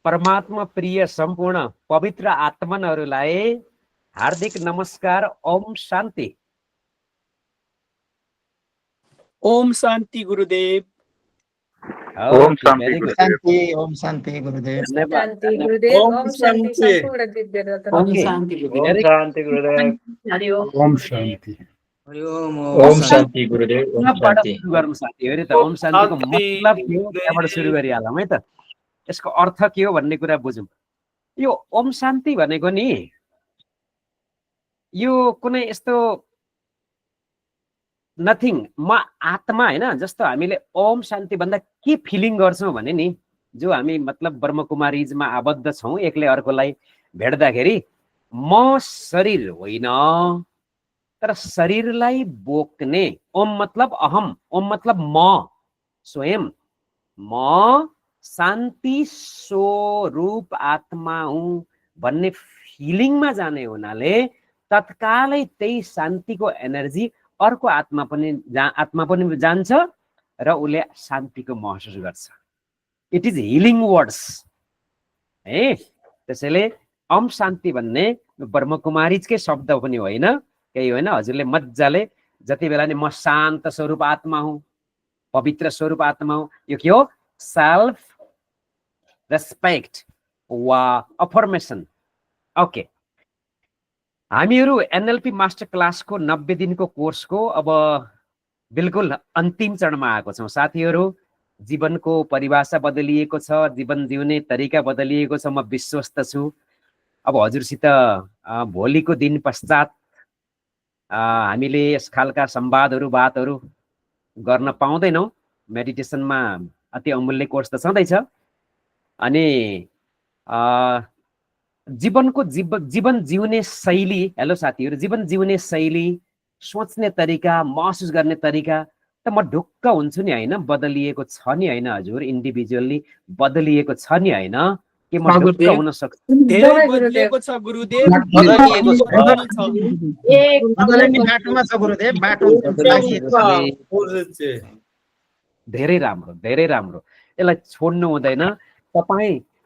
परमात्मा प्रिय सम्पूर्ण पवित्र आत्मनहरूलाई हार्दिक नमस्कार। ओम शान्ति। ओम शान्ति गुरुदेव। ओम शान्ति Very good. गुरुदेव। ओम शान्ति गुरुदेव। धन्यवाद। शान्ति गुरुदेव। ओम शान्ति सम्पूर्ण दिव्य रत्न। Okay. शान्ति ओम शान्ति गुरुदेव। ओम शान्ति। ओम शान्ति गुरुदेव। ओम मतलबबाट शान्ति। सुरु गरौँ साथीहरु। त ओम शान्तिको मतलब के हो त्यहाँबाट सुरु गरिहालौँ है त। यसको अर्थ के हो भन्ने कुरा बुझौँ। यो ओम शान्ति भनेको नि यो कुनै यस्तो नथिङ म आत्मा हैन। जस्तो हामीले ओम शान्ति भन्दा के फिलिङ गर्छौँ भने नि जो हामी मतलब ब्रह्मकुमारीजमा आबद्ध छौँ एकले अर्कोलाई भेट्दाखेरि म शरीर होइन तर शरीरलाई बोक्ने। ओम मतलब अहम, ओम मतलब म स्वयं, म शान्ति स्वरूप आत्मा हुँ भन्ने फिलिङमा जाने हुनाले तत्कालै त्यही शान्तिको एनर्जी अर्को आत्मा पनि जान्छ र उसले शान्तिको महसुस गर्छ। इट इज हिलिङ वर्ड्स है। त्यसैले ओम शान्ति भन्ने ब्रह्मकुमारीजकै शब्द पनि होइन, केही होइन। हजुरले मजाले जति बेला नि म शान्त स्वरूप आत्मा हुँ, पवित्र स्वरूप आत्मा हुँ, यो के हो? सेल्फ रेस्पेक्ट वा अफर्मेसन। ओके, हामीहरू एनएलपी मास्टर क्लासको 90 दिनको कोर्सको अब बिल्कुल अन्तिम चरणमा आएको छौँ साथीहरू। जीवनको परिभाषा बदलिएको छ, जीवन जिउने तरिका बदलिएको छ, म विश्वस्त छु। अब हजुरसित भोलिको दिन पश्चात हामीले यस खालका संवादहरू बातहरू गर्न पाउँदैनौँ। मेडिटेसनमा अति अमूल्य कोर्स त छँदैछ। अनि जीवन जिउने शैली, हेलो साथीहरू, जीवन जिउने शैली, सोच्ने तरिका, महसुस गर्ने तरिका त म ढुक्क हुन्छु नि होइन, बदलिएको छ नि होइन हजुर, इन्डिभिजुअली बदलिएको छ नि होइन, के म ढुक्क हुन सक्छु? धेरै बदलिएको छ गुरुदेव। बदलिएको छ। बाटोमा छ गुरुदेव, बाटो धेरै राम्रो, धेरै राम्रो। यसलाई छोड्नु हुँदैन।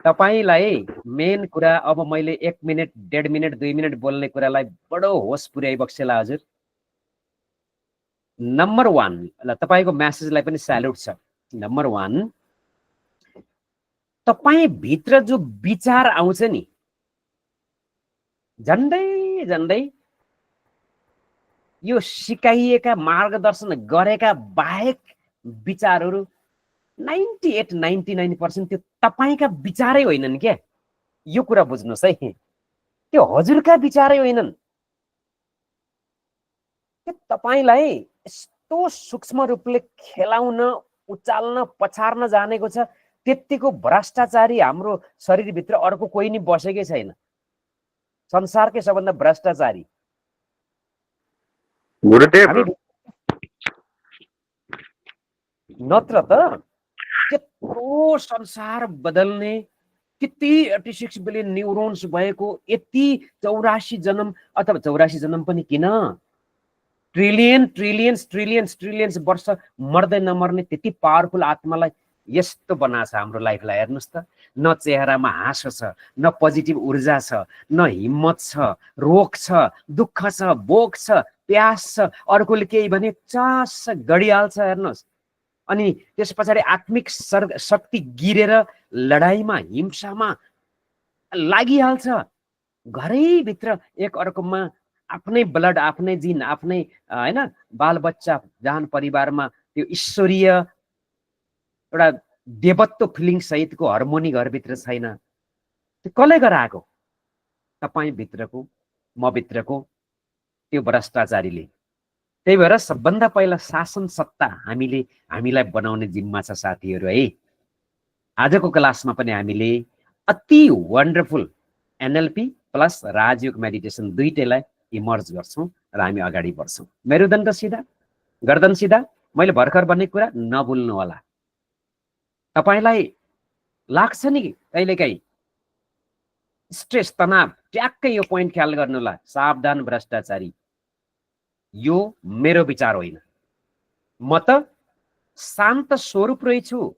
तपाईलाई मेन कुरा अब मैले 1 मिनट 1.5 मिनट 2 मिनट बोल्ने कुरालाई बडो होस पुर्याइबक्सेला हजुर। नम्बर 1 ल तपाईको मेसेजलाई पनि स्याल्युट छ। नम्बर 1, तपाई भित्र जो विचार आउँछ नि झन्डै झन्डै यो सिकाइएका मार्गदर्शन गरेका बाहेक विचारहरू 98-99% त्यो तपाईका विचारै होइनन् के। यो कुरा बुझ्नुस् है, त्यो हजुरका विचारै होइनन्। त्यो तपाईलाई यस्तो सूक्ष्म रूपले खेलाउन, उचाल्न, पछार्न जानेको छ, त्यतिको भ्रष्टाचारी हाम्रो शरीरभित्र अर्को कोही नि बसेकै छैन। संसारकै सबभन्दा भ्रष्टाचारी गुरुदेव नत्र त त्यत्रो संसार बदल्ने, त्यति 86 बिलियन न्युरोन्स भएको, यति 84 जन्म अथवा 84 जन्म पनि किन, ट्रिलियन्स वर्ष मर्दै नमर्ने त्यति पावरफुल आत्मालाई यस्तो बनाछ हाम्रो लाइफलाई। हेर्नुस् त, न चेहरामा हाँसो छ, न पोजिटिभ ऊर्जा छ, न हिम्मत छ, रोग छ, दुःख छ, भोक छ, प्यास छ, अर्कोले केही भने चास गडिहाल्छ। हेर्नुहोस्, अनि त्यस पछाडि आत्मिक शक्ति गिरेर लडाईमा, हिंसामा लागिहाल्छ। घरैभित्र एक अर्कोमा आफ्नै ब्लड, आफ्नै जिन, आफ्नै हैन बालबच्चा, जहान परिवारमा त्यो ईश्वरीय एउटा देवत्व फिलिङ सहितको हार्मोनी घरभित्र छैन। त्यो कसले गराएको? तपाईँ भित्रको, म भित्रको त्यो भ्रष्टाचारीले। त्यही भएर सबभन्दा पहिला शासन सत्ता हामीलाई बनाउने जिम्मा छ साथीहरू है। आजको क्लासमा पनि हामीले अति वन्डरफुल एनएलपी प्लस राजयोग मेडिटेसन दुईटैलाई इमर्ज गर्छौँ र हामी अगाडि बढ्छौँ। मेरुदण्ड सिधा, गर्दन सिधा। मैले भर्खर भनेको कुरा नभुल्नु होला। तपाईलाई लाग्छ नि कहिलेकाहीँ स्ट्रेस, तनाव, ट्याक्कै यो पोइन्ट ख्याल गर्नुला, सावधान भ्रष्टाचारी, यो मेरो विचार होइन। म त शान्त स्वरूप रहेछु,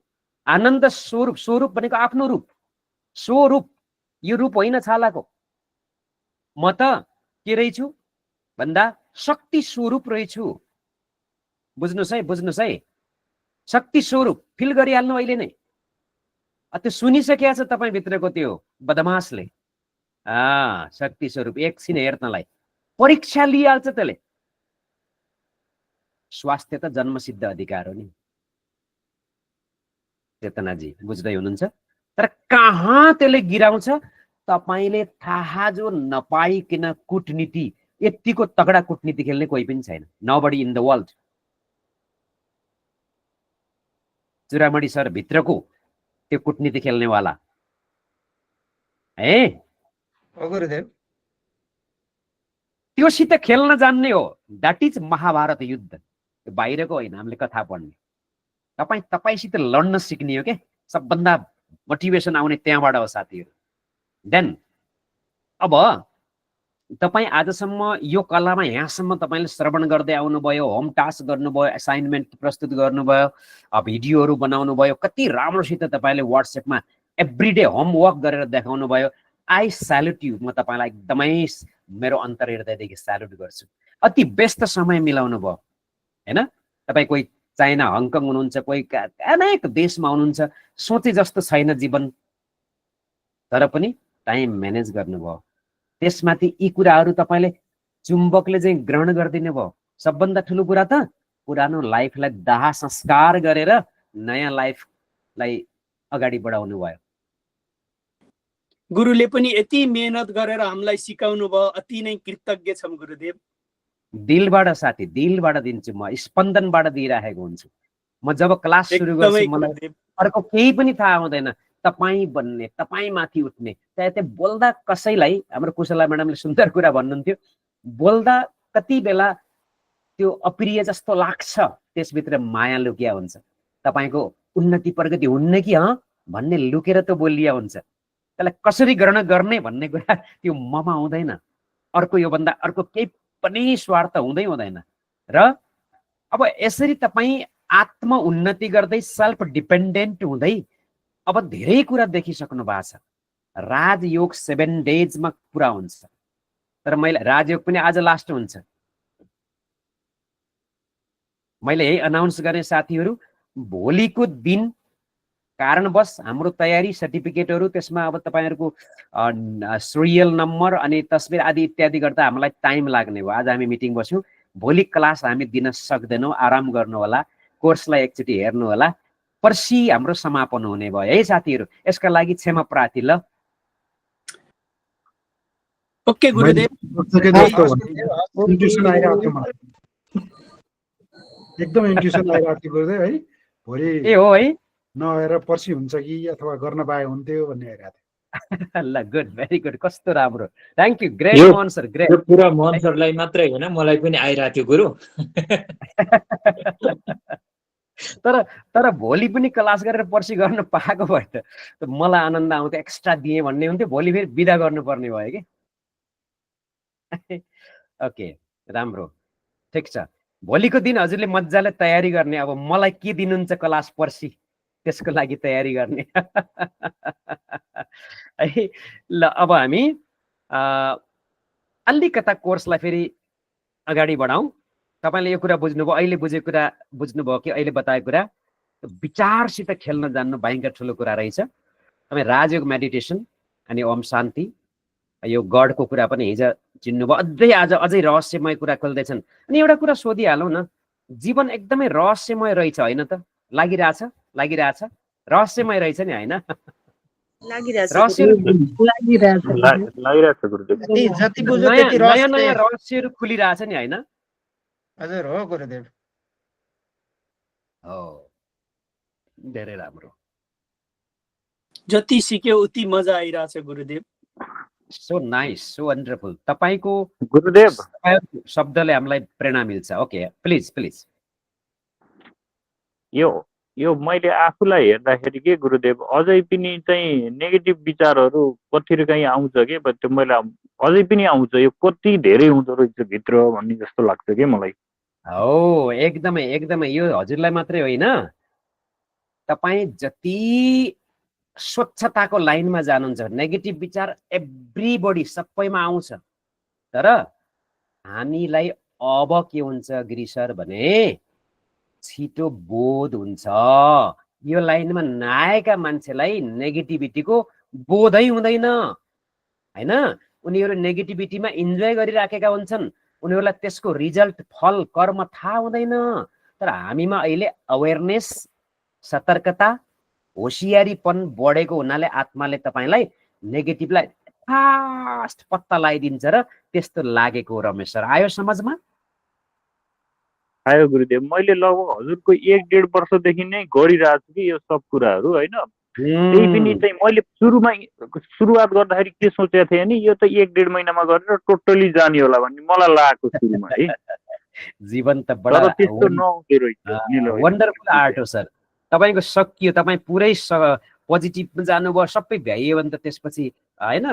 आनन्द स्वरूप। स्वरूप भनेको आफ्नो रूप, स्वरूप, यो रूप होइन छालाको। म त के रहेछु भन्दा शक्ति स्वरूप रहेछु। बुझ्नुहोस् है, शक्ति स्वरूप फिल गरिहाल्नु अहिले नै। त्यो सुनिसकेको छ तपाईँ भित्रको त्यो बदमासले। शक्ति स्वरूप एकछिन हेर्नलाई परीक्षा लिइहाल्छ त्यसले। स्वास्थ्य त जन्मसिद्ध अधिकार हो नि चेतनाजी, बुझ्दै हुनुहुन्छ। तर कहाँ त्यसले गिराउँछ तपाईँले थाहा जो नपाइकन कूटनीति, यतिको तगडा कूटनीति खेल्ने कोही पनि छैन, nobody in the world. Churamani sir भित्रको त्यो कूटनीति खेल्नेवाला है, गुरुदेव त्योसित खेल्न जान्ने हो। द्याट इज महाभारत युद्ध, बाहिरको होइन, हामीले कथा पढ्ने। तपाईँसित लड्न सिक्ने हो के सबभन्दा मोटिभेसन आउने त्यहाँबाट हो साथीहरू। देन अब तपाईँ आजसम्म यो कलामा यहाँसम्म तपाईँले श्रवण गर्दै आउनुभयो, होम टास्क गर्नुभयो, असाइनमेन्ट प्रस्तुत गर्नुभयो, भिडियोहरू बनाउनु भयो, कति राम्रोसित तपाईँले वाट्सएपमा एभ्रिडे होमवर्क गरेर देखाउनु भयो। I salute you. म तपाईँलाई एकदमै मेरो अन्तर हृदयदेखि स्याल्युट गर्छु। अति व्यस्त समय मिलाउनु भयो होइन। तपाईँ कोही चाइना, हङकङ हुनुहुन्छ, कोही अनेक देशमा हुनुहुन्छ, सोचे जस्तो छैन जीवन, तर पनि टाइम म्यानेज गर्नुभयो। त्यसमाथि यी कुराहरू तपाईँले चुम्बकले चाहिँ ग्रहण गरिदिनु भयो। सबभन्दा ठुलो कुरा त पुरानो लाइफलाई दाह संस्कार गरेर नयाँ लाइफलाई अगाडि बढाउनु भयो। गुरुले पनि यति मेहनत गरेर हामीलाई सिकाउनु भयो, अति नै कृतज्ञ छौँ गुरुदेव। दिलबाट साथी, दिलबाट दिन्छु, म स्पन्दनबाट दिइराखेको हुन्छु। म जब क्लास सुरु गर्छु मलाई अर्को केही पनि थाहा हुँदैन, तपाईँ बन्ने, तपाईँ माथि उठ्ने। त्यहाँ बोल्दा कसैलाई, हाम्रो कुशला म्याडमले सुन्दर कुरा भन्नुहुन्थ्यो, बोल्दा कति बेला त्यो अप्रिय जस्तो लाग्छ, त्यसभित्र माया लुकिया हुन्छ। तपाईँको उन्नति प्रगति हुन्न कि भन्ने लुकेर त बोलिया हुन्छ। त्यसलाई कसरी ग्रहण गर्ने भन्ने कुरा त्यो ममा हुँदैन। अर्को योभन्दा अर्को केही पनि स्वार्थ हुँदैन। र अब यसरी तपाईँ आत्म उन्नति गर्दै सेल्फ डिपेन्डेन्ट हुँदै अब धेरै कुरा देखिसक्नु भएको छ। राजयोग 7 डेजमा पुरा हुन्छ, तर मैले राजयोग पनि आज लास्ट हुन्छ। मैले यही अनाउन्स गरेँ साथीहरू, भोलिको दिन कारणवश हाम्रो तयारी सर्टिफिकेटहरू, त्यसमा अब तपाईँहरूको सिरियल नम्बर अनि तस्बिर आदि इत्यादि गर्दा हामीलाई टाइम लाग्ने हो। आज हामी मिटिङ बस्यौँ, भोलि क्लास हामी दिन सक्दैनौँ, आराम गर्नु होला, कोर्सलाई एकचोटि हेर्नु होला। पर्सि हाम्रो समापन हुने भयो है साथीहरू, यसका लागि क्षमा प्रार्थी। ल ओके गुरुदेव। एकदम इन्ट्युसन आइरहेको थियो गुरुदेव है। भोलि ए हो है, नभएर पर्सि हुन्छ कि अथवा गर्न पाए हुन्थ्यो भन्ने हेरेको थिएँ। ल गुड, भेरी गुड, कस्तो राम्रो, thank you, great Mohan sir, great. यो कुरा मोहन सरलाई मात्रै होइन, मलाई पनि आइरहेको थियो गुरु। तर भोलि पनि क्लास गरेर पर्सि गर्न पाएको भए त मलाई आनन्द आउँथ्यो, एक्स्ट्रा दिएँ भन्ने हुन्थ्यो। भोलि फेरि बिदा गर्नुपर्ने भयो कि। ओके, राम्रो, ठिक छ। भोलिको दिन हजुरले मजाले तयारी गर्ने। अब मलाई के दिनुहुन्छ क्लास पर्सि, त्यसको लागि तयारी गर्ने। है ल, अब हामी अलिकता कोर्सलाई फेरि अगाडि बढाउँ। तपाईँले यो कुरा बुझ्नुभयो, अहिले बुझेको कुरा बुझ्नुभयो कि अहिले बताएको कुरा विचारसित खेल्न जान्नु भयङ्कर ठुलो कुरा रहेछ। तपाईँ राजयोग मेडिटेसन अनि ओम शान्ति, यो गडको कुरा पनि हिजो चिन्नुभयो। अझै रहस्यमय कुरा खोल्दैछन्। अनि एउटा कुरा सोधिहालौँ न, जीवन एकदमै रहस्यमय रहेछ होइन त? लागिरहेछ रहस्यमय रहेछ नि होइन? नयाँ नयाँ रहस्यहरू खुलिरहेछ नि होइन? हजुर हो गुरुदेव। हो, धेरै राम्रो। जति सिक्यो उति मजा आइरहेछ गुरुदेव। So nice, so wonderful. तपाईँको गुरुदेव शब्दले हामीलाई प्रेरणा मिल्छ। Okay, please please. यो मैले आफूलाई हेर्दाखेरि के गुरुदेव, अझै पनि चाहिँ नेगेटिभ विचारहरू कति कहीँ आउँछ कि, त्यो मैले अझै पनि आउँछ, यो कति धेरै हुँदो रहेछ भित्र भन्ने जस्तो लाग्छ कि मलाई। हो, एकदमै एकदमै। यो हजुरलाई मात्रै होइन, तपाईँ जति स्वच्छताको लाइनमा जानुहुन्छ, नेगेटिभ विचार एभ्रीबडी सबैमा आउँछ। तर हामीलाई अब के हुन्छ गिरी सर भने छिटो बोध हुन्छ। यो लाइनमा नआएका मान्छेलाई नेगेटिभिटीको बोधै हुँदैन हैन। उनीहरू नेगेटिभिटीमा इन्जोय गरिराखेका हुन्छन्, उनीहरूलाई त्यसको रिजल्ट फल कर्म थाहा हुँदैन। तर हामीमा अहिले अवेरनेस, सतर्कता, होसियारीपन बढेको हुनाले आत्माले तपाईँलाई नेगेटिभलाई फास्ट पत्ता लगाइदिन्छ र त्यस्तो लागेको हो। रमेश सर आयो समझमा? आयो गुरुदेव। मैले लगभग हजुरको 1-1.5 वर्षदेखि नै गरिरहेको छु कि यो सब कुराहरू होइन। त्यही पनि चाहिँ मैले सुरुवात गर्दाखेरि के सोचेको थिएँ नि, यो त 1-1.5 महिनामा गरेर टोटली जाने होला भन्ने मलाई लागेको सुरुमा है। जीवन त बडा तर त्यस्तो नहुँदो रहेछ। वन्डरफुल आर्ट हो सर। तपाईँको सकियो, तपाईँ पुरै पोजिटिभमा जानुभयो, सबै भ्याइयो भने त त्यसपछि होइन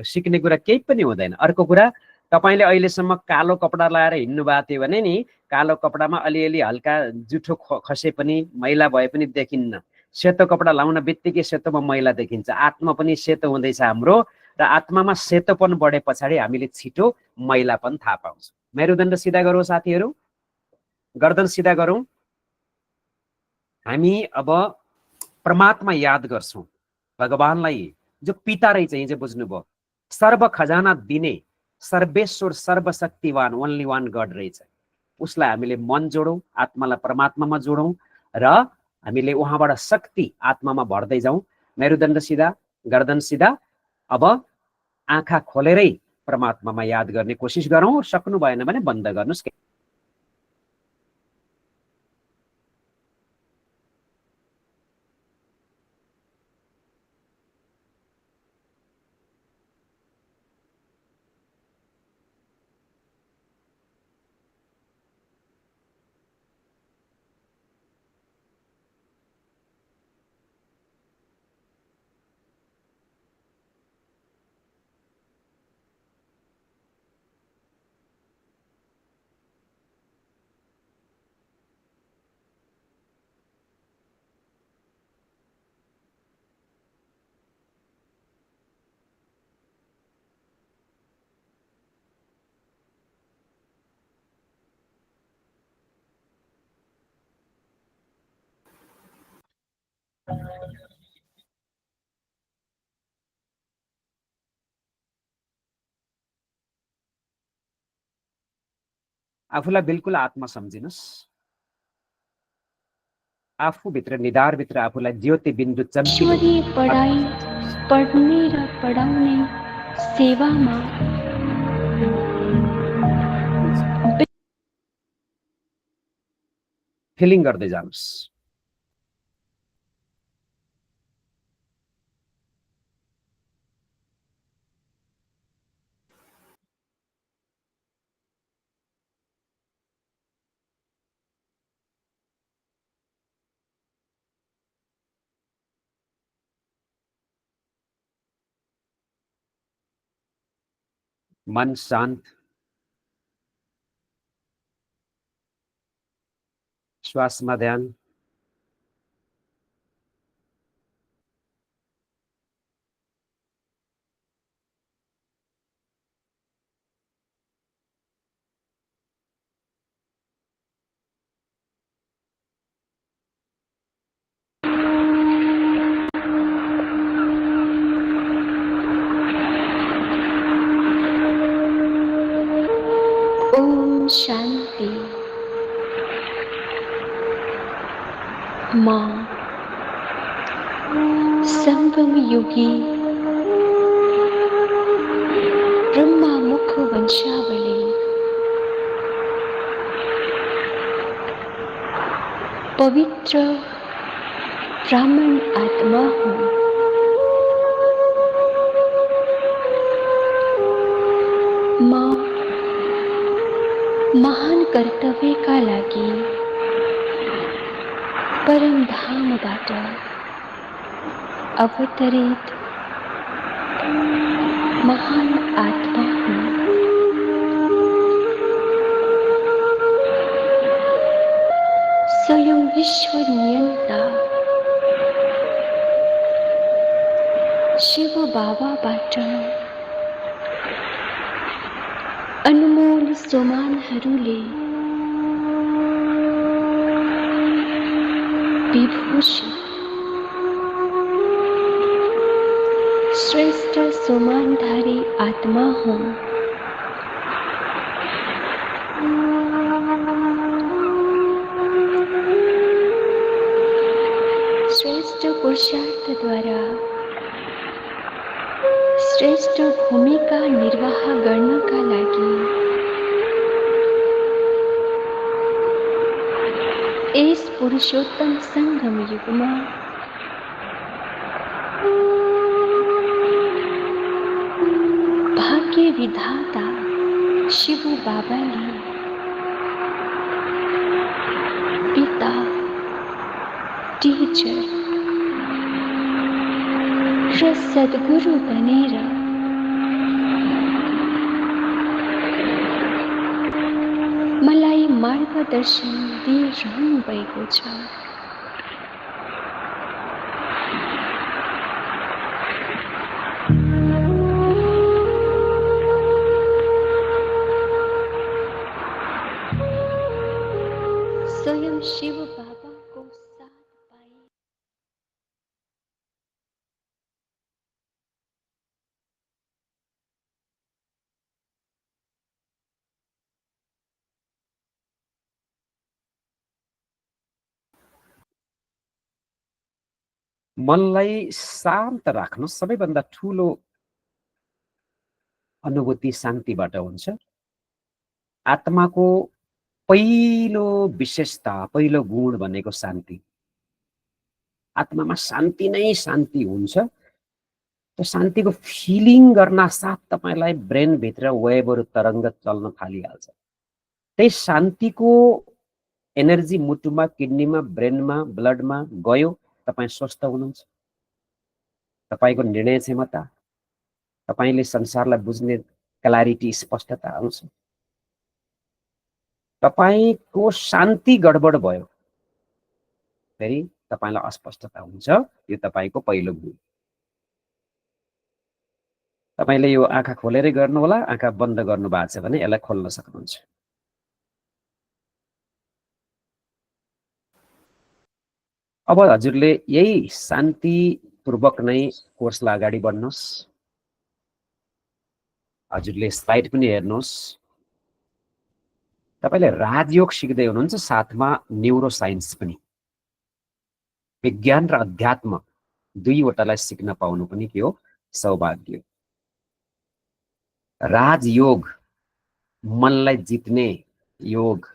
सिक्ने कुरा केही पनि हुँदैन। अर्को कुरा, तपाईँले अहिलेसम्म कालो कपडा लगाएर हिँड्नु भएको थियो भने नि, कालो कपडामा अलिअलि हल्का जुठो खसे पनि, मैला भए पनि देखिन्न। सेतो कपडा लाउन बित्तिकै सेतोमा मैला देखिन्छ। आत्मा पनि सेतो हुँदैछ हाम्रो, र आत्मामा सेतोपन बढे पछाडि हामीले छिटो मैलापन थाहा पाउँछौँ। मेरुदण्ड सिधा गरौँ साथीहरू, गर्दन सिधा गरौँ। हामी अब परमात्मा याद गर्छौँ, भगवानलाई जो पिता रहेछ। यही चाहिँ बुझ्नुभयो, सर्व खजाना दिने सर्वेश्वर सर्वशक्तिवान ओन्ली वान गड रहेछ। उसलाई हामीले मन जोडौँ, आत्मालाई परमात्मामा जोडौँ र हामीले उहाँबाट शक्ति आत्मामा भर्दै जाउँ। मेरुदण्ड सिधा, गर्दन सिधा। अब आँखा खोलेरै परमात्मामा याद गर्ने कोसिस गरौँ। सक्नु भएन भने बन्द गर्नुहोस्। आफूलाई बिल्कुल आत्मा सम्झिनुहोस्। आफूभित्र निधारभित्र आफूलाई ज्योति बिन्दु ईश्वरीय पढाइ पढ्ने र पढाउने सेवामा फिलिङ गर्दै जानुहोस्। मन शान्त, श्वासमा ध्यान। ओम शान्ति। मां संगम युगी ब्रह्मा मुख वंशावली पवित्र ब्राह्मण आत्मा हूँ। मां महान कर्तव्यका लागि परम धामबाट अवतरित महान आत्मा हूँ। स्वयं विश्व नियंता शिव बाबाबाट अनमोल सोमानहरूले विभूषित श्रेष्ठ सोमानधारी आत्मा हूँ। श्रेष्ठ पुरुषार्थ द्वारा श्रेष्ठ भूमिका निर्वाह गर्नका लागि यस पुरुषोत्तम संगम युगमा भाग्य विधाता शिव बाबाले पिता टीचर र सद्गुरु बनेर मलाई मार्गदर्शन दिइरहनु भएको छ। स्वयं शिव बाबाको साथ पाए मनलाई शान्त राख्नु सबैभन्दा ठुलो अनुभूति शान्तिबाट हुन्छ। आत्माको पहिलो विशेषता, पहिलो गुण भनेको शान्ति। आत्मामा शान्ति नै शान्ति हुन्छ। त्यो शान्तिको फिलिङ गर्न साथ तपाईलाई ब्रेन भित्र वेभहरू तरङ्ग चल्न थालिहाल्छ। त्यही शान्तिको एनर्जी मुटुमा, किडनीमा, ब्रेनमा, ब्लडमा गयो, तपाईँ स्वस्थ हुनुहुन्छ। तपाईको निर्णय क्षमता, तपाईले संसारलाई बुझ्ने क्ल्यारिटी, स्पष्टता आउँछ। तपाईको शान्ति गडबड भयो फेरि तपाईलाई अस्पष्टता हुन्छ। यो तपाईको पहिलो गुण। तपाईले यो आँखा खोलेरै गर्नु होला, आँखा बन्द गर्नु भएको छ भने यसलाई खोल्न सक्नुहुन्छ। अब हजुरले यही शान्तिपूर्वक नै कोर्सलाई अगाडि बढ्नुहोस्। हजुरले स्लाइड पनि हेर्नुहोस्। तपाईले राजयोग सिक्दै हुनुहुन्छ, साथमा न्यूरो साइन्स पनि। विज्ञान र अध्यात्म दुईवटालाई सिक्न पाउनु पनि के हो? सौभाग्य। राजयोग मनलाई जित्ने योग,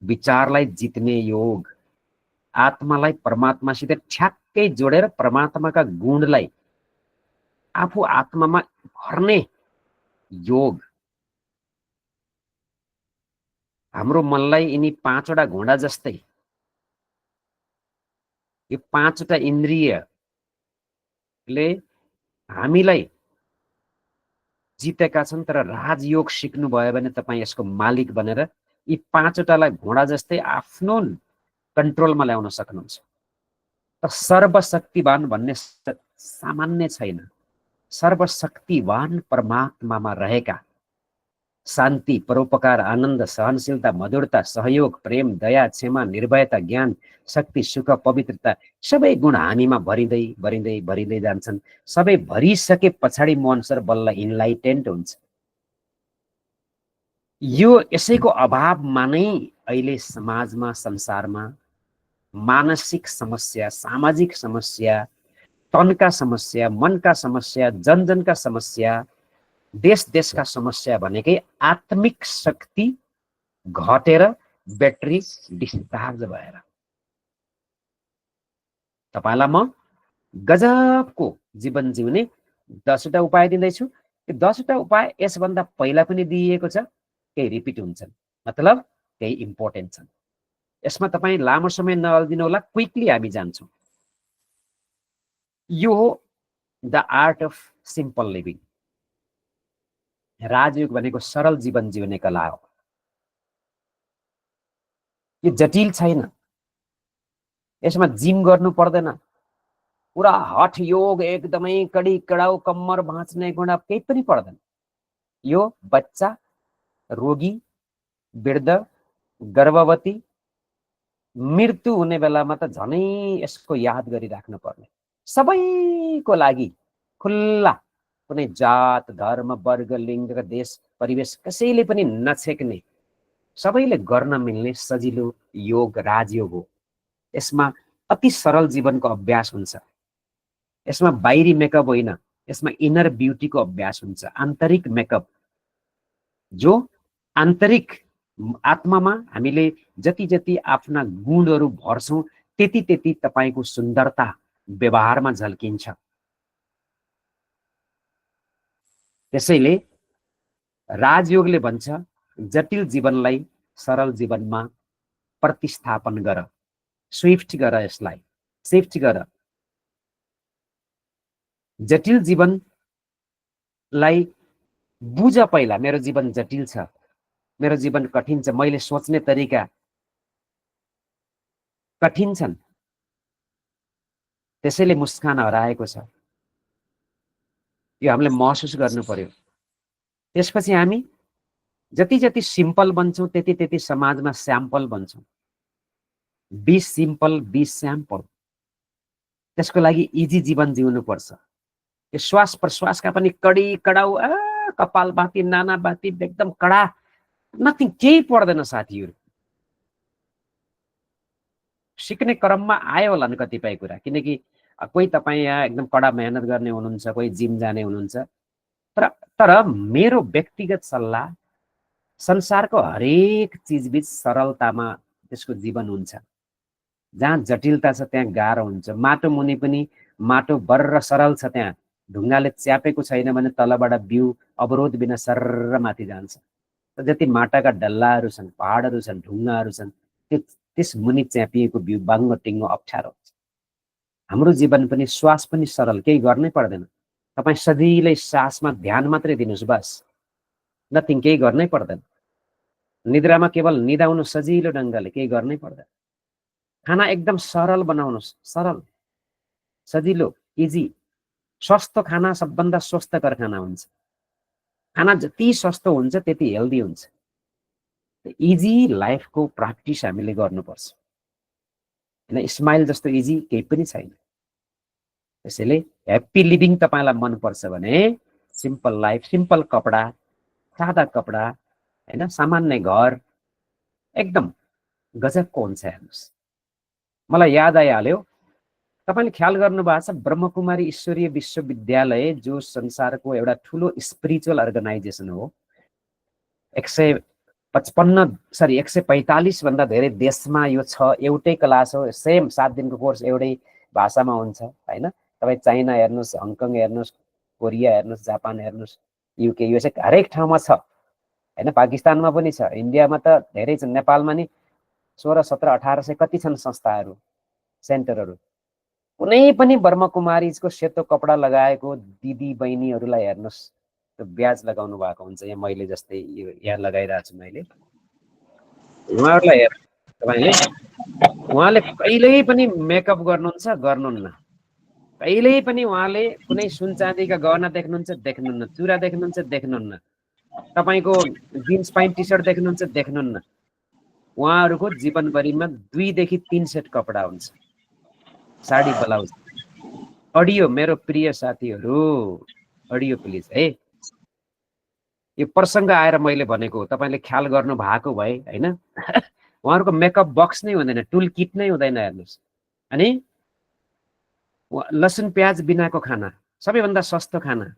विचारलाई जित्ने योग, आत्मालाई परमात्मासित ठ्याक्कै जोडेर परमात्माका गुणलाई आफू आत्मामा भर्ने योग। हाम्रो मनलाई यिनी पाँचवटा घोडा जस्तै, यो पाँचवटा इन्द्रियले हामीलाई जितेका छन्। तर राजयोग सिक्नु भयो भने तपाईँ यसको मालिक बनेर यी पाँचवटालाई घोडा जस्तै आफ्नो कन्ट्रोलमा ल्याउन सक्नुहुन्छ। त सर्वशक्तिवान भन्ने सामान्य छैन। सर्वशक्तिवान परमात्मामा रहेका शान्ति, परोपकार, आनन्द, सहनशीलता, मधुरता, सहयोग, प्रेम, दया, क्षमा, निर्भयता, ज्ञान, शक्ति, सुख, पवित्रता सबै गुण हामीमा भरिँदै भरिँदै भरिँदै जान्छन्। सबै भरिसके पछाडि मनुष्य बल्ल इन्लाइटेन्ड हुन्छ। यो यसैको अभावमा नै अहिले समाजमा, संसारमा मानसिक समस्या, सामाजिक समस्या, तनका समस्या, मनका समस्या, जनजनका समस्या, देश देशका समस्या भनेकै आत्मिक शक्ति घटेर ब्याट्री डिस्चार्ज भएर। तपाईलाई म गजबको जीवन जिउने 10वटा उपाय दिँदैछु। त्यो 10वटा उपाय यसभन्दा पहिला पनि दिइएको छ, केही रिपिट हुन्छन्, मतलब केही इम्पोर्टेन्ट छन्। यसमा तपाईँ लामो समय नअल्झिनु होला, क्विकली हामी जान्छौँ। यो हो the art of simple living. Rajyoga भनेको सरल जीवन जिउने कला हो। यो जटिल छैन। यसमा जिम गर्नु पर्दैन, पुरा हठ योग एकदमै कडी कडाउ कम्मर भाँच्ने गुण केही पनि पर्दैन। यो बच्चा, रोगी, वृद्ध, गर्भवती, मृत्यु हुने बेलामा त झनै यसको याद गरिराख्नु पर्ने। सबैको लागि खुल्ला, कुनै जात धर्म वर्ग लिङ्ग देश परिवेश कसैले पनि नछेक्ने, सबैले गर्न मिल्ने सजिलो योग राजयोग हो। यसमा अति सरल जीवनको अभ्यास हुन्छ। यसमा बाहिरी मेकअप होइन, यसमा इनर ब्युटीको अभ्यास हुन्छ। आन्तरिक मेकअप, जो आन्तरिक आत्मामा हामीले जति जति आफ्ना गुणहरू भर्छौँ त्यति त्यति तपाईको सुन्दरता व्यवहारमा झल्किन्छ। त्यसैले राजयोगले भन्छ जटिल जीवनलाई सरल जीवनमा प्रतिस्थापन गर, स्विफ्ट गर, यसलाई शिफ्ट गर। जटिल जीवनलाई बुझ पहिला, मेरो जीवन जटिल छ, मेरो जीवन कठिन छ, मैले सोच्ने तरिका कठिन छन्, त्यसैले मुस्कान हराएको छ। यो हामीले महसुस गर्नु पर्यो। त्यसपछि हामी जति जति सिम्पल बन्छौँ त्यति त्यति समाजमा स्याम्पल बन्छौँ। Be simple, be sample. त्यसको लागि इजी जीवन जिउनु पर्छ। यो श्वास प्रश्वासका पनि कडी कडाउ, कपाल बाती, नाना बाती, एकदम कडा, नथिङ, केही पर्दैन साथीहरू। सिक्ने क्रममा आयो होला नि कतिपय कुरा, किनकि कोही तपाईँ यहाँ एकदम कडा मेहनत गर्ने हुनुहुन्छ, कोही जिम जाने हुनुहुन्छ। तर मेरो व्यक्तिगत सल्लाह, संसारको हरेक चिजबिच सरलतामा त्यसको जीवन हुन्छ। जहाँ जटिलता छ त्यहाँ गाह्रो हुन्छ। माटो मुनि पनि माटो बर्र सरल छ, त्यहाँ ढुङ्गाले च्यापेको छैन भने तलबाट बिउ अवरोध बिना सर्र माथि जान्छ। जति माटाका डल्लाहरू छन्, पहाडहरू छन्, ढुङ्गाहरू छन्, त्यस मुनि च्यापिएको बिउ बाङ्गो टिङ्गो अप्ठ्यारो हुन्छ। हाम्रो जीवन पनि श्वास पनि सरल, केही गर्नै पर्दैन। तपाईँ सजिलै सासमा ध्यान मात्रै दिनुहोस्, बस, नथिङ, केही गर्नै पर्दैन। निद्रामा केवल निदाउनु सजिलो ढङ्गले, केही गर्नै पर्दैन। खाना एकदम सरल बनाउनुहोस्, सरल, सजिलो, इजी। सस्तो खाना सबभन्दा स्वस्थकर खाना हुन्छ। खाना जति सस्तो हुन्छ त्यति हेल्दी हुन्छ। इजी लाइफको प्र्याक्टिस हामीले गर्नुपर्छ। होइन, स्माइल जस्तो इजी केही पनि छैन। त्यसैले ह्याप्पी लिभिङ तपाईँलाई मनपर्छ भने सिम्पल लाइफ, सिम्पल कपडा, सादा कपडा, होइन, सामान्य घर एकदम गजबको हुन्छ। हेर्नुहोस्, मलाई याद आइहाल्यो, तपाईँले ख्याल गर्नुभएको छ ब्रह्मकुमारी ईश्वरीय विश्वविद्यालय, जो संसारको एउटा ठुलो स्पिरिचुअल अर्गनाइजेसन हो। 145 भन्दा धेरै देशमा यो छ। एउटै क्लास हो, सेम 7 दिनको कोर्स, एउटै भाषामा हुन्छ। होइन, तपाईँ चाइना हेर्नुहोस्, हङकङ हेर्नुहोस्, कोरिया हेर्नुहोस्, जापान हेर्नुहोस्, युके, युएसए, हरेक ठाउँमा छ। होइन, पाकिस्तानमा पनि छ, इन्डियामा त धेरै छन्, नेपालमा नि 16, 17, 1800 कति छन् संस्थाहरू, सेन्टरहरू। कुनै पनि ब्रह्मकुमारीजको सेतो कपडा लगाएको दिदी बहिनीहरूलाई हेर्नुहोस्, त्यो ब्याज लगाउनु भएको हुन्छ। यहाँ मैले जस्तै यहाँ लगाइरहेको छु मैले, उहाँहरूलाई हेर तपाईँले, उहाँले कहिल्यै पनि मेकअप गर्नुहुन्न, कहिल्यै पनि उहाँले कुनै सुन चाँदीका गहना देख्नुहुन्न, चुरा देख्नुहुन्न, तपाईँको जिन्स प्यान्ट टी सर्ट देख्नुहुन्न। उहाँहरूको जीवनभरिमा 2 देखि 3 सेट कपडा हुन्छ, साडी ब्लाउज। अडियो, मेरो प्रिय साथीहरू, अडियो प्लिज है, यो प्रसङ्ग आएर मैले भनेको तपाईँले ख्याल गर्नु भएको भए, होइन। उहाँहरूको मेकअप बक्स नै हुँदैन, टुल किट नै हुँदैन। हेर्नुहोस्, अनि लसुन प्याज बिनाको खाना, सबैभन्दा सस्तो खाना।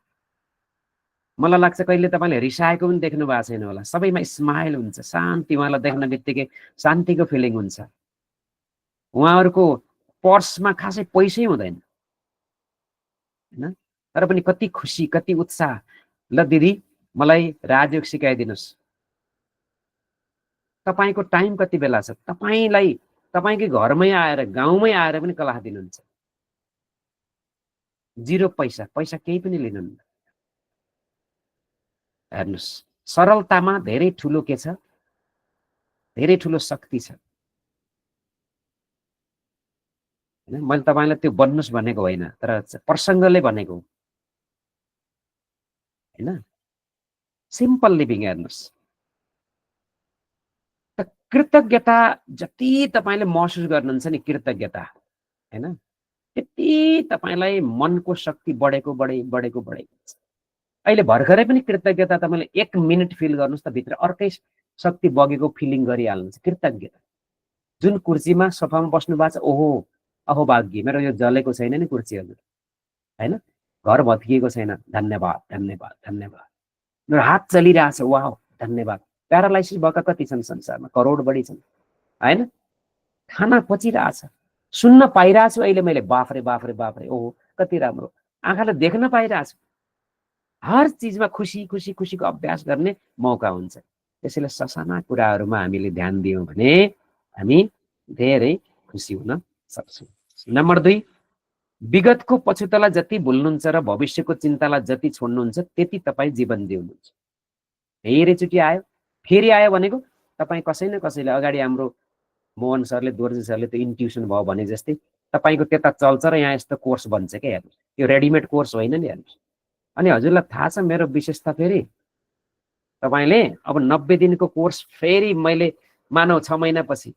मलाई लाग्छ कहिले तपाईँले रिसाएको पनि देख्नु भएको छैन होला। सबैमा स्माइल हुन्छ, शान्ति, उहाँलाई देख्न बित्तिकै शान्तिको फिलिङ हुन्छ। उहाँहरूको पर्समा खासै पैसै हुँदैन, होइन, तर पनि कति खुसी, कति उत्साह। ल दिदी, मलाई राजयोग सिकाइदिनुहोस्। तपाईँको टाइम कति बेला छ? तपाईँलाई तपाईँकै घरमै आएर, गाउँमै आएर पनि कलाह दिनुहुन्छ। 0 पैसा, पैसा केही पनि लिनुहुन्न। हेर्नुहोस्, सरलतामा धेरै ठुलो के छ, धेरै ठुलो शक्ति छ। हैन मैले तपाईलाई त्यो बन्नुस् भनेको होइन तर प्रसङ्गले भनेको हैन सिम्पल लिभिङ हेर्नुस् त कृतज्ञता जति तपाईले महसुस गर्नुहुन्छ नि कृतज्ञता हैन त्यति तपाईलाई मनको शक्ति बढेको बढेको अहिले भर्खरै पनि कृतज्ञता तपाईले 1 मिनेट फिल गर्नुस् त भित्र अर्कै शक्ति बगेको फिलिङ गरिहाल्नुहुन्छ कृतज्ञता जुन कुर्सीमा सोफामा बस्नु भएको छ ओहो अहो भाग्य मेरो यो जलेको छैन नि कुर्सी हजुर हैन घर भत्किएको छैन धन्यवाद धन्यवाद धन्यवाद मेरो हात चलिरहेछ वाह धन्यवाद प्यारालाइसिस भएका कति छन् संसारमा करोड बढी छन् हैन खाना पचिरहेछ सुन्न पाइरहेछु अहिले मैले बाफरे बाफरे बाफरे ओहो कति राम्रो आँखाले देख्न पाइरहेछु हर चीजमा खुसी खुसी खुसीको अभ्यास गर्ने मौका हुन्छ त्यसैले ससाना कुराहरुमा हामीले ध्यान दियौं भने हामी धेरै खुसी हुन सक्छौं नम्बर 2 विगतको पछुतालाई जति भुल्नुहुन्छ र भविष्यको चिन्तालाई जति छोड्नुहुन्छ त्यति तपाई जीवन जिउनुहुन्छ धेरैचोटि आयो फेरि आयो भनेको तपाई कसै न कसैले अगाडि हाम्रो मोहन सरले दोर्जे सरले त्यो इन्ट्युसन भयो भने जस्तै तपाईको त्यता चल्छ र यहाँ यस्तो कोर्स बन्छ के हेर्नुस् यो रेडिमेड कोर्स होइन नि हेर्नुस् अनि हजुरलाई थाहा छ मेरो विशेषता फेरि तपाईले अब 90 दिनको कोर्स फेरि मैले मानव 6 महिनापछि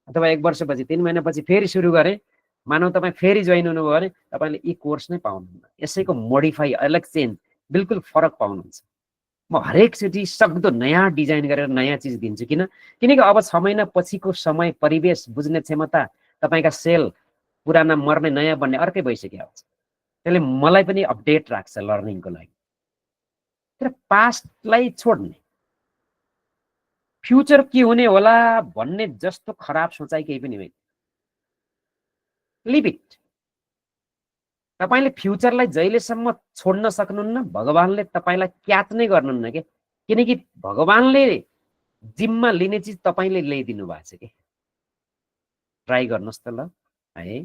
अथवा 1 वर्षपछि 3 महिनापछि फेरि सुरु गरे मानव तपाई फेरि जोइन हुनुभयो भने तपाईले यी कोर्स नै पाउनुहुन्न यसैको मोडिफाई अलग चेन्ज बिल्कुल फरक पाउनुहुन्छ म हरेक चोटी सक्दो नयाँ डिजाइन गरेर नयाँ चीज दिन्छु किनकि अब 6 महिना पछिको समय परिवेश बुझ्ने क्षमता तपाईका सेल पुराना मर्ने नयाँ बन्ने अर्कै भइसक्यो हुन्छ त्यसले मलाई पनि अपडेट राख्छ लर्निङको लागि तर पास्टलाई छोड्ने फ्युचर के हुने होला भन्ने जस्तो खराब सोचाइ केही पनि होइन लिभ इट तपाईले फ्युचरलाई जहिलेसम्म छोड्न सक्नुहुन्न भगवानले तपाईलाई क्याच नै गर्नुहुन्न के किनकि भगवानले जिम्मा लिने चीज तपाईले ल्याइदिनु भएको छ के ट्राई गर्नुस् त ल है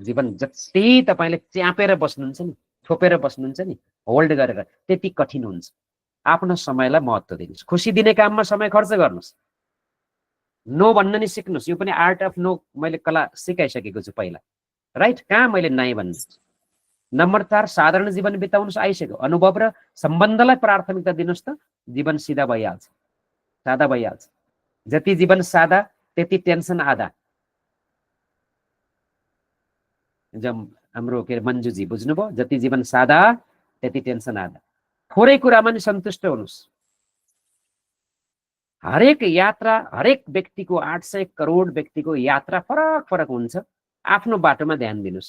जीवन जति तपाईले च्यापेर बस्नुहुन्छ नि छोपेर बस्नुहुन्छ नि होल्ड गरेर त्यति कठिन हुन्छ आफ्नो समयलाई महत्त्व दिनुस् खुसी दिने काममा समय खर्च गर्नुस् नो भन्न नि सिक्नुस् यो पनि आर्ट अफ नो मैले कला सिकाइसकेको छु पहिला राइट कहाँ मैले नाइ भन्नु नम्बर 4 साधारण जीवन बिताउनुस् आइसक्यो अनुभव र सम्बन्धलाई प्राथमिकता दिनुस् त जीवन सिधा भइहाल्छ सादा भइहाल्छ जति जीवन सादा त्यति टेन्सन आधा जम हाम्रो के मन्जुजी बुझ्नुभयो जति जीवन सादा त्यति टेन्सन आधा थोरै कुरामा नि सन्तुष्ट हुनुस् हरेक यात्रा हरेक व्यक्तिको 800 करोड व्यक्तिको यात्रा फरक फरक हुन्छ आफ्नो बाटोमा ध्यान दिनुस्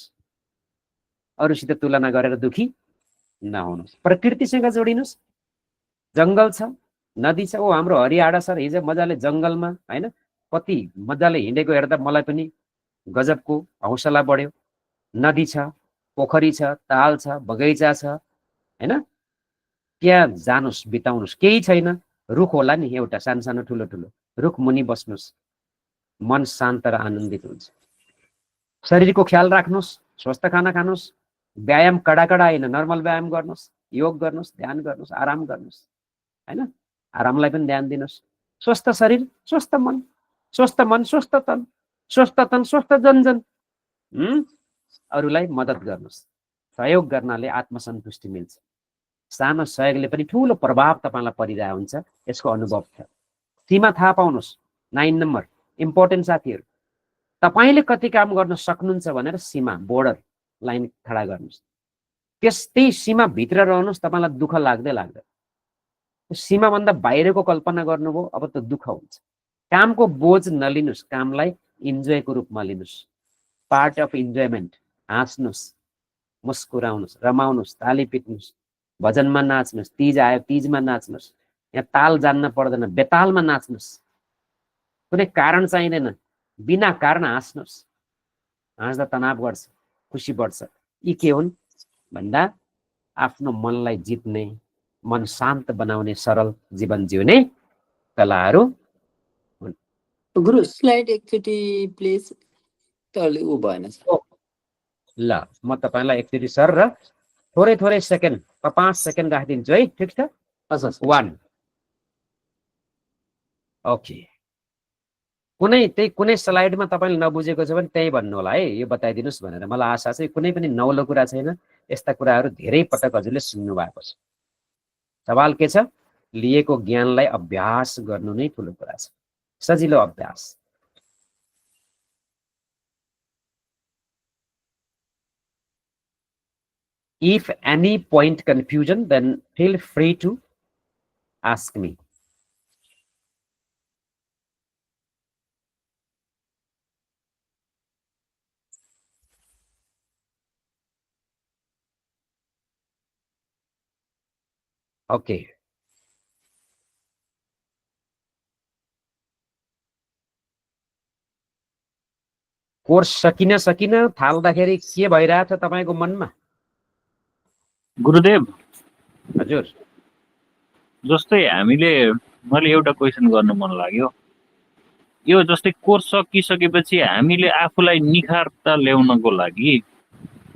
अरूसित तुलना गरेर दुखी नहुनुस् प्रकृतिसँग जोडिनुस् जंगल छ नदी छ ओ हाम्रो हरियाडा सर हिजो मजाले जंगलमा हैन कति मजाले हिँडेको हेर्दा मलाई पनि गजबको हौसला बढ्यो नदी छ पोखरी छ ताल छ बगैँचा छ हैन त्यहाँ जानुस् बिताउनुस् केही छैन रुख होला नि एउटा सानो ठुलो ठुलो रुख मुनि बस्नुस् मन शान्त र आनन्दित हुन्छ शरीरको ख्याल राख्नुस् स्वस्थ खाना खानुस् व्यायाम कडा हैन नर्मल व्यायाम गर्नुस् योग गर्नुस् ध्यान गर्नुस् आराम गर्नुस् हैन आरामलाई पनि ध्यान दिनुस् स्वस्थ शरीर स्वस्थ मन स्वस्थ तन स्वस्थ जन अरूलाई मद्दत गर्नुस् सहयोग गर्नाले आत्मसन्तुष्टि मिल्छ सानो सहयोगले पनि ठूलो प्रभाव तपाईलाई परिरहेको हुन्छ यसको अनुभव छ सीमा थाहा पाउनुस् 9 नम्बर इम्पोर्टेन्ट साथीहरु तपाईले कति काम गर्न सक्नुहुन्छ भनेर सीमा बोर्डर लाइन खडा गर्नुस् त्यस्तै सीमा भित्र रहनुस् तपाईलाई दुःख लाग्दै लाग्दैन सीमा भन्दा बाहिरको कल्पना गर्नुभयो अब त दुःख हुन्छ कामको बोझ नलिनुस् कामलाई इन्जोयको रूपमा लिनुस् पार्ट अफ इन्जोयमेन्ट हाँस्नुस् मुस्कुराउनुस् रमाउनुस् ताली पिट्नुस् भजनमा नाच्नुस् तीज आयो तीजमा नाच्नुस् यहाँ ताल जान्न पर्दैन बेतालमा नाच्नुस् कुनै कारण चाहिँदैन बिना कारण हाँस्नुस् हाँस्दा तनाव गर्छ खुसी बढ्छ यी के हुन् भन्दा आफ्नो मनलाई जित्ने मन शान्त बनाउने सरल जीवन जिउने कलाहरू हुन् गुरु स्लाइड एकचोटि प्लिज तले उ भएन ल म तपाईलाई एकचोटि सर र थोरै सेकेन्ड 5 सेकेन्ड राखिदिन्छु है ठीक छ हजुर 1 ओके कुनै स्लाइडमा तपाईँले नबुझेको छ भने त्यही भन्नु होला है, यो बताइदिनुहोस् भनेर। मलाई आशा छ कुनै पनि नौलो कुरा छैन, यस्ता कुराहरू धेरै पटक हजुरले सुन्नु भएको छ। सवाल के छ? लिएको ज्ञानलाई अभ्यास गर्नु नै ठुलो कुरा छ, सजिलो अभ्यास। If any point confusion, then feel free to ask me. Okay. Course सकिन थाल्दाखेरि के भइरहेछ तपाईको मनमा? गुरुदेव हजुर, जस्तै मैले एउटा क्वेसन गर्न मन लाग्यो। यो जस्तै कोर्स सकिसकेपछि हामीले आफूलाई निखारता ल्याउनको लागि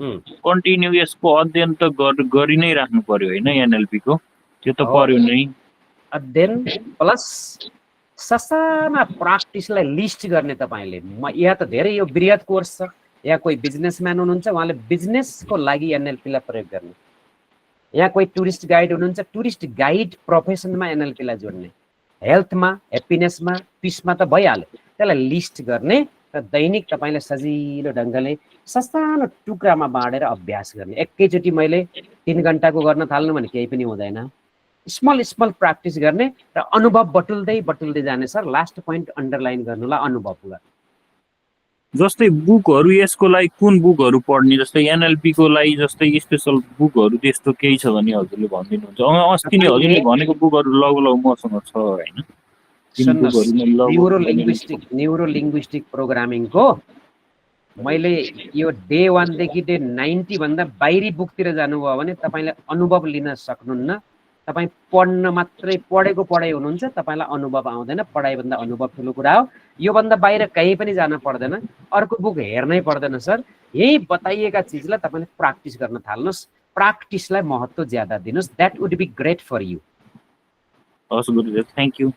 कन्टिन्यू यसको अध्ययन त गरि नै राख्नु पर्यो होइन? एनएलपी को त्यो त पर्यो नै। अध्ययन प्लस ससाना प्र्याक्टिसलाई लिस्ट गर्ने तपाईले। यहाँ त धेरै यो बृहत कोर्स छ। यहाँ कोही बिजनेसम्यान हुनुहुन्छ, उहाँले बिजनेसको लागि एनएलपी लाई प्रयोग गर्ने। यहाँ कोही टुरिस्ट गाइड हुनुहुन्छ, टुरिस्ट गाइड प्रोफेसनमा एनएलपी लाई जोड्ने। हेल्थमा, ह्याप्पिनेसमा, पिसमा त भइहाल्यो। त्यसलाई लिस्ट गर्ने र दैनिक तपाईले सजिलो ढङ्गले ससानो टुक्रामा बाँडेर अभ्यास गर्ने। एकैचोटि मैले 3 घण्टाको गर्न थाल्नु भने केही पनि हुँदैन। स्मल स्मल प्र्याक्टिस गर्ने र अनुभव बटुल्दै जाने। सर लास्ट पोइन्ट अन्डरलाइन गर्नुलाई अनुभव गर्नु। जस्तै बुकहरू यसको लागि कुन बुकहरू पढ्ने? जस्तै एनएलपी को लागि जस्तै स्पेशल बुकहरू त्यस्तो केही छ भने हजुरले भनिदिनुहुन्छ। अस्ति नै हजुरले भनेको बुकहरू लगभग मसँग छ होइन? न्यूरो लिङ्ग्विस्टिक प्रोग्रामिङको मैले यो डे 1 देखि डे 90 भन्दा बाहिरी बुकतिर जानुभयो भने तपाईले अनुभव लिन सक्नुहुन्न। तपाई पढ्न मात्रै पढेको पढाइ हुनुहुन्छ, तपाईलाई अनुभव आउँदैन। पढाइ भन्दा अनुभव ठुलो कुरा हो। यो भन्दा बाहिर कहीँ पनि जान पर्दैन, अर्को बुक हेर्नै पर्दैन। सर यही बताइएका चिजलाई तपाईले प्र्याक्टिस गर्न थाल्नुस्। प्र्याक्टिसलाई महत्त्व ज्यादा दिनुस्। That would be great for you. हस् गुरुदेव, थ्यांक यू।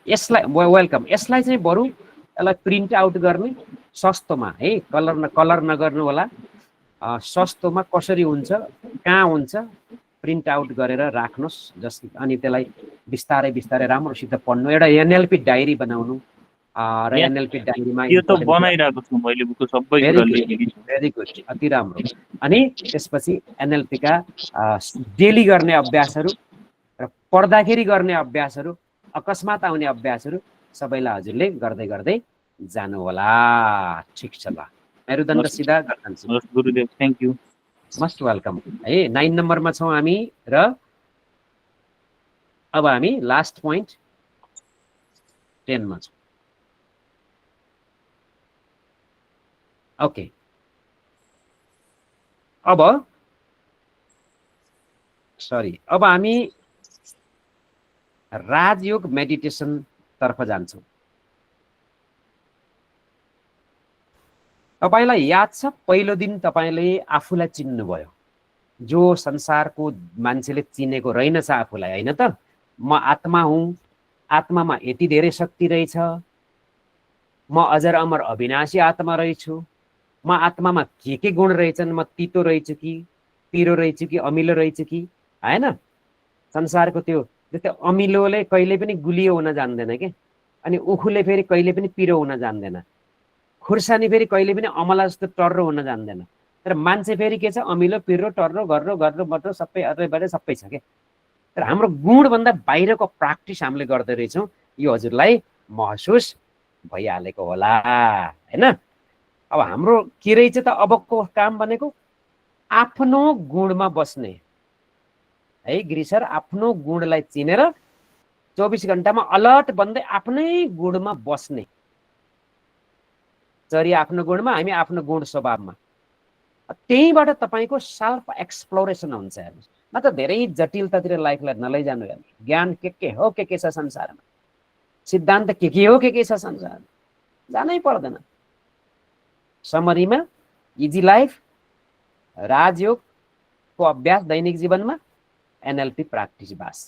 यसलाई वेलकम। यसलाई चाहिँ बरु यसलाई प्रिन्ट आउट गर्ने सस्तोमा है, कलर नगर्नु होला। सस्तोमा कसरी हुन्छ, कहाँ हुन्छ, प्रिन्ट आउट गरेर राख्नुस्। अनि त्यसलाई बिस्तारै राम्रोसित पढ्नु। एउटा एनएलपी डायरी बनाउनु र एनएलपी डायरीमा यो त बनाइरहेको छु मैले बुक सबै कुरा लेखेको छु। भेरी गुड, अति राम्रो। अनि त्यसपछि एनएलपी का डेली गर्ने अभ्यासहरू र पढ्दाखेरि गर्ने अभ्यासहरू, अकस्मात आउने अभ्यासहरू सबैलाई हजुरले गर्दै जानु होला। ठिक छ ल, मेरुदण्ड सिधा गर्छु। गुरुदेव, थ्यांक यू। मोस्ट वेलकम है। 9 नम्बरमा छौँ हामी र अब हामी लास्ट पोइन्ट 10 मा छौँ। ओके, अब हामी राजयोग मेडिटेसन तर्फ जान्छौँ। तपाईलाई याद छ पहिलो दिन तपाईले आफूलाई चिन्नुभयो। जो संसारको मान्छेले चिनेको रहेनछ आफूलाई, होइन त? म आत्मा हुँ, आत्मामा यति धेरै शक्ति रहेछ, म अजर अमर अविनाशी आत्मा रहेछु, म आत्मामा के गुण रहेछन्, म तितो रहेछु कि पिरो रहेछु कि अमिलो रहेछु कि, हैन? संसारको त्यो जस्तै अमिलोले कहिले पनि गुलियो हुन जान्दैन के, अनि उखुले फेरि कहिले पनि पिरो हुन जान्दैन, खुर्सानी फेरि कहिले पनि अमला जस्तो टर्रो हुन जान्दैन। तर मान्छे फेरि के छ, अमिलो पिरो टर्रो गर्रो मर्रो सबै अरैबारे सबै छ के। तर हाम्रो गुणभन्दा बाहिरको प्र्याक्टिस हामीले गर्दै रहेछौँ। यो हजुरलाई महसुस भइहालेको होला, हैन? अब हाम्रो के रहेछ त अबको काम भनेको आफ्नो गुणमा बस्ने है गिरी सर। आफ्नो गुणलाई चिनेर 24 घण्टामा अलर्ट बन्दै आफ्नै गुणमा बस्ने। चरी आफ्नो गुणमा, हामी आफ्नो गुण स्वभावमा। त्यहीबाट तपाईँको सेल्फ एक्सप्लोरेसन हुन्छ। हेर्नुहोस्, न त धेरै जटिलतातिर लाइफलाई नलैजानु। हेर्नु, ज्ञान के हो, के छ संसारमा, सिद्धान्त के हो, के छ संसारमा, जानै पर्दैन। समरीमा इजी लाइफ, राजयोगको अभ्यास दैनिक जीवनमा, एनएलपी प्र्याक्टिस बास।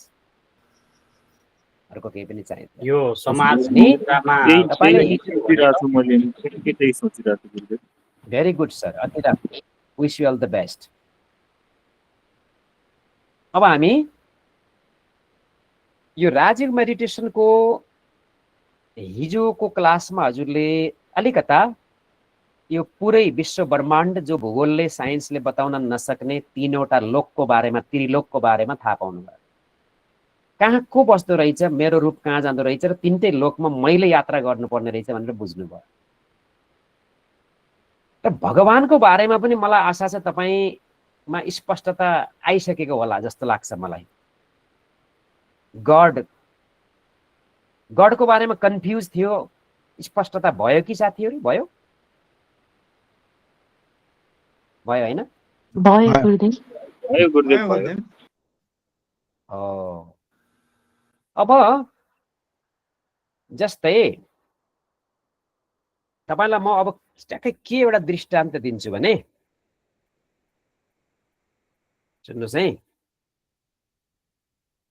अर्को केही पनि चाहिँदैन। यो समाज नि त्यही सोचिरहेको छु मैले, त्यही सोचिरहेको छु गुरुदेव। भेरी गुड सर, अति राम्रो। Wish you all the best. अब हामी यो राजयोग मेडिटेसनको हिजोको क्लासमा हजुरले अलिकता यो पुरै विश्व ब्रह्माण्ड जो भूगोलले साइन्सले बताउन नसक्ने 3वटा लोकको बारेमा, त्रिलोकको बारेमा थाहा पाउनुभयो। कहाँ को बस्दो रहेछ, मेरो रूप कहाँ जाँदो रहेछ र 3टै लोकमा मैले यात्रा गर्नुपर्ने रहेछ भनेर बुझ्नुभयो। र भगवानको बारेमा पनि मलाई आशा छ तपाईमा स्पष्टता आइसकेको होला जस्तो लाग्छ मलाई। गडको बारेमा कन्फ्युज थियो, स्पष्टता भयो कि साथीहरू? भयो होइन? भयो गुरुदेव। अब जस्तै तपाईलाई म अब ट्याक्कै के एउटा दृष्टान्त दिन्छु भने सुन्नुहोस् है,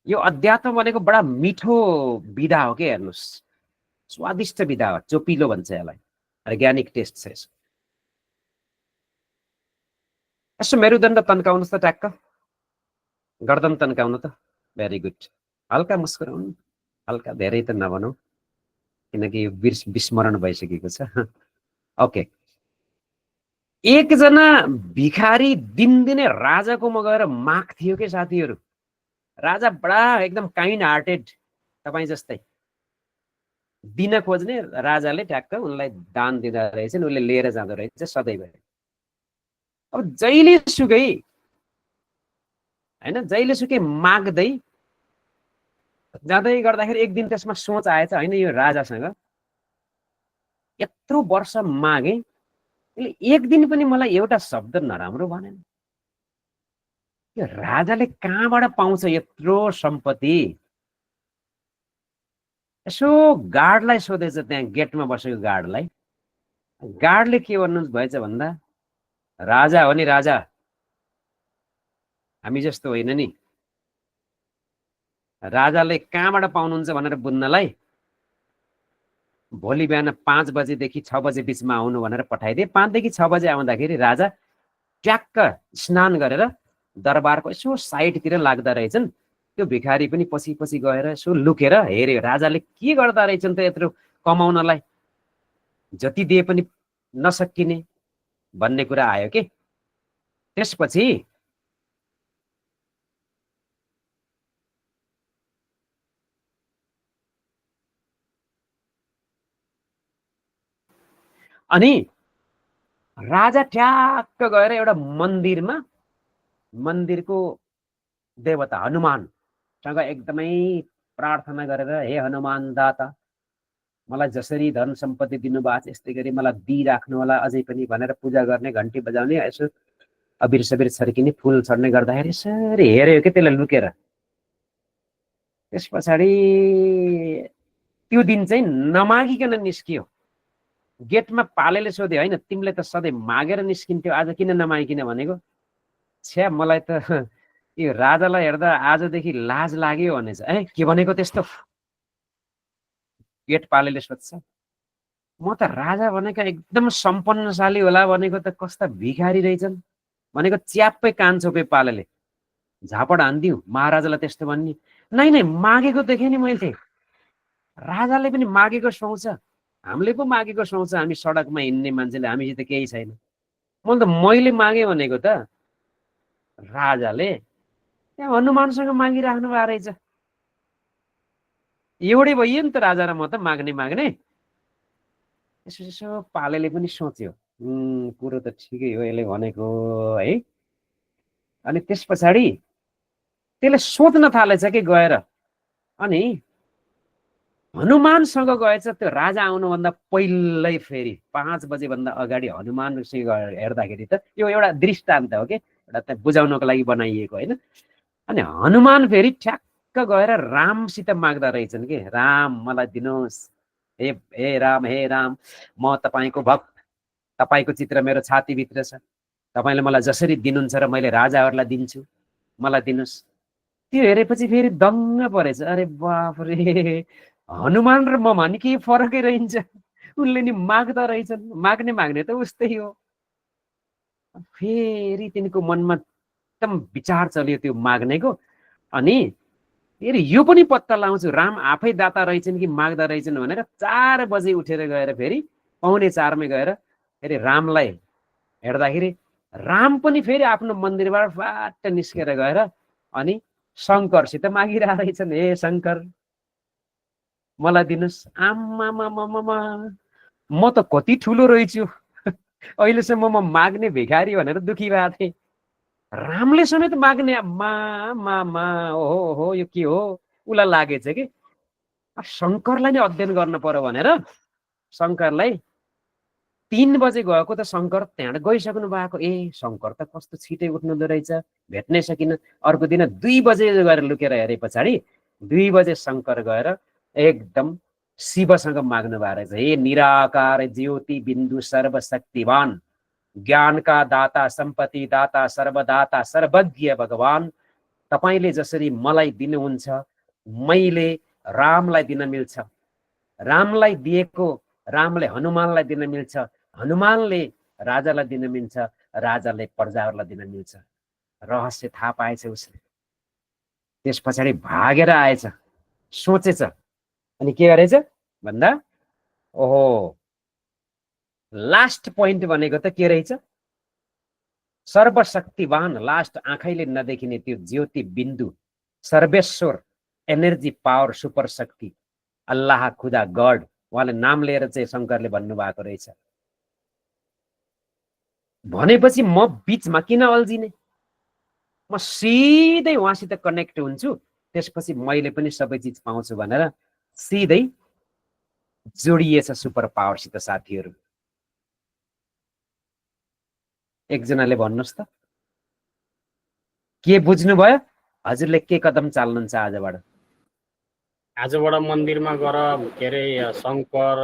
यो अध्यात्म भनेको बडा मिठो विधा हो के, हेर्नुहोस् स्वादिष्ट विधा हो, चोपिलो भन्छ यसलाई, अर्ग्यानिक टेस्ट छ यसको। यसो मेरुदण्ड तन्काउनुहोस् त, ट्याक्क गर्दन तन्काउनु त। Very good. हल्का मुस्कुराउनु, हल्का, धेरै त नभनौँ किनकि यो विस्मरण भइसकेको छ। ओके, एकजना भिखारी दिनदिनै राजाकोमा गएर माग्थ्यो के साथीहरू। राजा बडा एकदम काइन्ड हार्टेड, तपाईँ जस्तै दिन खोज्ने, राजाले ट्याक्क उनलाई दान दिँदा रहेछन्, उसले लिएर जाँदो रहेछ सधैँ। अब जहिले सुकै होइन, जहिले सुकै माग्दै जाँदै गर्दाखेरि एक दिन त्यसमा सोच आएछ, होइन यो राजासँग यत्रो वर्ष मागे, यसले एक दिन पनि मलाई एउटा शब्द नराम्रो भनेन। यो राजाले कहाँबाट पाउँछ यत्रो सम्पत्ति? यसो गार्डलाई सोधेछ, त्यहाँ गेटमा बसेको गार्डलाई। गार्डले के भन्नु भएछ भन्दा, राजा हो नि राजा, हामी जस्तो होइन नि। राजाले कहाँबाट पाउनुहुन्छ भनेर बुझ्नलाई भोलि बिहान 5 बजेदेखि 6 बजे बिचमा आउनु भनेर पठाइदिए। 5 देखि 6 बजे आउँदाखेरि राजा ट्याक्क स्नान गरेर दरबारको यसो साइडतिर लाग्दा रहेछन्। त्यो भिखारी पनि पछि पछि गएर यसो लुकेर हेऱ्यो, राजाले के गर्दा रहेछन् त यत्रो कमाउनलाई, जति दिए पनि नसकिने भन्ने कुरा आयो के। त्यसपछि अनि राजा ट्याक्क गएर एउटा मन्दिरमा, मन्दिरको देवता हनुमानसँग एकदमै प्रार्थना गरेर, हे हनुमान दाता, मलाई जसरी धन सम्पत्ति दिनुभएको छ यस्तै गरी मलाई दिइराख्नु होला अझै पनि भनेर पूजा गर्ने, घन्टी बजाउने, यसो अबिर सबिर छर्किने, फुल छर्ने गर्दाखेरि यसरी हेऱ्यो के त्यसलाई लुकेर। त्यस पछाडि त्यो दिन चाहिँ नमागिकन निस्कियो। गेटमा पालेले सोध्यो, होइन तिमीले त सधैँ मागेर निस्किन्थ्यो, आज किन नमागिकिन भनेको? छ्या, मलाई त यो राजालाई हेर्दा आजदेखि लाज लाग्यो भनेछ। के भनेको त्यस्तो? गेट पालेले सोध्छ। म त राजा भनेको एकदम सम्पन्नशाली होला भनेको त कस्ता भिखारी रहेछन् भनेको च्याप्पै कान छोपे पालेले। झापड हान्दियो महाराजालाई त्यस्तो भन्ने। नै नै, मागेको देखेँ नि मैले, राजाले पनि मागेको सुहाउँछ, हामीले पो मागेको सुहाउँछ, हामी सडकमा हिँड्ने मान्छेले, हामीसित केही छैन। मैले मागे भनेको त राजाले त्यहाँ हनुमानसँग मागिराख्नु भएको रहेछ। एउटै भइयो नि त राजा र म त माग्ने। यसो पालेले पनि सोच्यो, कुरो त ठिकै हो यसले भनेको है। अनि त्यस पछाडि त्यसले सोध्न थालेछ कि गएर, अनि हनुमानसँग गएछ। त्यो राजा आउनुभन्दा पहिल्यै फेरि 5 बजेभन्दा अगाडि हनुमानसँग हेर्दाखेरि त यो एउटा दृष्टान्त हो कि, एउटा त्यहाँ बुझाउनको लागि बनाइएको होइन। अनि हनुमान फेरि ठ्याक्क गएर रामसित माग्दा रहेछन् कि, राम मलाई दिनुहोस्, हे राम, म तपाईँको भक्त, तपाईँको चित्र मेरो छातीभित्र छ, तपाईँले मलाई जसरी दिनुहुन्छ र मैले राजाहरूलाई दिन्छु, मलाई दिनुहोस्। त्यो हेरेपछि फेरि दङ्ग परेछ, अरे बाफरे, हनुमान र ममा नि केही फरकै रहन्छ, उनले नि माग्दा रहेछन्, माग्ने त उस्तै हो। फेरि तिनको मनमा एकदम विचार चल्यो त्यो माग्नेको, अनि फेरि यो पनि पत्ता लगाउँछु राम आफै दाता रहेछन् कि माग्दा रहेछन् भनेर 4 बजे उठेर गएर फेरि 3:45 मै गएर फेरि रामलाई हेर्दाखेरि राम पनि फेरि आफ्नो मन्दिरबाट फाट निस्केर गएर अनि शङ्करसित मागिरहेका रहेछन्, हे शङ्कर मलाई दिनुहोस्। आमामामामा, म त कति ठुलो रहेछु, अहिलेसम्म म माग्ने भिखारी भनेर दुखी भएको थिएँ, रामले समेत माग्ने, मा ओहो यो के हो, उसलाई लागेछ कि शङ्करलाई नै अध्ययन गर्न पर्यो भनेर शङ्करलाई 3 बजे गएको त शङ्कर त्यहाँबाट गइसक्नु भएको। ए शङ्कर त कस्तो छिटै उठ्नुहुँदो रहेछ, भेट्नै सकिन। अर्को दिन 2 बजे गएर लुकेर हेरे पछाडि 2 बजे शङ्कर गएर एकदम शिवसँग माग्नु भएको रहेछ, हे निराकार ज्योति बिन्दु सर्वशक्तिवान ज्ञानका दाता सम्पत्ति दाता सर्वदाता सर्वज्ञ भगवान, तपाईले जसरी मलाई दिनुहुन्छ मैले रामलाई दिन मिल्छ, रामलाई दिएको रामले हनुमानलाई दिन मिल्छ, हनुमानले राजालाई दिन मिल्छ, राजाले प्रजाहरूलाई दिन मिल्छ। रहस्य थाहा पाएछ उसले। त्यस पछाडि भागेर आएछ, सोचेछ, अनि के गरेछ भन्दा ओहो लास्ट पोइन्ट भनेको त के रहेछ, सर्वशक्तिवान, लास्ट आँखैले नदेखिने त्यो ज्योति बिन्दु सर्वेश्वर एनर्जी पावर सुपर शक्ति अल्लाह खुदा गड, उहाँले नाम लिएर चाहिँ शङ्करले भन्नुभएको रहेछ। भनेपछि म बीचमा किन अल्झिने, म सिधै उहाँसित कनेक्ट हुन्छु, त्यसपछि मैले पनि सबै चिज पाउँछु भनेर सिधै जोडिएछ सुपर पावरसित। साथीहरू एकजनाले भन्नुहोस् त के बुझ्नुभयो, हजुरले के कदम चाल्नुहुन्छ आजबाट? आजबाट मन्दिरमा गएर के अरे शङ्कर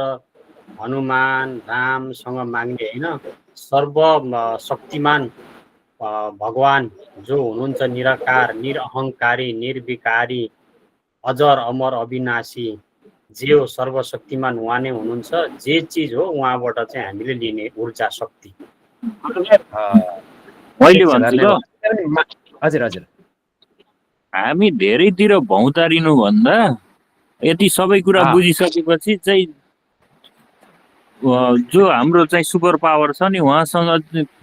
हनुमान रामसँग माग्ने होइन, सर्वशक्तिमान भगवान जो हुनुहुन्छ निराकार निरअहङ्कारी निर्विकारी अजर अमर अविनाशी, जे हो सर्वशक्तिमान उहाँ नै हुनुहुन्छ। जे चिज हो उहाँबाट चाहिँ हामीले लिने ऊर्जा शक्ति। मैले भन्छु त हजुर हजुर, हामी धेरैतिर भौतारिनु भन्दा यति सबै कुरा बुझिसकेपछि चाहिँ जो हाम्रो चाहिँ सुपर पावर छ नि उहाँसँग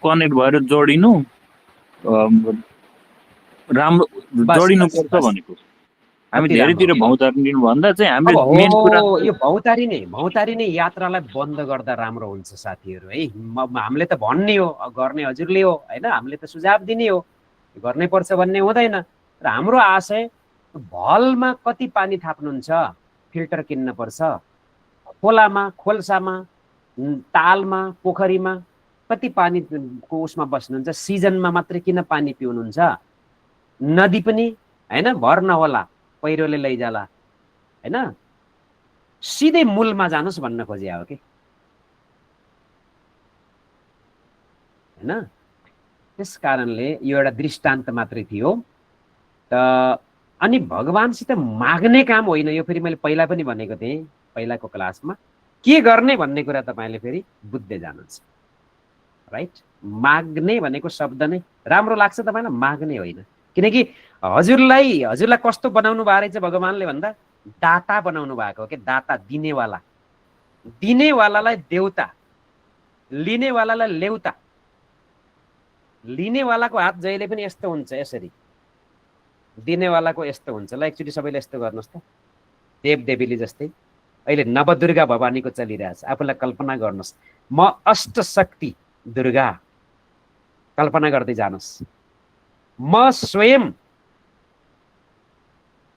कनेक्ट भएर जोडिनु राम्रो, जोडिनु पर्छ भनेको। हामी धेरैतिर भौतारिनु भन्दा चाहिँ हामीले मेन कुरा यो भौतारिने यात्रालाई बन्द गर्दा राम्रो हुन्छ साथीहरू है। हामीले त भन्ने हो, गर्ने हजुरले हो होइन, हामीले त सुझाव दिने हो, गर्नै पर्छ भन्ने हुँदैन। र हाम्रो आशय भलमा कति पानी थाप्नुहुन्छ, फिल्टर किन्न पर्छ, खोलामा खोल्सामा तालमा पोखरीमा कति पानीको उसमा बस्नुहुन्छ, सिजनमा मात्रै किन पानी पिउनुहुन्छ? नदी पनि होइन भर नहोला, पहिरोले लैजाला होइन, सिधै मूलमा जानुहोस् भन्न खोजे हो कि होइन। त्यस कारणले यो एउटा दृष्टान्त मात्रै थियो। त अनि भगवानसित माग्ने काम होइन यो, फेरि मैले पहिला पनि भनेको थिएँ पहिलाको क्लासमा, के गर्ने भन्ने कुरा तपाईँले फेरि बुझ्दै जानुहुन्छ राइट। माग्ने भनेको शब्द नै राम्रो लाग्छ तपाईँलाई, माग्ने होइन। किनकि हजुरलाई कस्तो बनाउनु भएको रहेछ भगवानले भन्दा दाता बनाउनु भएको हो कि, दाता दिनेवाला, दिनेवालालाई देउता, लिनेवालालाई लेउता। लिनेवालाको हात जहिले पनि यस्तो हुन्छ यसरी, दिनेवालाको यस्तो हुन्छ। ल एकचोटि सबैले यस्तो गर्नुहोस् त, देवदेवीले जस्तै अहिले नवदुर्गा भवानीको चलिरहेछ, आफूलाई कल्पना गर्नुहोस्, म अष्टशक्ति दुर्गा कल्पना गर्दै जानुहोस्, म स्वयं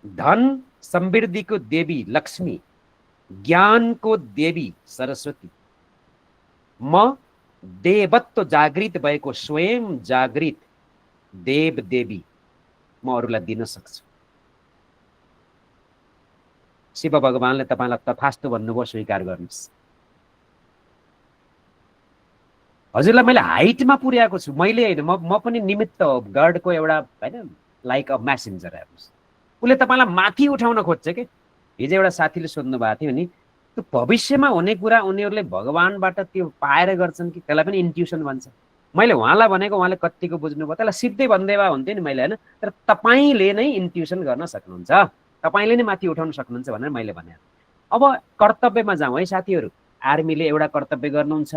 धन समृद्धिको देवी लक्ष्मी, ज्ञानको देवी सरस्वती, म देवत्व जागृत भएको स्वयं जागृत देव देवी, म अरूलाई दिन सक्छु। शिव भगवानले तपाईँलाई तथास्तु भन्नुभयो, स्वीकार गर्नुहोस्। हजुरलाई मैले हाइटमा पुर्याएको छु, मैले होइन, म पनि निमित्त हो, गडको एउटा होइन, लाइक अ म्यासेन्जर। हेर्नुहोस् उसले तपाईँलाई माथि उठाउन खोज्छ कि। हिजो एउटा साथीले सोध्नु भएको थियो नि, त्यो भविष्यमा हुने कुरा उनीहरूले भगवानबाट त्यो पाएर गर्छन् कि त्यसलाई पनि इन्ट्युसन भन्छ। मैले उहाँलाई भनेको उहाँले कतिको बुझ्नुभयो, त्यसलाई सिधै भन्दै भए हुन्थ्यो नि मैले, होइन। तर तपाईँले नै इन्ट्युसन गर्न सक्नुहुन्छ, तपाईँले नै माथि उठाउन सक्नुहुन्छ भनेर मैले भने। अब कर्तव्यमा जाउँ है साथीहरू। आर्मीले एउटा कर्तव्य गर्नुहुन्छ,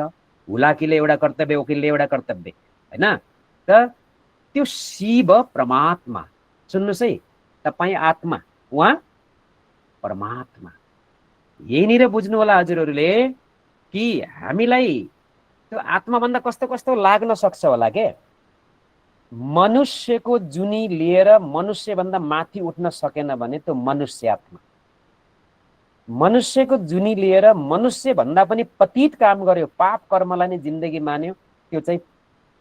हुलाकीले एउटा कर्तव्य, वकिलले एउटा कर्तव्य, होइन। त त्यो शिव परमात्मा, सुन्नुहोस् है, तपाईँ आत्मा, उहाँ परमात्मा। यहीँनिर बुझ्नु होला हजुरहरूले कि हामीलाई त्यो आत्माभन्दा कस्तो कस्तो लाग्न सक्छ होला के। मनुष्यको जुनी लिएर मनुष्यभन्दा माथि उठ्न सकेन भने त्यो मनुष्य आत्मा। मनुष्यको जुनी लिएर मनुष्यभन्दा पनि पतित काम गर्यो, पाप कर्मलाई नै जिन्दगी मान्यो, त्यो चाहिँ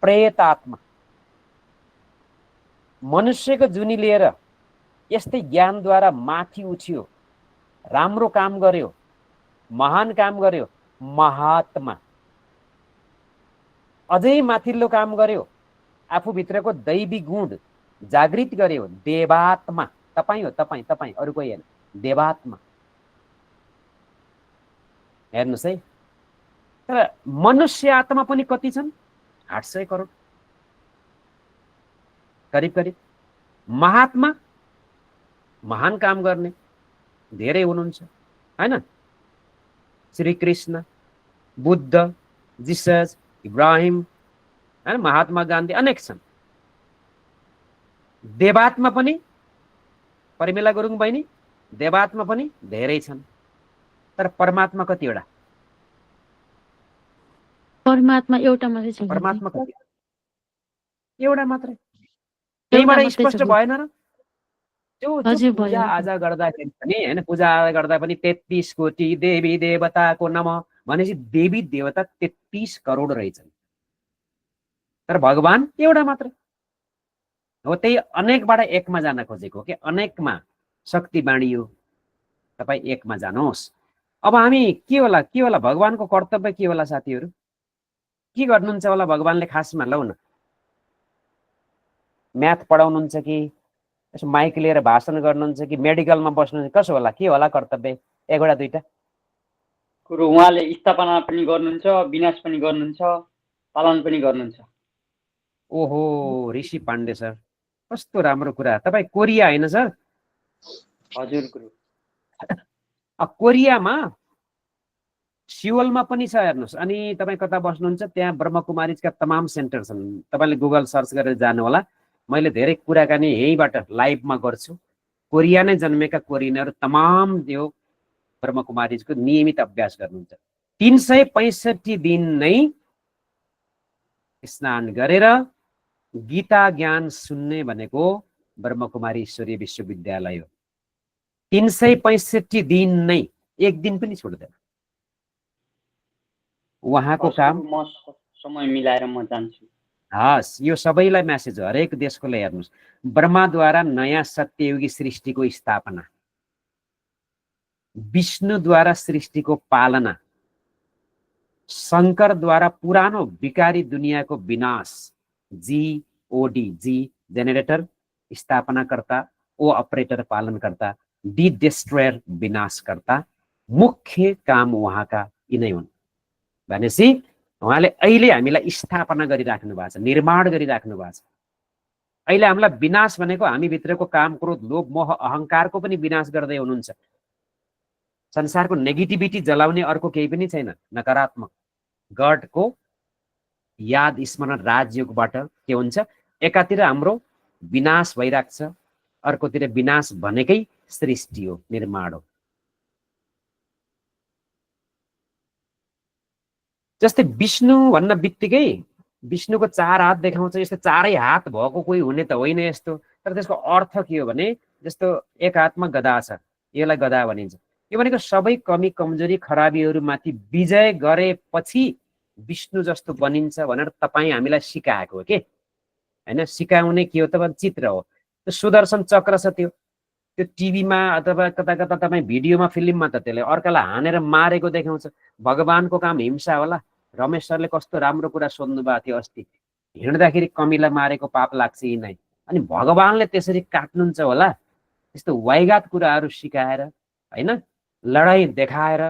प्रेत आत्मा। मनुष्यको जुनी लिएर यस्तै ज्ञानद्वारा माथि उठ्यो, राम्रो काम गर्यो, महान काम गर्यो, महात्मा। अझै माथिल्लो काम गर्यो, आफूभित्रको दैवी गुण जागृत गर्यो, देवात्मा। तपाईँ हो, तपाईँ, तपाईँ, अरू कोही होइन, देवात्मा। हेर्नुहोस् है। तर मनुष्य आत्मा पनि कति छन्? 800 करोड करिब करिब। महात्मा, महान काम गर्ने धेरै हुनुहुन्छ, हैन। श्री कृष्ण, बुद्ध, जिसस, इब्राहिम, हैन, महात्मा गान्धी, अनेक छन्। देवात्मा पनि, परिमेला गुरुङ बहिनी, देवात्मा पनि धेरै छन्। तर परमात्मा कतिवटा? परमात्मा एउटा मात्रै छ। परमात्मा कति? एउटा मात्रै। त्यहीबाट स्पष्ट भएन र? जो पूजा आजा गर्दाखेरि पनि, हैन, पूजा आजा गर्दा पनि 33 कोटी देवी देवताको नमः भनेपछि देवी देवता 33 करोड रहेछन्। तर भगवान एउटा मात्र हो। त्यही अनेकबाट एकमा जान खोजेको हो कि अनेकमा शक्ति बाँडियो, तपाईँ एकमा जानुहोस्। अब हामी के होला भगवानको कर्तव्य के होला साथीहरू? के गर्नुहुन्छ होला भगवानले खासमा? लौ न, म्याथ पढाउनुहुन्छ कि यसो माइक लिएर भाषण गर्नुहुन्छ कि मेडिकलमा बस्नुहुन्छ? कसो होला, के होला कर्तव्य? एकवटा दुईटा कुरो। उहाँले स्थापना पनि गर्नुहुन्छ, विनाश पनि गर्नुहुन्छ, पालन पनि गर्नुहुन्छ। ओहो, ऋषि पाण्डे सर, कस्तो राम्रो कुरा। तपाईँ कोरिया होइन सर? हजुर गुरु। कोरियामा सियोलमा पनि छ, हेर्नुहोस्। अनि तपाईँ कता बस्नुहुन्छ त्यहाँ ब्रह्मकुमारीजका तमाम सेन्टर छन्। तपाईँले गुगल सर्च गरेर जानु होला। मैले धेरै कुराकानी यहीँबाट लाइभमा गर्छु। कोरिया नै जन्मेका कोरियनहरू तमाम यो ब्रह्मकुमारीजको नियमित अभ्यास गर्नुहुन्छ। 365 दिन नै स्नान गरेर गीता ज्ञान सुन्ने भनेको ब्रह्मकुमारी ईश्वरीय विश्वविद्यालय हो। 365 दिन नै, एक दिन पनि छोड्दैन। उहाँको काम। म समय मिलाएर म जान्छु। हस्, यो सबैलाई म्यासेज हो, हरेक देशकोले हेर्नुहोस्। ब्रह्माद्वारा नयाँ सत्ययुगी सृष्टिको स्थापना, विष्णुद्वारा सृष्टिको पालना, शङ्करद्वारा पुरानो विकारी दुनियाँको विनाश, जीओडी, जी जेनेरेटर स्थापनाकर्ता, ओ अपरेटर पालनकर्ता, डी डिस्ट्रोयर विनाशकर्ता। मुख्य काम उहाँका यिनै हुन्। भनेपछि उहाँले अहिले हामीलाई स्थापना गरिराख्नु भएको छ, निर्माण गरिराख्नु भएको छ। अहिले हामीलाई विनाश भनेको हामीभित्रको काम, क्रोध, लोभ, मोह, अहङ्कारको पनि विनाश गर्दै हुनुहुन्छ। संसारको नेगेटिभिटी जलाउने अर्को केही पनि छैन, नकारात्मक। गडको याद स्मरण राजयोगबाट के हुन्छ? एकातिर हाम्रो विनाश भइरहेको छ, अर्कोतिर विनाश भनेकै सृष्टि हो, निर्माण हो। जस्तै विष्णु भन्न बित्तिकै विष्णुको 4 हात देखाउँछ, यस्तो 4 हात भएको कोही हुने त होइन यस्तो। तर त्यसको अर्थ के हो भने, जस्तो एक हातमा गदा छ, यसलाई गदा भनिन्छ। यो भनेको सबै कमी कमजोरी खराबीहरूमाथि विजय गरेपछि विष्णु जस्तो बनिन्छ भनेर तपाईँ हामीलाई सिकाएको हो के, होइन? सिकाउने के हो त? चित्र हो। त्यो सुदर्शन चक्र छ, त्यो टिभीमा अथवा कता कता तपाईँ भिडियोमा, फिल्ममा त त्यसले अर्कालाई हानेर मारेको देखाउँछ। भगवानको काम हिंसा होला? रमेश सरले कस्तो राम्रो कुरा सोध्नु भएको थियो अस्ति। हिँड्दाखेरि कमीलाई मारेको पाप लाग्छ यी नै, अनि भगवानले त्यसरी काट्नुहुन्छ होला? त्यस्तो वाइगात कुराहरू सिकाएर हैन, लडाई देखाएर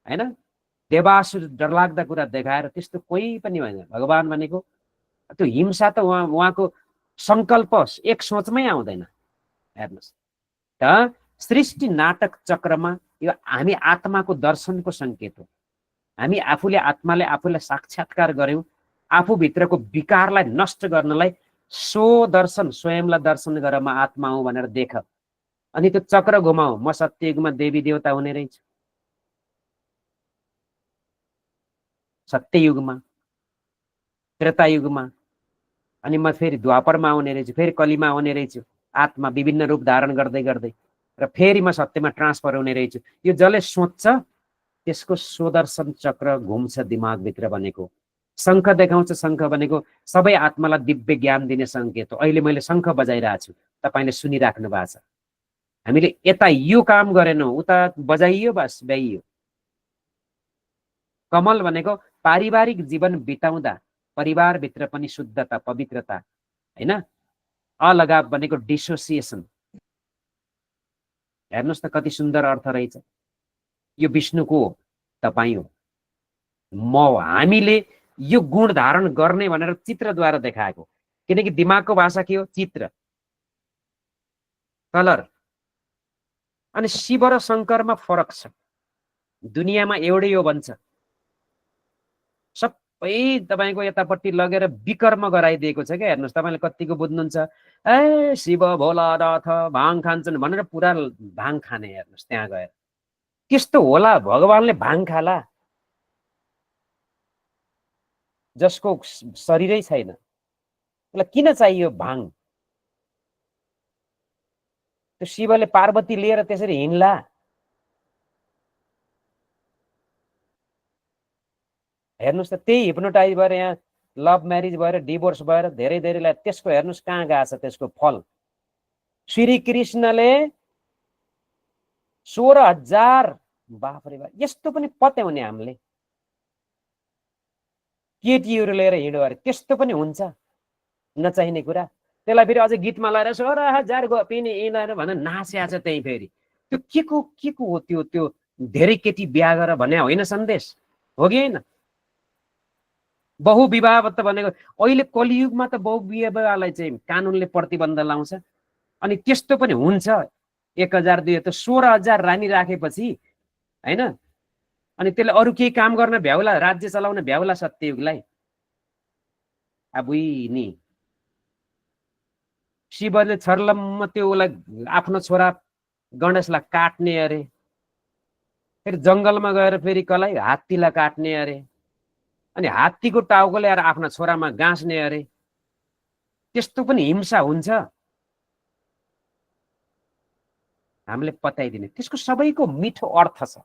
हैन, देवासुर डरलाग्दा कुरा देखाएर त्यस्तो कोही पनि होइन। भगवान भनेको त्यो हिंसा त उहाँको संकल्प एक सोचमै आउँदैन। हेर्नुहोस् त, सृष्टि नाटक चक्रमा यो हामी आत्माको दर्शनको सङ्केत हो। हामी आत्माले आफूलाई साक्षात्कार गर्यौँ, आफूभित्रको विकारलाई नष्ट गर्नलाई सो दर्शन, स्वयंलाई दर्शन गर म आत्मा हुँ भनेर देख, अनि त्यो चक्र घुमाऊ, म सत्ययुगमा देवी देवता हुने रहेछु, सत्ययुगमा, त्रेतायुगमा, अनि म फेरि द्वापरमा आउने रहेछु, फेरि कलिमा आउने रहेछु, आत्मा विभिन्न रूप धारण गर्दै गर्दै, र फेरि म सत्यमा ट्रान्सफर हुने रहेछु। यो जसले सोच्छ त्यसको स्वदर्शन चक्र घुम्छ दिमागभित्र भनेको। शङ्ख देखाउँछ, शङ्ख भनेको सबै आत्मालाई दिव्य ज्ञान दिने सङ्केत हो। अहिले मैले शङ्ख बजाइरहेको छु, तपाईँले सुनिराख्नु भएको छ। हामीले यता यो काम गरेनौँ, उता बजाइयो बस ब्याइयो। कमल भनेको पारिवारिक जीवन बिताउँदा परिवारभित्र पनि शुद्धता, पवित्रता हैन, अलगाव भनेको डिसोसिएसन। हेर्नुहोस् त कति सुन्दर अर्थ रहेछ। यो विष्णुको हो, तपाईँ हो, म हो। हामीले यो गुण धारण गर्ने भनेर चित्रद्वारा देखाएको, किनकि दिमागको भाषा के हो? चित्र, कलर। अनि शिव र शङ्करमा फरक छ, दुनियाँमा एउटै हो भन्छ। सबै तपाईँको यतापट्टि लगेर विकर्म गराइदिएको छ क्या। हेर्नुहोस् तपाईँले कतिको बुझ्नुहुन्छ, ए शिव भोलानाथ भाङ खान्छन् भनेर पुरा भाङ खाने। हेर्नुहोस् त्यहाँ गएर त्यस्तो होला? भगवानले भाङ खाला? जसको शरीरै छैन, त्यसलाई किन चाहियो भाङ? त्यो शिवले पार्वती लिएर त्यसरी हिँड्ला? हेर्नुहोस् त, त्यही हिप्नोटाइज भएर यहाँ लभ म्यारिज भएर डिभोर्स भएर धेरै धेरैलाई त्यसको हेर्नुहोस् कहाँ गएको छ त्यसको फल। श्री कृष्णले 16,000, बाफरे बाफ, यस्तो पनि पत्याउने हामीले केटीहरू लिएर हिँड्यो अरे त्यस्तो पनि हुन्छ नचाहिने कुरा। त्यसलाई फेरि अझै गीतमा लगाएर 16,000 गोपिनी यिनीहरू भनेर नाच्या छ। त्यही फेरि त्यो के को हो? त्यो धेरै केटी बिहा गर भने होइन सन्देश हो कि होइन? बहुविवाह त भनेको अहिले कलियुगमा त बहुविवाहलाई चाहिँ कानुनले प्रतिबन्ध लाउँछ। अनि त्यस्तो पनि हुन्छ 1,000 2,000 त 16,000 रानी राखेपछि हैन, अनि त्यसले अरू केही काम गर्न भ्याउला, राज्य चलाउन भ्याउला सत्ययुगलाई? अबुई नि शिवले छर्लम्म त्यो उसलाई आफ्नो छोरा गणेशलाई काट्ने अरे, फेरि जङ्गलमा गएर फेरि कसलाई? हात्तीलाई काट्ने अरे, अनि हात्तीको टाउको ल्याएर आफ्ना छोरामा गाँस्ने अरे। त्यस्तो पनि हिंसा हुन्छ? हामीले पत्याइदिने। त्यसको सबैको मिठो अर्थ छ।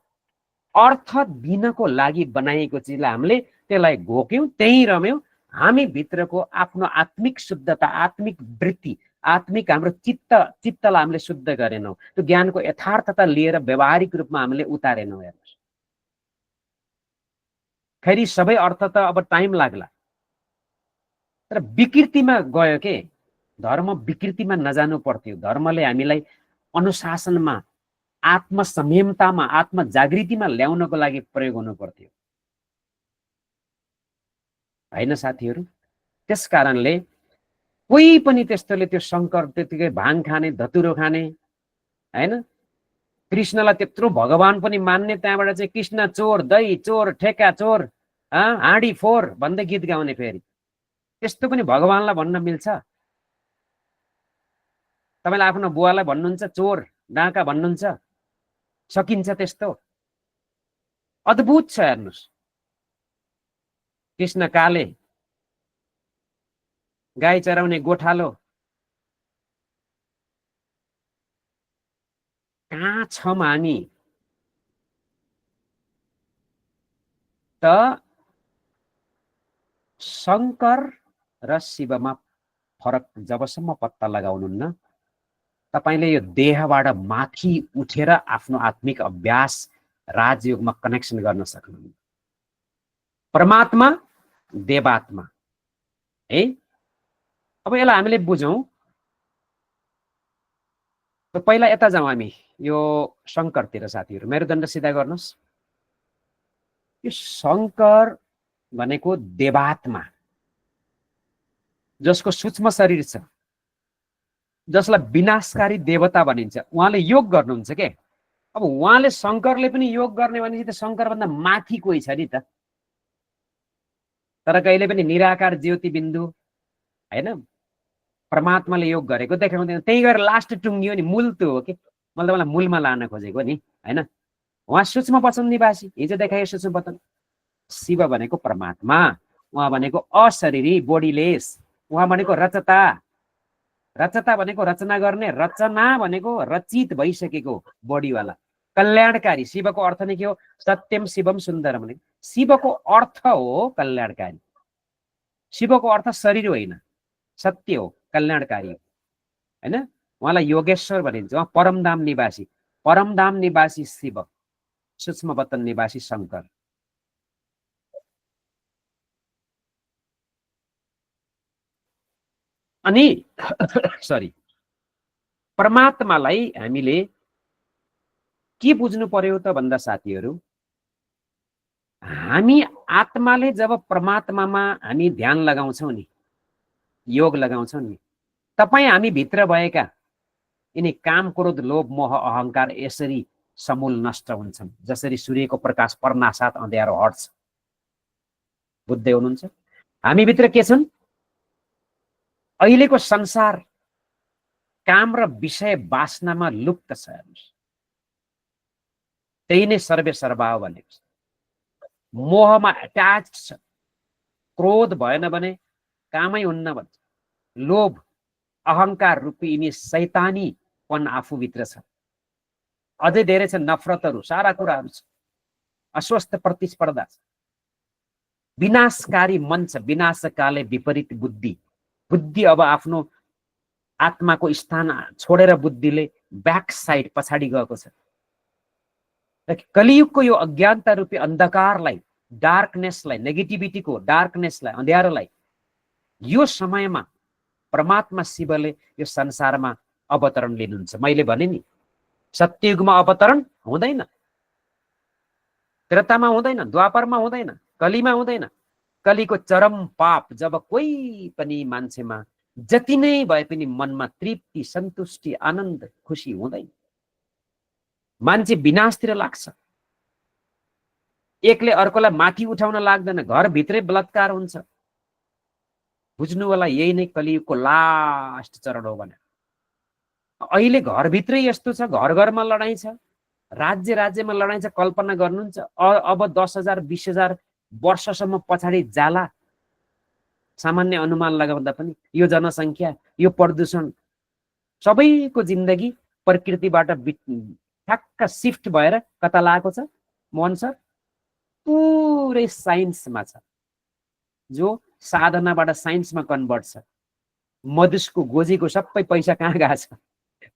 अर्थ दिनको लागि बनाइएको चिजलाई हामीले त्यसलाई घोक्यौँ, त्यहीँ रम्यौँ। हामी भित्रको आफ्नो आत्मिक शुद्धता, आत्मिक वृत्ति, आत्मिक हाम्रो चित्तलाई हामीले शुद्ध गरेनौँ। त्यो ज्ञानको यथार्थता लिएर व्यावहारिक रूपमा हामीले उतारेनौँ। हेर्नुहोस्, फेरि सबै अर्थ त अब टाइम लाग्ला, तर विकृतिमा गयो के? धर्म विकृतिमा नजानु पर्थ्यो। धर्मले हामीलाई अनुशासनमा, आत्मसंयमतामा, आत्मजागृतिमा ल्याउनको लागि प्रयोग हुनु पर्थ्यो, होइन साथीहरू? त्यस कारणले कोही पनि त्यस्तोले त्यो शङ्कर त्यतिकै भाङ खाने, धतुरो खाने हैन, कृष्णलाई त्यत्रो भगवान पनि मान्ने, त्यहाँबाट चाहिँ कृष्ण चोर, दही चोर, ठेका चोर, हाँडी फोर भन्दै गीत गाउने, फेरि त्यस्तो पनि भगवानलाई भन्न मिल्छ? तपाईँले आफ्नो बुवालाई भन्नुहुन्छ चोर, डाँका भन्नुहुन्छ? सकिन्छ त्यस्तो? अद्भुत छ। हेर्नुहोस्, कृष्ण काले, गाई चराउने गोठालो, कहाँ छौँ हामी? त शङ्कर र शिवमा फरक जबसम्म पत्ता लगाउनुहुन्न, तपाईले यो देहबाट माथि उठेर आफ्नो आत्मिक अभ्यास राजयोगमा कनेक्सन गर्न सक्नुहुन्न। परमात्मा, देवात्मा है। अब यसलाई हामीले बुझौँ। पहिला यता जाउँ हामी, यो शङ्करतिर साथीहरू, मेरुदण्ड सिधा गर्नुहोस्। यो शङ्कर भनेको देवात्मा, जसको सूक्ष्म शरीर छ, जसलाई विनाशकारी देवता भनिन्छ। उहाँले योग गर्नुहुन्छ के। अब उहाँले शङ्करले पनि योग गर्ने भनेपछि त शङ्करभन्दा माथि कोही छ नि त। तर कहिले पनि निराकार ज्योति बिन्दु हैन परमात्माले योग गरेको देखाउँदैन। त्यही गएर लास्ट टुङ्गियो नि, मूल त्यो हो कि। मैले तपाईँलाई मूलमा लान खोजेको नि हैन। उहाँ सूक्ष्म वचन निवासी, हिजो देखायो सूक्ष्म वचन। शिव भनेको परमात्मा, उहाँ भनेको अशरीरी बोडीलेस, उहाँ भनेको रचता। रचता भनेको रचना गर्ने, रचना भनेको रचित भइसकेको बॉडीवाला, कल्याणकारी। शिवको अर्थ नै के हो? सत्यम शिवम सुन्दरम। भने शिवको अर्थ हो कल्याणकारी। शिवको अर्थ शरीर होइन, सत्य हो, कल्याणकारी हो हैन। उहाँलाई योगेश्वर भनिन्छ। उहाँ परमधाम निवासी, परमधाम निवासी शिव, सूक्ष्म वतन निवासी शङ्कर। अनि सरी, परमात्मालाई हामीले के बुझ्नु पर्यो त भन्दा साथीहरू, हामी आत्माले जब परमात्मामा हामी ध्यान लगाउँछौँ नि, योग लगाउँछौँ नि, तपाईँ हामी भित्र भएका यिनी काम क्रोध लोभ मोह अहङ्कार यसरी समूल नष्ट हुन्छन्, जसरी सूर्यको प्रकाश पर्नासाथ अँध्यारो हट्छ। बुझ्दै हुनुहुन्छ? हामी भित्र के छन्? अहिलेको संसार काम र विषय वासनामा लुप्त छ। त्यही नै सर्वे सर्वभाव भनेको छ। मोहमा एट्याच छ। क्रोध भएन भने कामै हुन्न भन्छ। लोभ अहङ्कार रूपी यिनी शैतानीपन आफूभित्र छ। अझै धेरै छ नफरतहरू, सारा कुराहरू छ। अस्वस्थ प्रतिस्पर्धा छ। विनाशकारी मन छ। विनाशकाले विपरीत बुद्धि। बुद्धि अब आफ्नो आत्माको स्थान छोडेर बुद्धिले ब्याक साइड पछाडि गएको छ। कलियुगको यो अज्ञानता रूपी अन्धकारलाई, डार्कनेसलाई, नेगेटिभिटीको डार्कनेसलाई, अँध्यारोलाई यो समयमा परमात्मा शिवले यो संसारमा अवतरण लिनुहुन्छ। मैले भने नि, सत्ययुगमा अवतरण हुँदैन, त्रेतामा हुँदैन, द्वापरमा हुँदैन, कलीमा हुँदैन। कलीको चरम पाप जब कोही पनि मान्छेमा जति नै भए पनि मनमा तृप्ति, सन्तुष्टि, आनन्द, खुसी हुँदैन। मान्छे विनाशतिर लाग्छ। एकले अर्कोलाई माथि उठाउन लाग्दैन, घरभित्रै बलात्कार हुन्छ। बुझ्नु होला, यही नै कलियुगको लास्ट चरण हो भने। अहिले घरभित्रै यस्तो छ, घर घरमा लडाइँ छ, राज्य राज्यमा लडाइँ छ। कल्पना गर्नुहुन्छ अब 10,000 20,000 वर्षसम्म पछाडि जाला? सामान्य अनुमान लगाउँदा पनि यो जनसङ्ख्या, यो प्रदूषण, सबैको जिन्दगी प्रकृतिबाट ठ्याक्क शिफ्ट भएर कता लागेको छ मोहन सर? पुरै साइन्समा छ, जो साधनाबाट साइन्समा कन्भर्ट छ। मधुसको गोजीको सबै पैसा कहाँ गएको छ?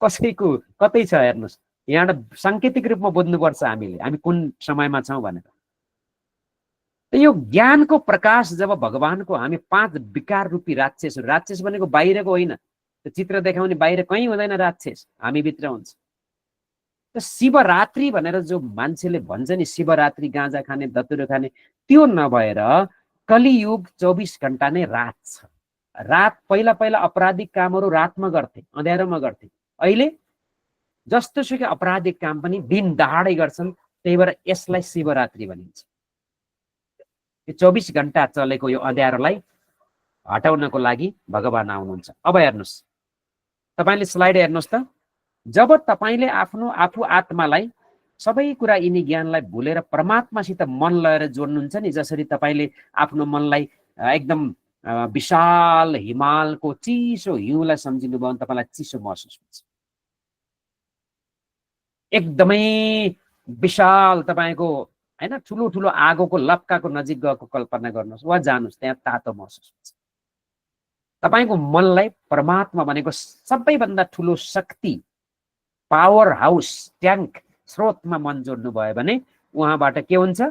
कसैको कतै छ हेर्नुहोस्। यहाँबाट साङ्केतिक रूपमा बुझ्नुपर्छ हामीले, हामी कुन समयमा छौँ भनेर। यो ज्ञानको प्रकाश जब भगवानको, हामी 5 विकार रूपी राक्षसहरू, राक्षस भनेको बाहिरको होइन, त्यो चित्र देखाउने बाहिर कहीँ हुँदैन, राक्षस हामी भित्र हुन्छ। शिवरात्रि भनेर जो मान्छेले भन्छ नि, शिवरात्रि गाँजा खाने, धतुरो खाने, त्यो नभएर कलियुग 24 घण्टा नै रात छ। रात पहिला पहिला अपराधिक कामहरू रातमा गर्थे, अँध्यारोमा गर्थे। अहिले जस्तो सुकै अपराधिक काम पनि दिन दहाडै गर्छन्। त्यही भएर यसलाई शिवरात्रि भनिन्छ। यो 24 घण्टा चलेको यो अँध्यारोलाई हटाउनको लागि भगवान आउनुहुन्छ। अब हेर्नुहोस्, तपाईँले स्लाइड हेर्नुहोस् त। जब तपाईँले आफू आत्मालाई, सबै कुरा यिनी ज्ञानलाई भुलेर परमात्मासित मन लगाएर जोड्नुहुन्छ नि, जसरी तपाईँले आफ्नो मनलाई एकदम विशाल हिमालको चिसो हिउँलाई सम्झिनुभयो भने तपाईँलाई चिसो महसुस हुन्छ। एकदमै विशाल तपाईँको हैन, ठुलो ठुलो आगोको लप्काको नजिक गएको कल्पना गर्नुहोस् वा जानुहोस्, त्यहाँ तातो महसुस हुन्छ। तपाईँको मनलाई परमात्मा भनेको सबैभन्दा ठुलो शक्ति, पावर हाउस, ट्याङ्क, स्रोतमा मन जोड्नु भयो भने उहाँबाट के हुन्छ?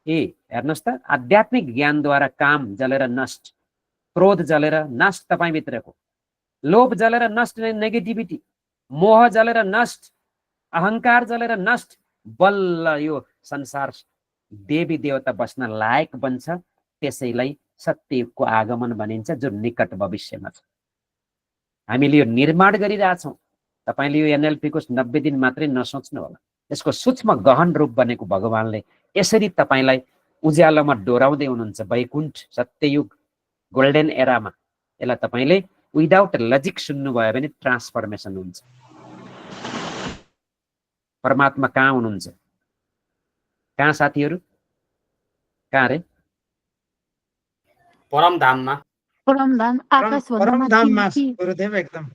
हेर्नुहोस् त, आध्यात्मिक ज्ञानद्वारा काम जलेर नष्ट, क्रोध जलेर नष्ट, तपाईँभित्रको लोभ जलेर नष्ट, नेगेटिभिटी, मोह जलेर नष्ट, अहंकार जलेर नष्ट, बल्ल यो संसार देवी देवता बस्न लायक बन्छ। त्यसैलाई सत्ययुगको आगमन भनिन्छ, जो निकट भविष्यमा छ। हामीले यो निर्माण गरिरहेछौँ। तपाईँले यो एनएलपी को 90 दिन मात्रै नसोच्नु होला, यसको सूक्ष्म गहन रूप बनेको भगवानले यसरी तपाईँलाई उज्यालोमा डोराउँदै हुनुहुन्छ। वैकुण्ठ सत्ययुग गोल्डन एरामा यसलाई तपाईँले विदाउट लजिक सुन्नुभयो भने ट्रान्सफर्मेसन हुन्छ। परमात्मा कहाँ हुनुहुन्छ? कहाँ साथीहरू? कहाँ रे? परमधाममा। परमधाम आकाशभन्दा माथि। गुरुदेव एकदम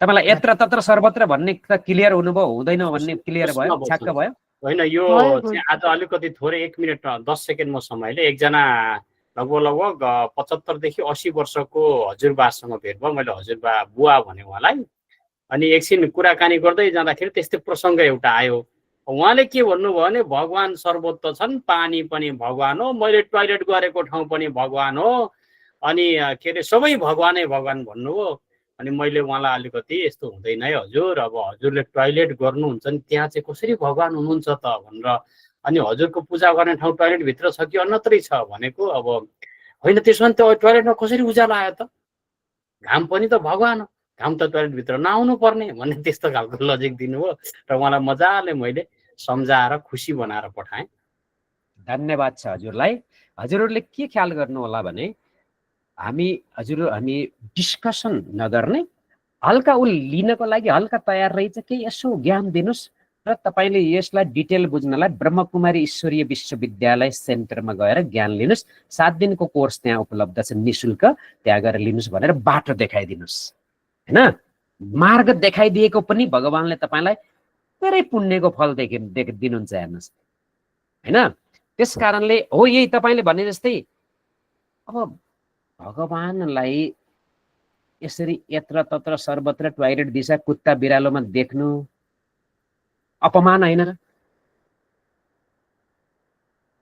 तपाईँलाई यत्र तत्र सर्वत्र भन्ने त क्लियर हुनुभयो, हुँदैन भन्ने क्लियर भयो, छ्याक्क भयो? होइन, यो भयो। चाहिँ आज अलिकति थोरै 1 मिनट 10 सेकेन्डमा समयले एकजना लगभग 75 देखि 80 वर्षको हजुरबासँग भेट भयो। मैले हजुरबा बुवा भने उहाँलाई, अनि एकछिन कुराकानी गर्दै जाँदाखेरि त्यस्तै प्रसङ्ग एउटा आयो। उहाँले के भन्नुभयो भने भगवान सर्वोत्त छन्, पानी पनि भगवान हो, मैले टोयलेट गरेको ठाउँ पनि भगवान हो, अनि के अरे सबै भगवानै भगवान भन्नुभयो। अनि मैले उहाँलाई अलिकति यस्तो हुँदैन है हजुर, अब हजुरले टोयलेट गर्नुहुन्छ नि त्यहाँ चाहिँ कसरी भगवान हुनुहुन्छ त भनेर, अनि हजुरको पूजा गर्ने ठाउँ टोयलेटभित्र छ कि अन्यत्रै छ भनेको। अब होइन त्यसो भने त टोयलेटमा कसरी उज्यालो आयो त? घाम पनि त भगवान हो, घाम त टोयलेटभित्र नआउनु पर्ने भन्ने त्यस्तो खालको लजिक दिनुभयो र उहाँलाई मजाले मैले सम्झाएर खुसी बनाएर पठाएँ। धन्यवाद छ हजुरलाई। हजुरहरूले के ख्याल गर्नु होला भने हामी डिस्कसन नगर्ने, हल्का लिनको लागि हल्का तयार रहेछ, केही यसो ज्ञान दिनुहोस् र तपाईँले यसलाई डिटेल बुझ्नलाई ब्रह्मकुमारी ईश्वरीय विश्वविद्यालय सेन्टरमा गएर ज्ञान लिनुहोस्। 7 दिनको कोर्स त्यहाँ उपलब्ध छ, निशुल्क, त्यहाँ गएर लिनुहोस् भनेर बाटो देखाइदिनुहोस्। होइन, मार्ग देखाइदिएको पनि भगवानले तपाईँलाई धेरै पुण्यको फल दिनुहुन्छ, हेर्नुहोस्। होइन, त्यस कारणले हो यही तपाईँले भने जस्तै अब भगवानलाई यसरी यत्र तत्र सर्वत्र टोयलेट दिशा कुत्ता बिरालोमा देख्नु अपमान होइन र?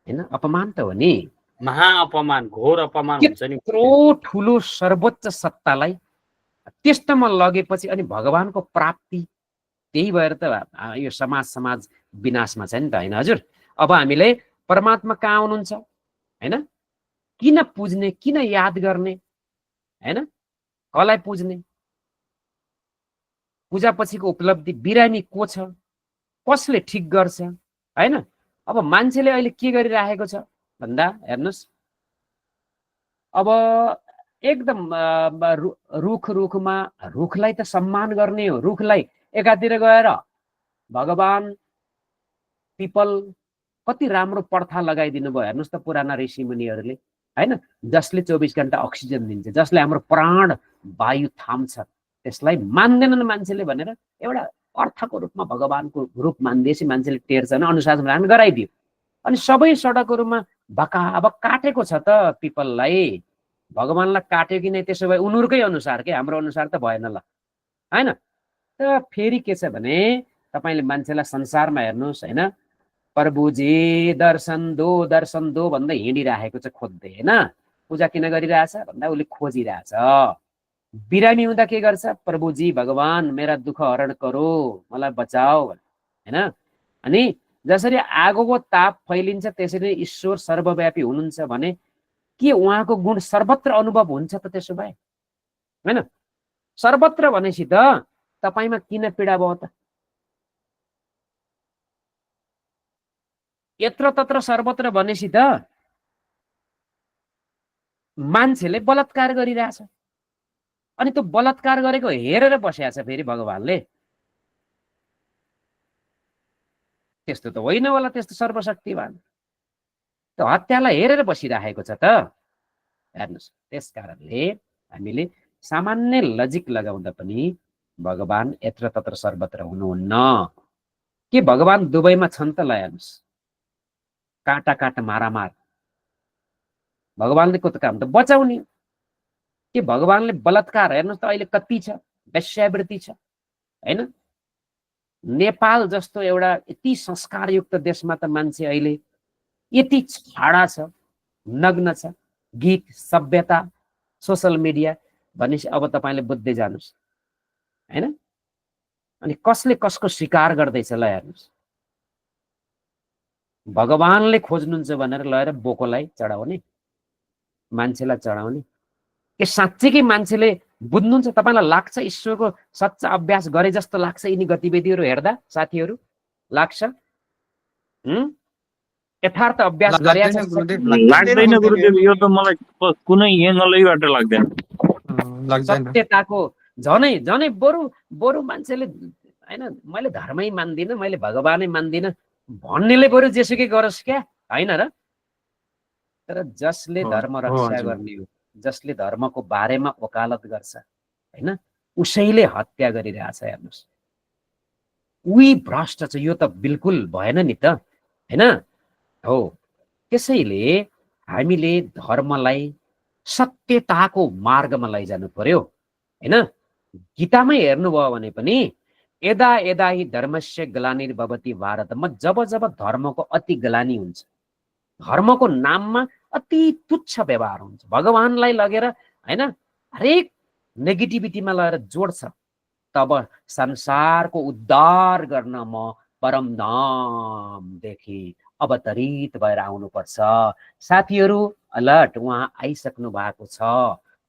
होइन, अपमान त हो नि, महाअपमान, घोर अपमान हुन्छ नि। यत्रो ठुलो सर्वोच्च सत्तालाई त्यस्तोमा लगेपछि अनि भगवानको प्राप्ति, त्यही भएर त यो समाज विनाशमा छ नि त। होइन हजुर, अब हामीले परमात्मा कहाँ हुनुहुन्छ, होइन, किन पुज्ने, किन याद गर्ने, होइन, कसलाई पुज्ने, पूजा पछिको उपलब्धि, बिरामी को छ, कसले ठिक गर्छ, होइन। अब मान्छेले अहिले के गरिराखेको छ भन्दा हेर्नुहोस्, अब एकदम रुखमा रुखलाई त सम्मान गर्ने हो, रुखलाई एकातिर गएर भगवान पिपल कति राम्रो पर्था लगाइदिनु भयो, हेर्नुहोस् त पुराना ऋषि मुनिहरूले, होइन, जसले 24 घण्टा अक्सिजन दिन्छ, जसले हाम्रो प्राण वायु थाम्छ, त्यसलाई मान्दैनन् मान्छेले भनेर एउटा अर्थको रूपमा भगवानको रूप मान्दैछ मान्छेले, टेर्छ भने अनुशासन गराइदियो। अनि सबै सडकहरूमा अब काटेको छ त पिपललाई, भगवानलाई काट्यो कि नै, त्यसो भए उनीहरूकै अनुसार के, हाम्रो अनुसार त भएन ल, होइन। त फेरि के छ भने तपाईँले मान्छेलाई संसारमा हेर्नुहोस्, होइन, प्रभुजी दर्शन दो भन्दै हिँडिरहेको छ खोज्दै, होइन। पूजा किन गरिरहेछ भन्दा उसले खोजिरहेछ। बिरामी हुँदा के गर्छ, प्रभुजी भगवान मेरा दुःख हरण करो, मलाई बचाओ, होइन। अनि जसरी आगोको ताप फैलिन्छ त्यसरी ईश्वर सर्वव्यापी हुनुहुन्छ भने के उहाँको गुण सर्वत्र अनुभव हुन्छ त? त्यसो भए होइन, सर्वत्र भनेपछि त तपाईँमा किन पीडा भयो त? यत्र तत्र सर्वत्र भनेपछि त मान्छेले बलात्कार गरिरहेछ, अनि त्यो बलात्कार गरेको हेरेर बसेको छ फेरि भगवानले। त्यस्तो त होइन होला, त्यस्तो सर्वशक्तिवान त हत्यालाई हेरेर बसिरहेको छ त, हेर्नुहोस्। त्यस कारणले हामीले सामान्य लजिक लगाउँदा पनि भगवान यत्र तत्र सर्वत्र हुनुहुन्न। के भगवान दुबईमा छन् त? ल हेर्नुहोस्, काटा मारामार, भगवानले को त काम त बचाउने। के भगवानले बलात्कार, हेर्नुहोस् त अहिले कति छ, वेश्यावृत्ति छ, होइन। नेपाल जस्तो एउटा यति संस्कारयुक्त देशमा त मान्छे अहिले यति छाडा छ, नग्न छ, गीत सभ्यता सोसल मिडिया भनेपछि अब तपाईँले बुझ्दै जानुहोस्, होइन। अनि कसले कसको स्वीकार गर्दैछ ल हेर्नुहोस्। भगवानले खोज्नुहुन्छ भनेर लगेर बोकोलाई चढाउने, मान्छेलाई चढाउने। के साँच्चीकै मान्छेले बुझ्नुहुन्छ? तपाईँलाई लाग्छ ईश्वरको सच्चा अभ्यास गरे जस्तो लाग्छ यिनी गतिविधिहरू हेर्दा साथीहरू? लाग्छ? यथार्थ अभ्यास गरेका छन्? लाग्दैन गुरुदेव, यो त मलाई कुनै एङ्गलैबाट लाग्दैन। सत्यताको झनै बरु मान्छेले हैन मैले धर्मै मान्दिनँ, मैले भगवानै मान्दिनँ भन्नेले बरु जेसुकै गरोस् क्या, होइन र? तर जसले धर्म रक्षा गर्ने हो, जसले धर्मको बारेमा वकालत गर्छ हैन, उसैले हत्या गरिरहेछ। हेर्नुहोस्, उही भ्रष्ट छ। यो त बिल्कुल भएन नि त, हैन? हो, त्यसैले हामीले धर्मलाई सत्यताको मार्गमा लैजानु पर्यो, हैन? गीतामै हेर्नुभयो भने पनि यदा यदा हि धर्मस्य ग्लानिर्भवति भारत, जब जब धर्मको अति ग्लानी हुन्छ, धर्मको नाममा अति तुच्छ व्यवहार हुन्छ, भगवानलाई लगेर हैन हरेक नेगेटिभिटीमा लगेर जोड्छ, तब संसारको उद्धार गर्न म परमधामदेखि अवतरित भएर आउनुपर्छ। साथीहरू अलर्ट, उहाँ आइसक्नु भएको छ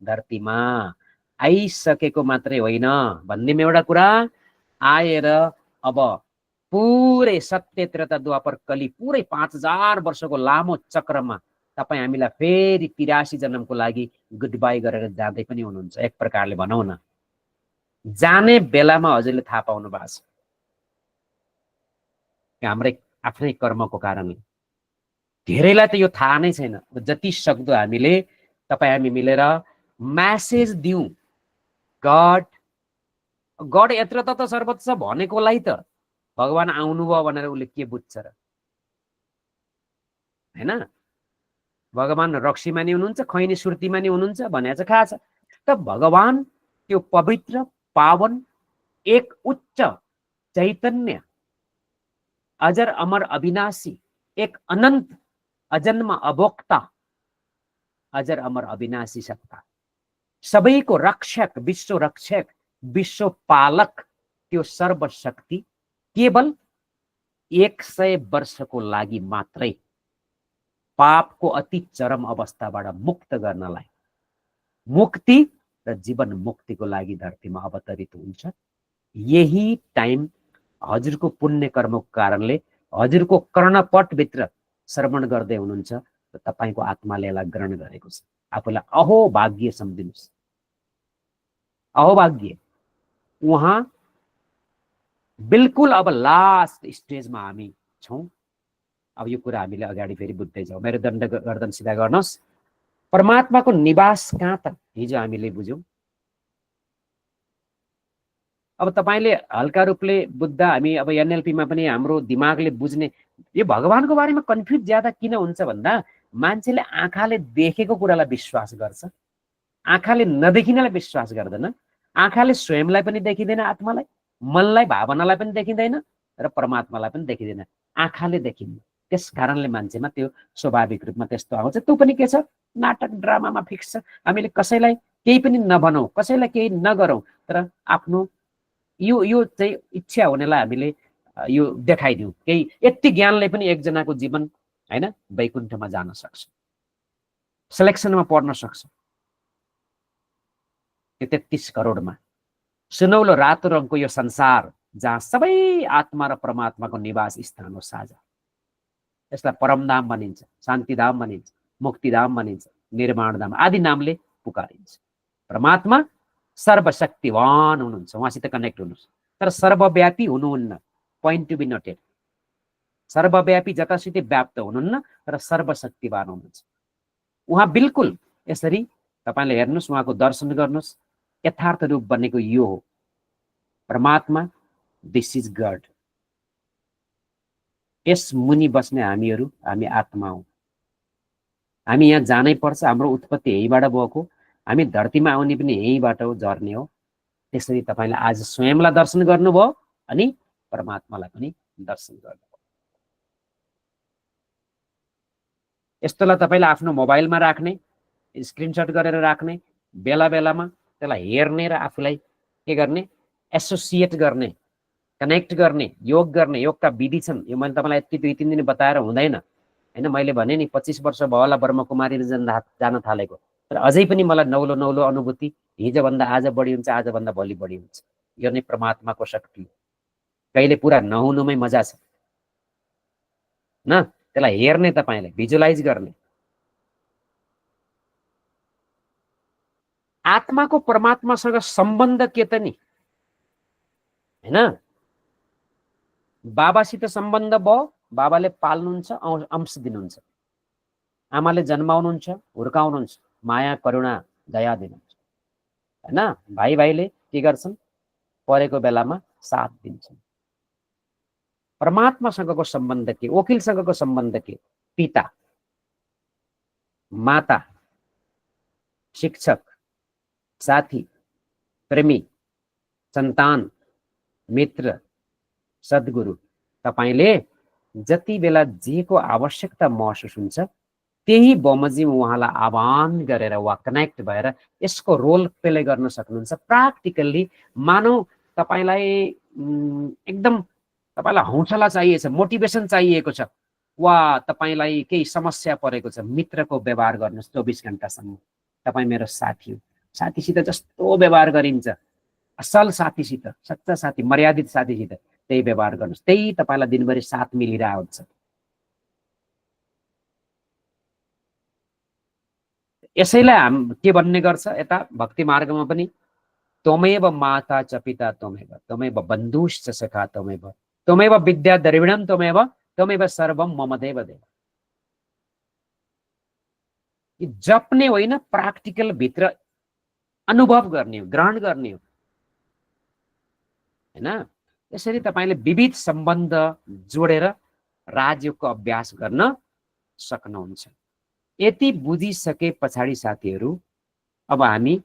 धरतीमा। आइसकेको मात्रै होइन, भन्नेमा एउटा कुरा आएर अब पुरै सत्य त्रेता द्वापर कली पुरै 5000 वर्षको लामो चक्रमा तपाईँ हामीलाई फेरि 83 जन्मको लागि गुड बाई गरेर जाँदै पनि हुनुहुन्छ। एक प्रकारले भनौँ न, जाने बेलामा हजुरले थाहा पाउनु भएको छ हाम्रै आफ्नै कर्मको कारणले। धेरैलाई त यो थाहा नै छैन। जति सक्दो हामीले तपाईँ हामी मिलेर म्यासेज दिउँ, गड यत्र त सर्वोच्च भनेकोलाई त भगवान आउनुभयो भनेर उसले के बुझ्छ र, हैन? भगवान रक्सीमा नि हुनुहुन्छ, खैनी सुर्तीमा नि हुनुहुन्छ भनेर चाहिँ थाहा छ। त भगवान त्यो पवित्र पावन एक उच्च चैतन्य अजर अमर अविनाशी, एक अनंत अजन्म अभोक्ता, अजर अमर अविनाशी सत्ता, सबैको रक्षक, विश्व रक्षक, विश्व पालक, त्यो सर्वशक्ति केवल 100 वर्षको लागि मात्रै पापको अति चरम अवस्थाबाट मुक्त गर्नलाई, मुक्ति र जीवन मुक्तिको लागि धरतीमा अवतरित हुन्छ। यही टाइम हजुरको पुण्य कर्मको कारणले हजुरको कर्णपटभित्र श्रवण गर्दै हुनुहुन्छ र तपाईको आत्माले यसलाई ग्रहण गरेको छ। आफूलाई अहोभाग्य सम्झिनुहोस्, अहोभाग्य। उहाँ बिल्कुल अब लास्ट स्टेजमा हामी छौँ। अब यो कुरा हामीले अगाडि फेरि बुझ्दै जाउँ। मेरो दण्ड गर्दन सिधा गर्नुहोस्। परमात्माको निवास कहाँ त हिजो हामीले बुझ्यौँ। अब तपाईले हल्का रूपले बुझ्दा हामी अब एनएलपीमा पनि हाम्रो दिमागले बुझ्ने, यो भगवानको बारेमा कन्फ्युज ज्यादा किन हुन्छ भन्दा मान्छेले आँखाले देखेको कुरालाई विश्वास गर्छ, आँखाले नदेखिनेलाई विश्वास गर्दैन। आँखाले स्वयंलाई पनि देखिँदैन, आत्मालाई, मनलाई, भावनालाई पनि देखिँदैन र परमात्मालाई पनि देखिँदैन, आँखाले देखिन्न। त्यस कारणले मान्छेमा त्यो स्वाभाविक रूपमा त्यस्तो आउँछ। त्यो पनि के छ, नाटक ड्रामामा फिक्स छ। हामीले कसैलाई केही पनि नभनौँ, कसैलाई केही नगरौँ, तर आफ्नो यो चाहिँ इच्छा हुनेलाई हामीले यो देखाइदिउँ। केही यति ज्ञानले पनि एकजनाको जीवन हैन वैकुण्ठमा जान सक्छ, सिलेक्सनमा पर्न सक्छ। 33 करोडमा सुनौलो रातो रङको यो संसार जहाँ सबै आत्मा र परमात्माको निवास स्थान हो साझा, यसलाई परमधाम भनिन्छ, शान्तिधाम भनिन्छ, मुक्तिधाम भनिन्छ, निर्माणधाम आदि नामले पुकारिन्छ। परमात्मा सर्वशक्तिवान हुनुहुन्छ, उहाँसित कनेक्ट हुनुहोस्। तर सर्वव्यापी हुनुहुन्न, पोइन्ट टु बी नोटेड। सर्वव्यापी जतासुकै व्याप्त हुनुहुन्न र सर्वशक्तिवान हुनुहुन्छ। उहाँ बिल्कुल यसरी तपाईले हेर्नुहोस्, उहाँको दर्शन गर्नुहोस्। यथार्थ रूप बनेको यो हो परमात्मा, दिस इज गड। यस मुनि बस्ने हामीहरू, हामी आत्मा हौ। हामी यहाँ जानै पर्छ, हाम्रो उत्पत्ति यहीबाट भएको, हामी धरतीमा आउने पनि यहीबाट हो, झर्ने हो। त्यसरी तपाईले आज स्वयंलाई दर्शन गर्नुभयो अनि परमात्मालाई पनि दर्शन गर्नुभयो। यस्तोलाई तपाईले आफ्नो मोबाइलमा राख्ने, स्क्रिनशट गरेर राख्ने, बेला बेलामा त्यसलाई हेर्ने र आफूलाई के गर्ने, एसोसिएट गर्ने, कनेक्ट गर्ने, योग गर्ने, योगका विधि छन्। यो मैले तपाईँलाई यति 2-3 दिन बताएर हुँदैन होइन। मैले भने नि 25 वर्ष भयो होला ब्रह्मकुमारी जान थालेको, तर अझै पनि मलाई नौलो नौलो अनुभूति, हिजोभन्दा आज बढी हुन्छ, आजभन्दा भोलि बढी हुन्छ। यो नै परमात्माको शक्ति। कहिले पुरा नहुनुमै मजा छ न, त्यसलाई हेर्ने, तपाईँले भिजुअलाइज गर्ने। आत्माको परमात्मासँग सम्बन्ध के त नि होइन। बाबासित सम्बन्ध भयो, बाबाले पाल्नुहुन्छ, अंश दिनुहुन्छ। आमाले जन्माउनुहुन्छ, हुर्काउनुहुन्छ, माया करुणा दया दिनुहुन्छ होइन। भाइ भाइले के गर्छन्, परेको बेलामा साथ दिन्छन्। परमात्मासँगको सम्बन्ध के, वकिलसँगको सम्बन्ध के, पिता, माता, शिक्षक, साथी, प्रेमी, सन्तान, मित्र, सद्गुरु। तपाईले जति बेला जेको आवश्यकता महसुस हुन्छ त्यही बमोजिम उहाँलाई आह्वान गरेर वा कनेक्ट भएर यसको रोल प्ले गर्न सक्नुहुन्छ प्र्याक्टिकल्ली। मानौ तपाईलाई एकदम तपाईलाई हौसला चाहिएको छ, मोटिभेसन चाहिएको छ, वा तपाईलाई केही समस्या परेको छ, मित्रको व्यवहार गर्नुहोस् 24 घण्टासम्म। तपाईँ मेरो साथी हो, साथीसित जस्तो व्यवहार गरिन्छ, असल साथीसित, सच्चा साथी, मर्यादित साथीसित त्यही व्यवहार गर्नुहोस्, त्यही तपाईलाई दिनभरि साथ मिलिरहेको हुन्छ। यसैलाई के भन्ने गर्छ यता भक्ति मार्गमा पनि, त्वमेव माता च पिता त्वमेव, त्वमेव बन्धुश्च सखा त्वमेव, त्वमेव विद्या द्रविणं त्वमेव, त्वमेव सर्वं मम देव देव। जप्ने होइन, प्र्याक्टिकल भित्र अनुभव गर्ने हो, ग्रहण गर्ने हो हैन। यसरी तपाईले विविध सम्बन्ध जोडेर राजयोगको अभ्यास गर्न सक्नुहुन्छ। यति बुझिसके पछाडि साथीहरू अब हामी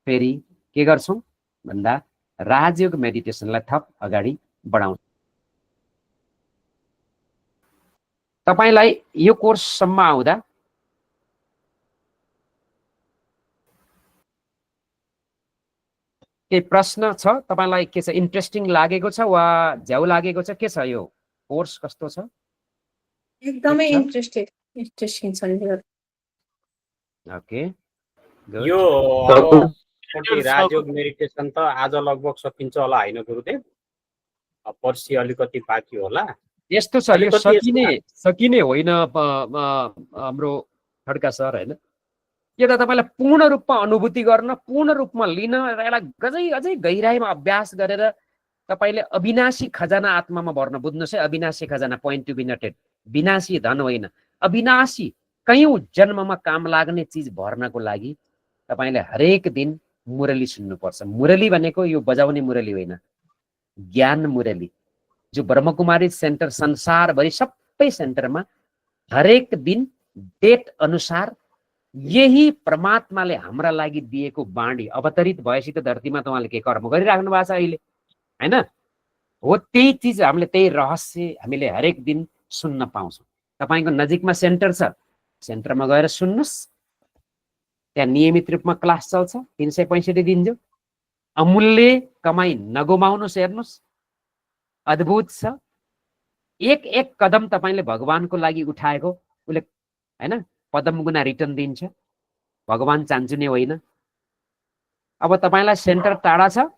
फेरि के गर्छौं भन्दा राजयोग मेडिटेसनलाई थप अगाडि बढाउँछौं। तपाईलाई यो कोर्ससम्म आउँदा के प्रश्न छ, तपाईलाई के छ, इन्ट्रेस्टिङ लागेको छ वा झ्याउ लागेको छ, के छ, यो कोर्स कस्तो छ? एकदमै इन्ट्रेस्टिङ छ नि। ओके यो अब राजयोग मेडिटेसन त आज लगभग सकिन्छ होला हैन गुरुदेव? पर्सि अलिकति बाँकी होला। यस्तो छ, यो सकिने होइन हाम्रो खड्का सर हैन। यो त तपाईलाई पूर्ण रूपमा अनुभूति गर्न, पूर्ण रूपमा लिन र यसलाई अझै गहिराइमा अभ्यास गरेर तपाईले अविनाशी खजाना आत्मामा भर्न। बुझ्नुहोस् है, अविनाशी खजाना, पोइन्ट टु बी नोटेड। विनाशी धन होइन, अविनाशी कयौं जन्ममा काम लाग्ने चिज भर्नको लागि तपाईले हरेक दिन मुरली सुन्नुपर्छ। मुरली भनेको यो बजाउने मुरली होइन, ज्ञान मुरली, जो ब्रह्मकुमारी सेन्टर संसारभरि सबै सेन्टरमा हरेक दिन डेट अनुसार यही परमात्माले हाम्रा लागि दिएको बाणी अवतरित भएपछि त धरतीमा त उहाँले के कर्म गरिराख्नु भएको छ अहिले हैन। हो त्यही चिज हामीले, त्यही रहस्य हामीले हरेक दिन सुन्न पाउँछौँ। तपाईको नजिकमा सेन्टर छ, सेन्टरमा गएर सुन्नुस्। त्यहाँ नियमित रूपमा क्लास चल्छ, 365 दिन जो। अमूल्य कमाई नगुमाउनुस्, हेर्नुस्, अद्भुत छ। एक एक कदम तपाईले भगवानको लागि उठाएको उले हैन पदम गुना रिटर्न दिन्छ। भगवान चान्चुने होइन। अब तपाईलाई सेन्टर टाढा छ,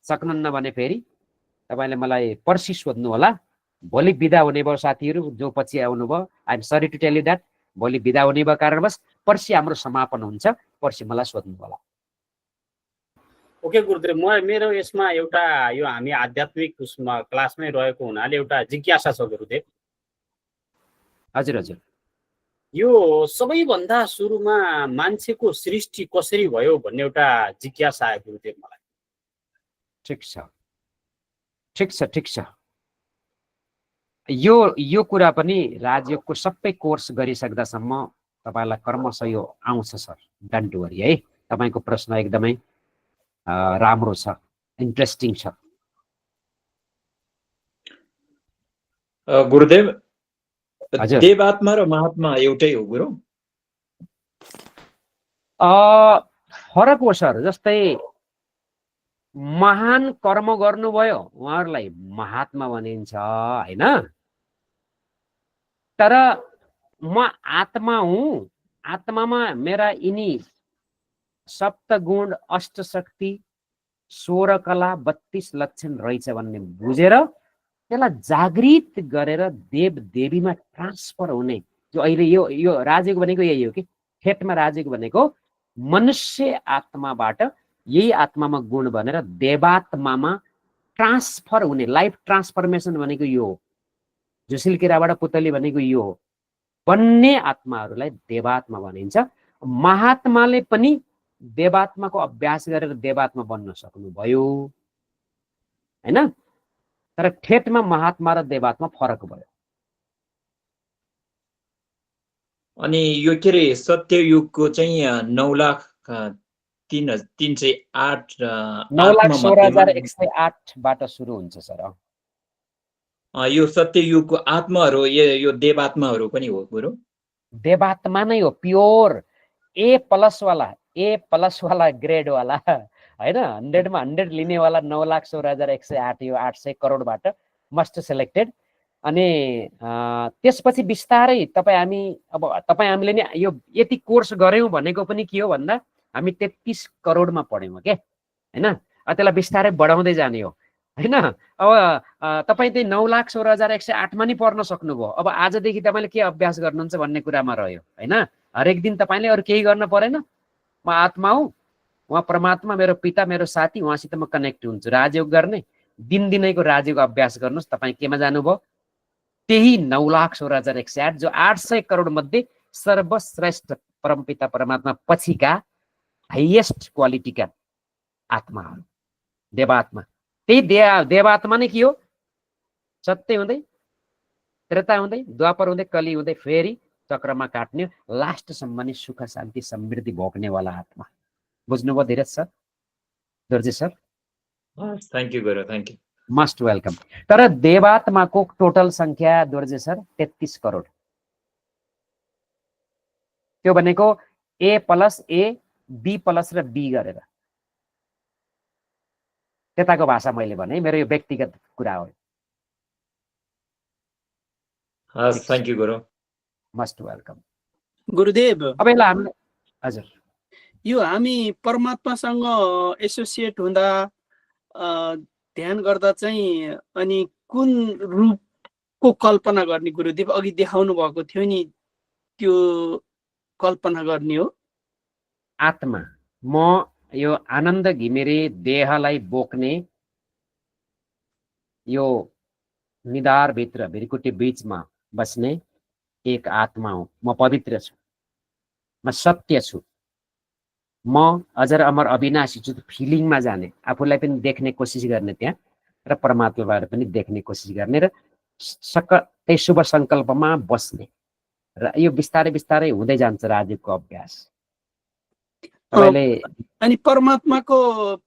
सक्नुहुन्न भने फेरि तपाईले मलाई पर्सि सोध्नु होला। भोलि बिदा हुने भयो साथीहरू जो पछि आउनुभयो, I am sorry to tell you that, भोलि बिदा हुने भयो कारणवश पर्सि हाम्रो समापन हुन्छ, पर्सि मलाई सोध्नु होला। ओके गुरुदेव, मेरो यसमा एउटा यो हामी आध्यात्मिक उसमा क्लासमै रहेको हुनाले एउटा जिज्ञासा छ गुरुदेव। हजुर हजुर। यो सबैभन्दा सुरुमा मान्छेको सृष्टि कसरी भयो भन्ने एउटा जिज्ञासा आयो गुरुदेव मलाई। ठिक छ ठिक छ ठिक छ। यो कुरा पनि राजयोगको सबै कोर्स गरिसक्दासम्म तपाईलाई क्रमशः यो आउँछ सर, डोन्ट वरी है। तपाईको प्रश्न एकदमै राम्रो छ, इन्ट्रेस्टिङ छ। गुरुदेव, देवात्मा र महात्मा एउटै हो गुरु? फरक हो सर। जस्तै महान कर्म गर्नुभयो उहाँहरूलाई महात्मा भनिन्छ हैन। तर म आत्मा हुँ, आत्मामा मेरा यिनी सप्तगुण, अष्टशक्ति, 16 कला, 32 लक्षण रहेछ भन्ने बुझेर त्यसलाई जागृत गरेर देव देवीमा ट्रान्सफर हुने, जो अहिले यो राजेको भनेको यही हो कि ठेटमा राजेको भनेको मनुष्य आत्माबाट यही आत्मामा गुण भनेर देवात्मामा ट्रान्सफर हुने, लाइफ ट्रान्सफर्मेसन भनेको यो हो। झुसिल किराबाट पुतली भनेको यो हो। बन्ने आत्माहरूलाई देवात्मा भनिन्छ। महात्माले पनि देवात्माको अभ्यास गरेर देवात्मा बन्न सक्नुभयो हैन। तर ठेटमा महात्मा र देवात्मा फरक भयो। अनि यो के अरे सत्ययुगको चाहिँ 9,03,308 9,16,108 बाट सुरु हुन्छ सर। यो सत्ययुगको आत्माहरू यो देवात्माहरू पनि हो गुरु? देवात्मा नै हो, प्योर A+ वाला ग्रेड वाला हैन। 100 मा 100 लिने वाला 9,16,108 यो 800 करोडबाट मस्ट सेलेक्टेड। अनि त्यसपछि बिस्तारै तपाईँ हामीले नि यो यति कोर्स गर्यौं भनेको पनि के हो भन्दा हामी 33 करोडमा पढ्यौं के हैन। त्यसलाई बिस्तारै बढाउँदै जाने हो हैन। अब तपाईँ त्यही 9,16,108 मा नि पढ्न सक्नुभयो। अब आजदेखि तपाईँले के अभ्यास गर्नुहुन्छ भन्ने कुरामा रह्यो हैन। हरेक दिन तपाईँले अरू केही गर्न परेन। म आत्मा हुँ, उहाँ परमात्मा मेरो पिता, मेरो साथी, उहाँसित म कनेक्ट हुन्छु। राजयोग गर्ने दिनदिनैको राजयोग अभ्यास गर्नुहोस्। तपाईँ केमा जानुभयो? त्यही 9,16,108 जो 800 करोड मध्ये सर्वश्रेष्ठ परमपिता परमात्मा पछिका हाइएस्ट क्वालिटीका आत्माहरू देवात्मा। त्यही देवात्मा नै के हो? सत्य हुँदै त्रेता हुँदै द्वापर हुँदै कली हुँदै फेरि चक्रमा काट्ने, लास्टसम्म नि सुख शान्ति समृद्धि भोग्नेवाला आत्मा। बुझ्नुभयो Dheeraj sir, Dorje sir? Thank you गुरु, थ्याङ्क यू। Most welcome. तर देवात्माको टोटल संख्या दोर्जे सर 33 करोड। त्यो भनेको A+A, B+ र B गरेर। त्यताको भाषा मैले भने, मेरो यो व्यक्तिगत कुरा हो। Thank you Guru. Must welcome गुरुदेव। अब यसलाई हामीले हजुर यो हामी परमात्मासँग एसोसिएट हुँदा ध्यान गर्दा चाहिँ अनि कुन रूपको कल्पना गर्ने गुरुदेव? अघि देखाउनु भएको थियो नि, त्यो कल्पना गर्ने हो। आत्मा म यो आनन्द घिमिरे देहलाई बोक्ने यो निधारभित्र भिरकुटी बीचमा बस्ने एक आत्मा हुँ। म पवित्र छु, म सत्य छु, म अजर अमर अविनाशी छु। फिलिङमा जाने, आफूलाई पनि देख्ने कोसिस गर्ने त्यहाँ, र परमात्माबाट पनि देख्ने कोसिस गर्ने, र त्यही शुभ सङ्कल्पमा बस्ने। र यो बिस्तारै बिस्तारै हुँदै जान्छ राजयोगको अभ्यास। अनि परमात्माको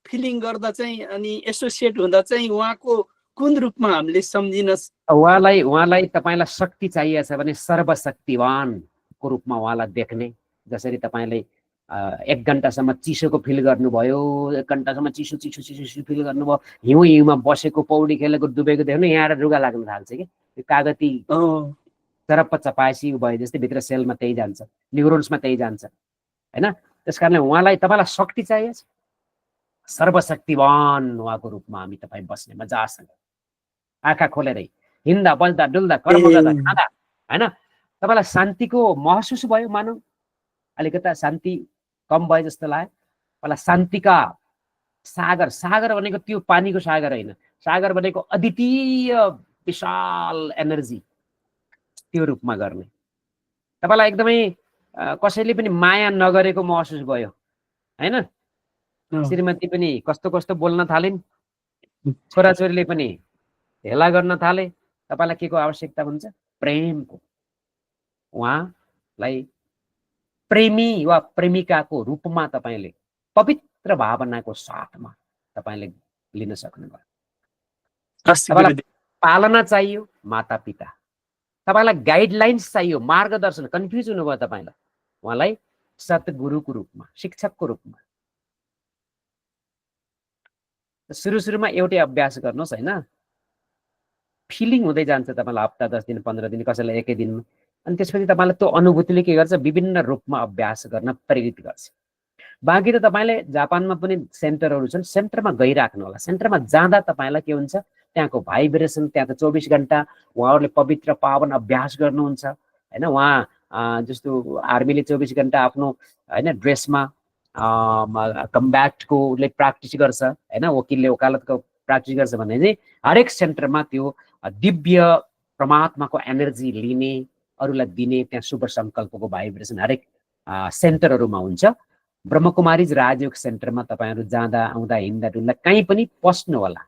फिलिङ गर्दा चाहिँ अनि एसोसिएट हुँदा चाहिँ उहाँको कुन रूपमा हामीले सम्झिन? उहाँलाई तपाईलाई शक्ति चाहिएछ भने सर्वशक्तिवानको रूपमा उहाँलाई देख्ने। जसरी तपाईले 1 घण्टासम्म चिसोको फिल गर्नुभयो, 1 घण्टासम्म चिसो चिसो चिसो चिसो फिल गर्नुभयो, हिउँमा बसेको, पौडी खेलेको, डुबेको देख्नु, यहाँ रुगा लाग्न थाल्छ कि त्यो कागती चरप्प चपाएसी भयो जस्तै भित्र सेलमा त्यही जान्छ, न्युरोन्समा त्यही जान्छ हैन। त्यसकारणले उहाँलाई तपाईलाई शक्ति चाहिएछ, सर्वशक्तिवान उहाँको रूपमा हामी तपाईँ बस्ने मजासँग, आँखा खोलेरै हिँड्दा बस्दा डुल्दा कर्म गर्दा खाँदा हैन। तपाईलाई शान्तिको महसुस भयो, मानौ अलिकता शान्ति कम भयो जस्तो लाग्यो मलाई। शान्तिका सागर, सागर भनेको त्यो पानीको सागर होइन, सागर भनेको अद्वितीय विशाल एनर्जी, त्यो रूपमा गर्ने। तपाईलाई एकदमै कसैले पनि माया नगरेको महसुस भयो हैन। श्रीमती पनि कस्तो कस्तो बोल्न थालिन्, छोराछोरीले पनि हेला गर्न थाले। तपाईलाई के को आवश्यकता हुन्छ? प्रेमको। उहाँलाई प्रेमी वा प्रेमिकाको रूपमा तपाईले पवित्र भावनाको साथमा तपाईले लिन सक्नुभयो। तपाईलाई पालना चाहियो, माता पिता। तपाईलाई गाइडलाइन्स चाहियो, मार्गदर्शन। कन्फ्युज हुनुभयो तपाईलाई, उहाँलाई सतगुरुको रूपमा, शिक्षकको रूपमा। सुरुमा एउटै अभ्यास गर्नुहोस् होइन, फिलिङ हुँदै जान्छ तपाईँलाई हप्ता 10 दिन 15 दिन, कसैलाई एकै दिनमा, अनि त्यसपछि तपाईँलाई त्यो अनुभूतिले के गर्छ, विभिन्न रूपमा अभ्यास गर्न प्रेरित गर्छ। बाँकी त तपाईँले जापानमा पनि सेन्टरहरू छन्, सेन्टरमा गइराख्नु होला। सेन्टरमा जाँदा तपाईँलाई के हुन्छ, त्यहाँको भाइब्रेसन, त्यहाँ त 24 घन्टा उहाँहरूले पवित्र पावन अभ्यास गर्नुहुन्छ होइन। उहाँ जस्तो आर्मीले 24 घन्टा आफ्नो होइन ड्रेसमा कम्ब्याटको उसले प्र्याक्टिस गर्छ होइन, वकिलले वकालतको प्र्याक्टिस गर्छ भने चाहिँ हरेक सेन्टरमा त्यो दिव्य परमात्माको एनर्जी लिने, अरूलाई दिने, त्यहाँ शुभ सङ्कल्पको भाइब्रेसन हरेक सेन्टरहरूमा हुन्छ। ब्रह्मकुमारीज राजयोग सेन्टरमा तपाईँहरू जाँदा आउँदा हिँड्दा डुल्दा कहीँ पनि पस्नु होला,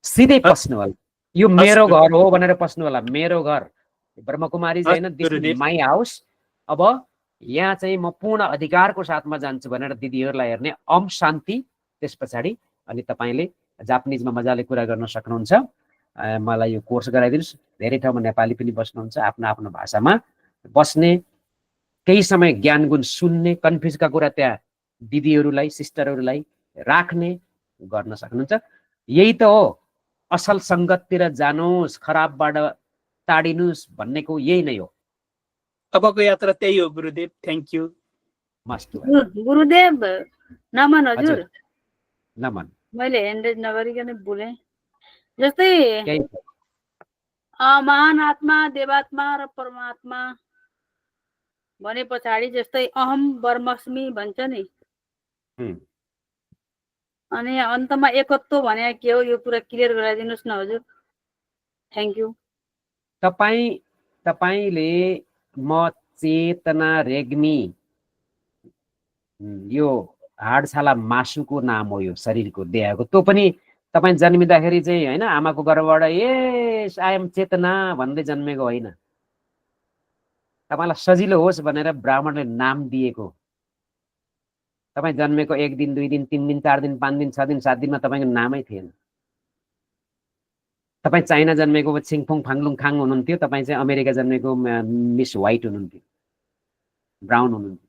सिधै पस्नु होला। यो मेरो घर हो भनेर पस्नु होला, मेरो घर ब्रह्मकुमारीज होइन, दिस इज माई हाउस। अब यहाँ चाहिँ म पूर्ण अधिकारको साथमा जान्छु भनेर दिदीहरूलाई हेर्ने ओम शान्ति। त्यस पछाडि अनि तपाईँले जापानिजमा मजाले कुरा गर्न सक्नुहुन्छ। मलाई यो कोर्स गराइदिनुहोस्। धेरै ठाउँमा नेपाली पनि बस्नुहुन्छ, आफ्नो आफ्नो भाषामा बस्ने, केही समय ज्ञान गुण सुन्ने, कन्फ्युजका कुरा त्यहाँ दिदीहरूलाई सिस्टरहरूलाई राख्ने गर्न सक्नुहुन्छ। यही त हो असल सङ्गततिर जानुहोस्, खराबबाट टाढिनुहोस् भन्नेको यही नै हो। अबको यात्रा त्यही हो गुरुदेव। Thank you. मस्त गुरुदेव नमन हजुर। नमन। मैले ह्यान्ड नगरिकन बोलेँ। जस्तै महान आत्मा, देवात्मा र परमात्मा भने पछाडि जस्तै अहम ब्रह्मस्मि भन्छ नि, अनि अन्तमा एकत्व भने के हो, यो कुरा क्लियर गराइदिनुहोस् न हजुर। Thank you. तपाईँले म चेतना रेग्मी, यो हाडछाला मासुको नाम हो, यो शरीरको देहको। त्यो पनि तपाईँ जन्मिँदाखेरि चाहिँ होइन आमाको गर्भबाट यस आई एम चेतना भन्दै जन्मेको होइन। तपाईँलाई सजिलो होस् भनेर ब्राह्मणले नाम दिएको। तपाईँ जन्मेको 1 दिन 2 दिन 3 दिन 4 दिन 5 दिन 6 दिन 7 दिनमा तपाईँको नामै थिएन। तपाईँ चाइना जन्मेको छिङफुङ फाङलुङ खाङ हुनुहुन्थ्यो, तपाईँ चाहिँ अमेरिका जन्मेको मिस व्हाइट हुनुहुन्थ्यो, ब्राउन हुनुहुन्थ्यो।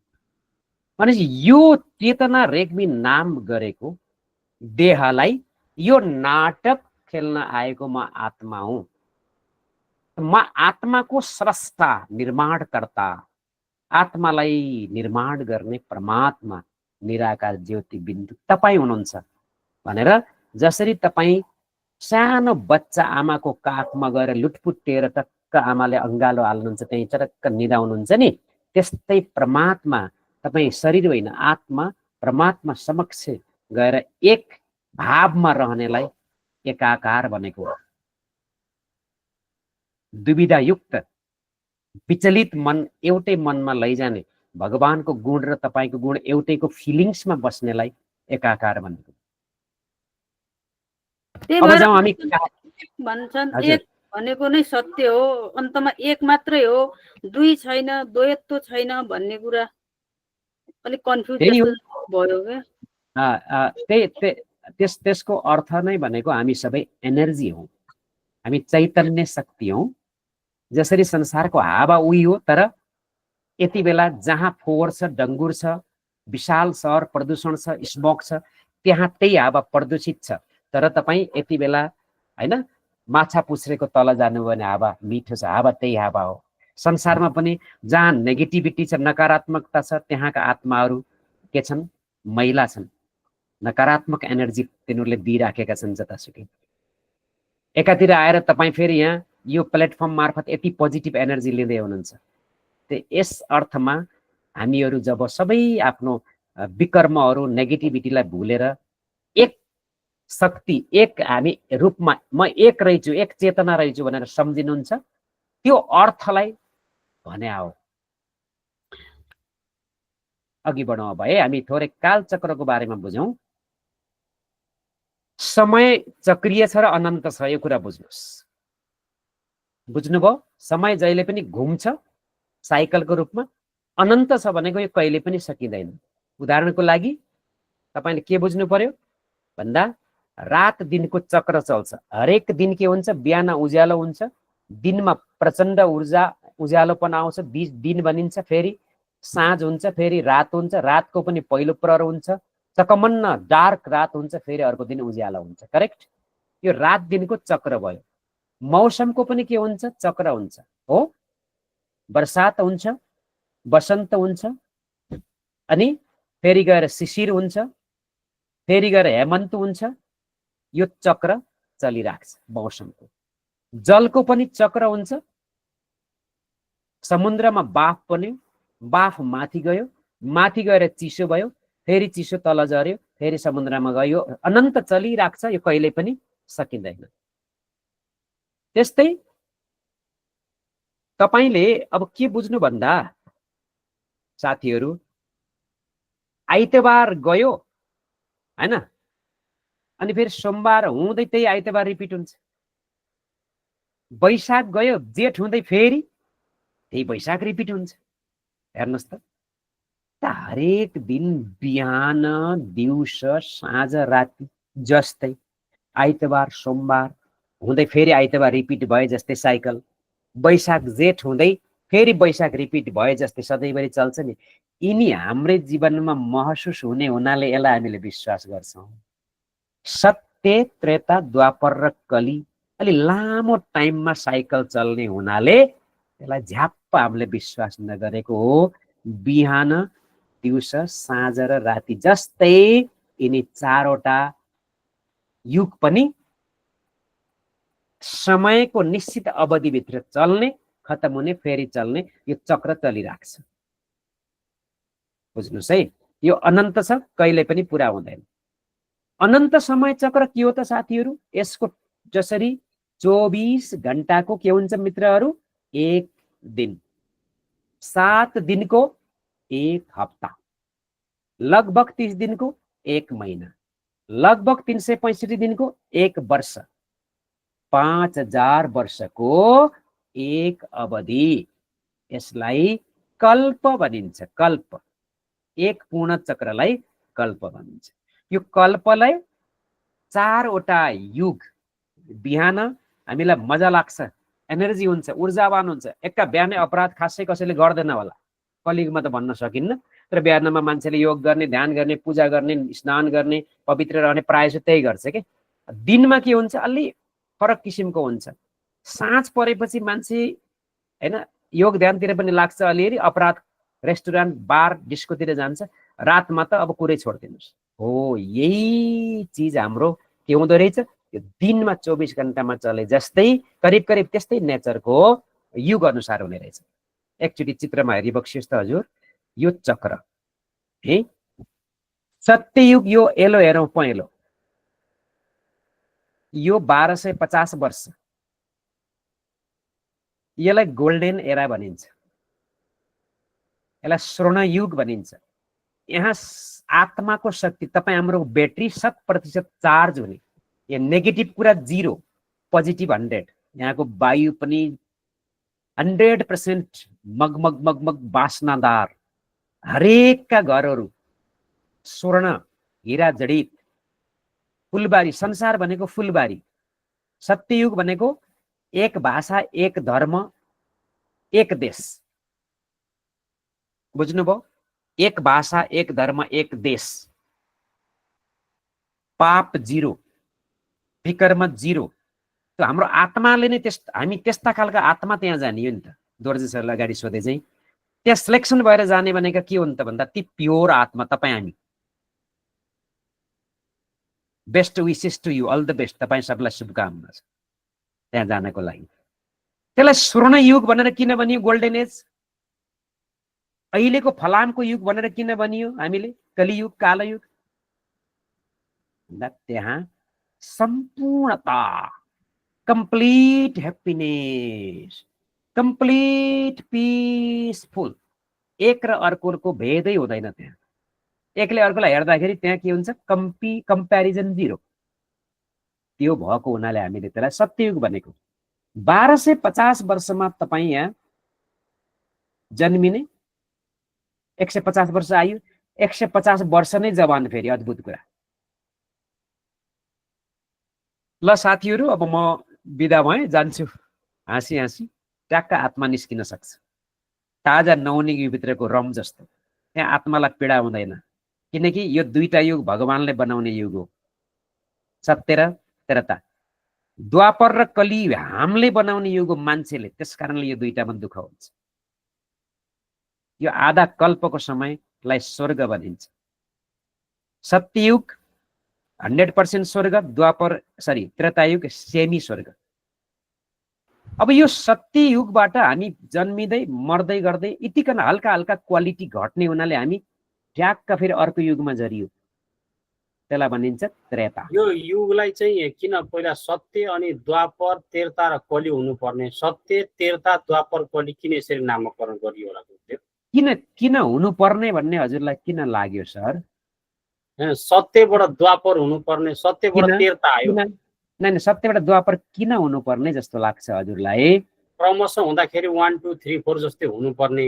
भनेपछि यो चेतना रेग्मी नाम गरेको देहलाई यो नाटक खेल्न आएको म आत्मा हुँ। म आत्माको स्रष्टा, निर्माणकर्ता, आत्मालाई निर्माण गर्ने परमात्मा, निराकार ज्योति बिन्दु तपाईँ हुनुहुन्छ भनेर जसरी तपाईँ सानो बच्चा आमाको काखमा गएर लुटपुटेर टक्क आमाले अङ्गालो हाल्नुहुन्छ, त्यहीँ चटक्क निदाउनुहुन्छ नि, त्यस्तै परमात्मा, तपाईँ शरीर होइन आत्मा परमात्मा समक्ष गएर एक भावमा रहनेलाई एकाकार भनेको हो। दुविधायुक्त विचलित मन एउटै मनमा लैजाने, भगवानको गुण र तपाईँको गुण एउटैको फिलिङ्समा बस्नेलाई एकाकार भनेको। अब जाउँ हामी। भन्छन् एक भनेको नै सत्य हो, अन्तमा एक मात्रै हो, दुई छैन, द्वैत्व छैन भन्ने कुरा अलिक कन्फ्युज भयो क्या। त्यसको अर्थ नै भनेको हामी सबै एनर्जी हौँ, हामी चैतन्य शक्ति हौँ। जसरी संसारको हावा उही हो, तर यति बेला जहाँ फोहोर छ, डङ्गुर छ, विशाल सहर प्रदूषण छ, स्मोक छ, त्यहाँ त्यही हावा प्रदूषित छ। तर तपाईँ यति बेला होइन माछा पुछ्रेको तल जानुभयो भने हावा मिठो छ, हावा त्यही हावा हो। संसारमा पनि जहाँ नेगेटिभिटी छ, नकारात्मकता छ, त्यहाँका आत्माहरू के छन्, मैला छन्, नकारात्मक एनर्जी तिनीहरूले दिइराखेका छन् जतासुकै। एकातिर आएर तपाईँ फेरि यहाँ यो प्लेटफर्म मार्फत यति पोजिटिभ एनर्जी लिँदै हुनुहुन्छ। यस अर्थमा हामीहरू जब सबै आफ्नो विकर्महरू नेगेटिभिटीलाई भुलेर एक शक्ति, एक हामी रूपमा म एक रहेछु, एक चेतना रहेछु भनेर सम्झिनुहुन्छ, त्यो अर्थलाई भने हो। अघि बढौँ अब है, हामी थोरै कालचक्रको बारेमा बुझौँ। समय चक्रीय छ र अनन्त छ, यो कुरा बुझ्नुहोस्। बुझ्नुभयो? समय जहिले पनि घुम्छ साइकलको रूपमा, अनन्त छ भनेको यो कहिले पनि सकिँदैन। उदाहरणको लागि तपाईँले के बुझ्नु पर्यो भन्दा रात दिनको चक्र चल्छ। हरेक दिन के हुन्छ, बिहान उज्यालो हुन्छ, दिनमा प्रचण्ड ऊर्जा उज्यालोपन आउँछ, दिन बनिन्छ, फेरि साँझ हुन्छ, फेरि रात हुन्छ, रातको पनि पहिलो प्रहर हुन्छ, चकमन्न डार्क रात हुन्छ, फेरि अर्को दिन उज्यालो हुन्छ, करेक्ट? यो रात दिनको चक्र भयो। मौसमको पनि के हुन्छ? चक्र हुन्छ हो। बर्सात हुन्छ, बसन्त हुन्छ, अनि फेरि गएर शिशिर हुन्छ, फेरि गएर हेमन्त हुन्छ। यो चक्र चलिरहेको छ मौसमको। जलको पनि चक्र हुन्छ। समुद्रमा बाफ बन्यो, बाफ माथि गयो, माथि गएर चिसो भयो, फेरि चिसो तल झर्यो, फेरि समुद्रमा गयो, अनन्त चलिरहेको छ। यो कहिले पनि सकिँदैन। त्यस्तै तपाईले अब के बुझ्नु भन्दा साथीहरू, आइतबार गयो हैन, अनि फेरि सोमबार हुँदै त्यही आइतबार रिपिट हुन्छ। वैशाख गयो, जेठ हुँदै फेरि त्यही वैशाख रिपिट हुन्छ। हेर्नुहोस् त, हरेक दिन बिहान दिउँस साँझ राति जस्तै आइतबार सोमबार हुँदै फेरि आइतबार रिपिट भए जस्तै साइकल, वैशाख जेठ हुँदै फेरि वैशाख रिपिट भए जस्तै सधैँभरि चल्छ नि। यिनी हाम्रै जीवनमा महसुस हुने हुनाले यसलाई हामीले विश्वास गर्छौँ। सत्य, त्रेता, द्वापर र कली अलि लामो टाइममा साइकल चल्ने हुनाले यसलाई झ्याप्प हामीले विश्वास नगरेको हो। बिहान दिउँस साँझ र राति जस्तै यिनी चारवटा युग पनि समयको निश्चित अवधिभित्र चल्ने, खत्म हुने, फेरि चल्ने, यो चक्र चलिरहेको छ। बुझ्नुहोस् है, यो अनन्त छ, कहिले पनि पुरा हुँदैन। अनन्त समय चक्र के हो त साथीहरू? यसको जसरी 24 घण्टाको के हुन्छ मित्रहरू? एक दिन, 7 दिनको एक हप्ता, लगभग 30 दिनको एक महिना, लगभग 365 दिनको एक वर्ष, 5000 वर्षको एक अवधि। यसलाई कल्प भनिन्छ। कल्प, एक पूर्ण चक्रलाई कल्प भनिन्छ। यो कल्पलाई 4वटा युग, बिहान हामीलाई मजा लाग्छ, एनर्जी हुन्छ, ऊर्जावान हुन्छ। एका बिहानै अपराध खासै कसैले गर्दैन होला, कलियुगमा त भन्न सकिन्न, तर बिहानमा मान्छेले योग गर्ने, ध्यान गर्ने, पूजा गर्ने, स्नान गर्ने, पवित्र रहने प्रायः जस्तो त्यही गर्छ के। दिनमा के हुन्छ? अलि फरक किसिमको हुन्छ। साँझ परेपछि मान्छे हैन योग ध्यानतिर पनि लाग्छ, अलिअलि अपराध रेस्टुरेन्ट बार डिस्कोतिर जान्छ। रातमा त अब कुरै छोडिदिनुहोस्। हो, यही चिज हाम्रो के हुँदो रहेछ? यो दिनमा 24 घण्टामा चले जस्तै करिब करिब त्यस्तै नेचरको युग अनुसार हुने रहेछ। एकचोटि चित्रमा हेरिबक्सियोस् त हजुर, यो चक्र है सत्ययुग। यो एलो हेरौँ पहेँलो, यो 1250 वर्ष, यसलाई गोल्डन एरा भनिन्छ, यसलाई स्वर्णयुग भनिन्छ। यहाँ आत्माको शक्ति, तपाईँ हाम्रो ब्याट्री 100% चार्ज हुने, यहाँ नेगेटिभ कुरा 0, पोजिटिभ 100। यहाँको वायु पनि 100% मगमग मगमग बास्नादार, हरेकका घरहरू स्वर्ण हिरा जडित, फुलबारी। संसार भनेको फुलबारी। सत्ययुग भनेको एक भाषा, एक धर्म, एक देश। बुझ्नुभयो? एक भाषा, एक धर्म, एक देश। पाप 0, विकर्म 0। त्यो हाम्रो आत्माले नै हामी त्यस्ता खालका आत्मा त्यहाँ जाने हो नि त। दोर्जे सरलाई अगाडि सोधे चाहिँ त्यहाँ सिलेक्सन भएर जाने भनेको के हो नि त भन्दा ती प्योर आत्मा, तपाईँ हामी। Best wishes to you, all the best. तपाईँ सबलाई शुभकामना छ त्यहाँ जानको लागि। त्यसलाई स्वर्णयुग भनेर किन भनियो? Golden age. अहिलेको फलामको युग भनेर किन भनियो हामीले? कलियुग, कालयुग। त्यहाँ सम्पूर्णता, कम्प्लिट ह्याप्पिनेस, कम्प्लिट पिसफुल, एक र अर्कोको भेदै हुँदैन त्यहाँ। एकले अर्कोलाई हेर्दाखेरि त्यहाँ के हुन्छ? कम्प्यारिजन 0। त्यो भएको हुनाले हामीले त्यसलाई सत्ययुग भनेको। 1250 वर्षमा तपाईँ यहाँ जन्मिने, 150 वर्ष आयु, 150 वर्ष नै जवान। फेरि अद्भुत कुरा। ल साथीहरू, अब म बिदा भएँ, जान्छु। हाँसी हाँसी ट्याक्क आत्मा निस्किन सक्छ, ताजा नौनिगी भित्रको रम जस्तो। त्यहाँ आत्मालाई पीडा हुँदैन, किनकि यो दुईटा युग भगवानले बनाउने युग हो, सत्य र त्रेता। द्वापर र कली हामीले बनाउने युग हो मान्छेले, त्यस कारणले यो दुईटामा दुःख हुन्छ। यो आधा कल्पको समयलाई स्वर्ग भनिन्छ। सत्ययुग 100% स्वर्ग, त्रेतायुग सेमी स्वर्ग। अब यो सत्ययुगबाट हामी जन्मिँदै मर्दै गर्दै यतिकन हल्का हल्का क्वालिटी घट्ने हुनाले हामी ट्याक्क फेरि अर्को युगमा झरियो, त्यसलाई भनिन्छ त्रेता। यो युगलाई चाहिँ किन पहिला सत्य अनि द्वापर त्रेता र कली हुनुपर्ने, सत्य त्रेता द्वापर कली किन यसरी नामकरण गरियो होला गुरुदेव? किन हुनुपर्ने भन्ने हजुरलाई किन लाग्यो सर? सत्यबाट द्वापर हुनुपर्ने, सत्यबाट त्रेता आयो। नै सत्यबाट द्वापर किन हुनुपर्ने जस्तो लाग्छ हजुरलाई? क्रमशः हुँदाखेरि 1 2 3 4 जस्तै हुनुपर्ने,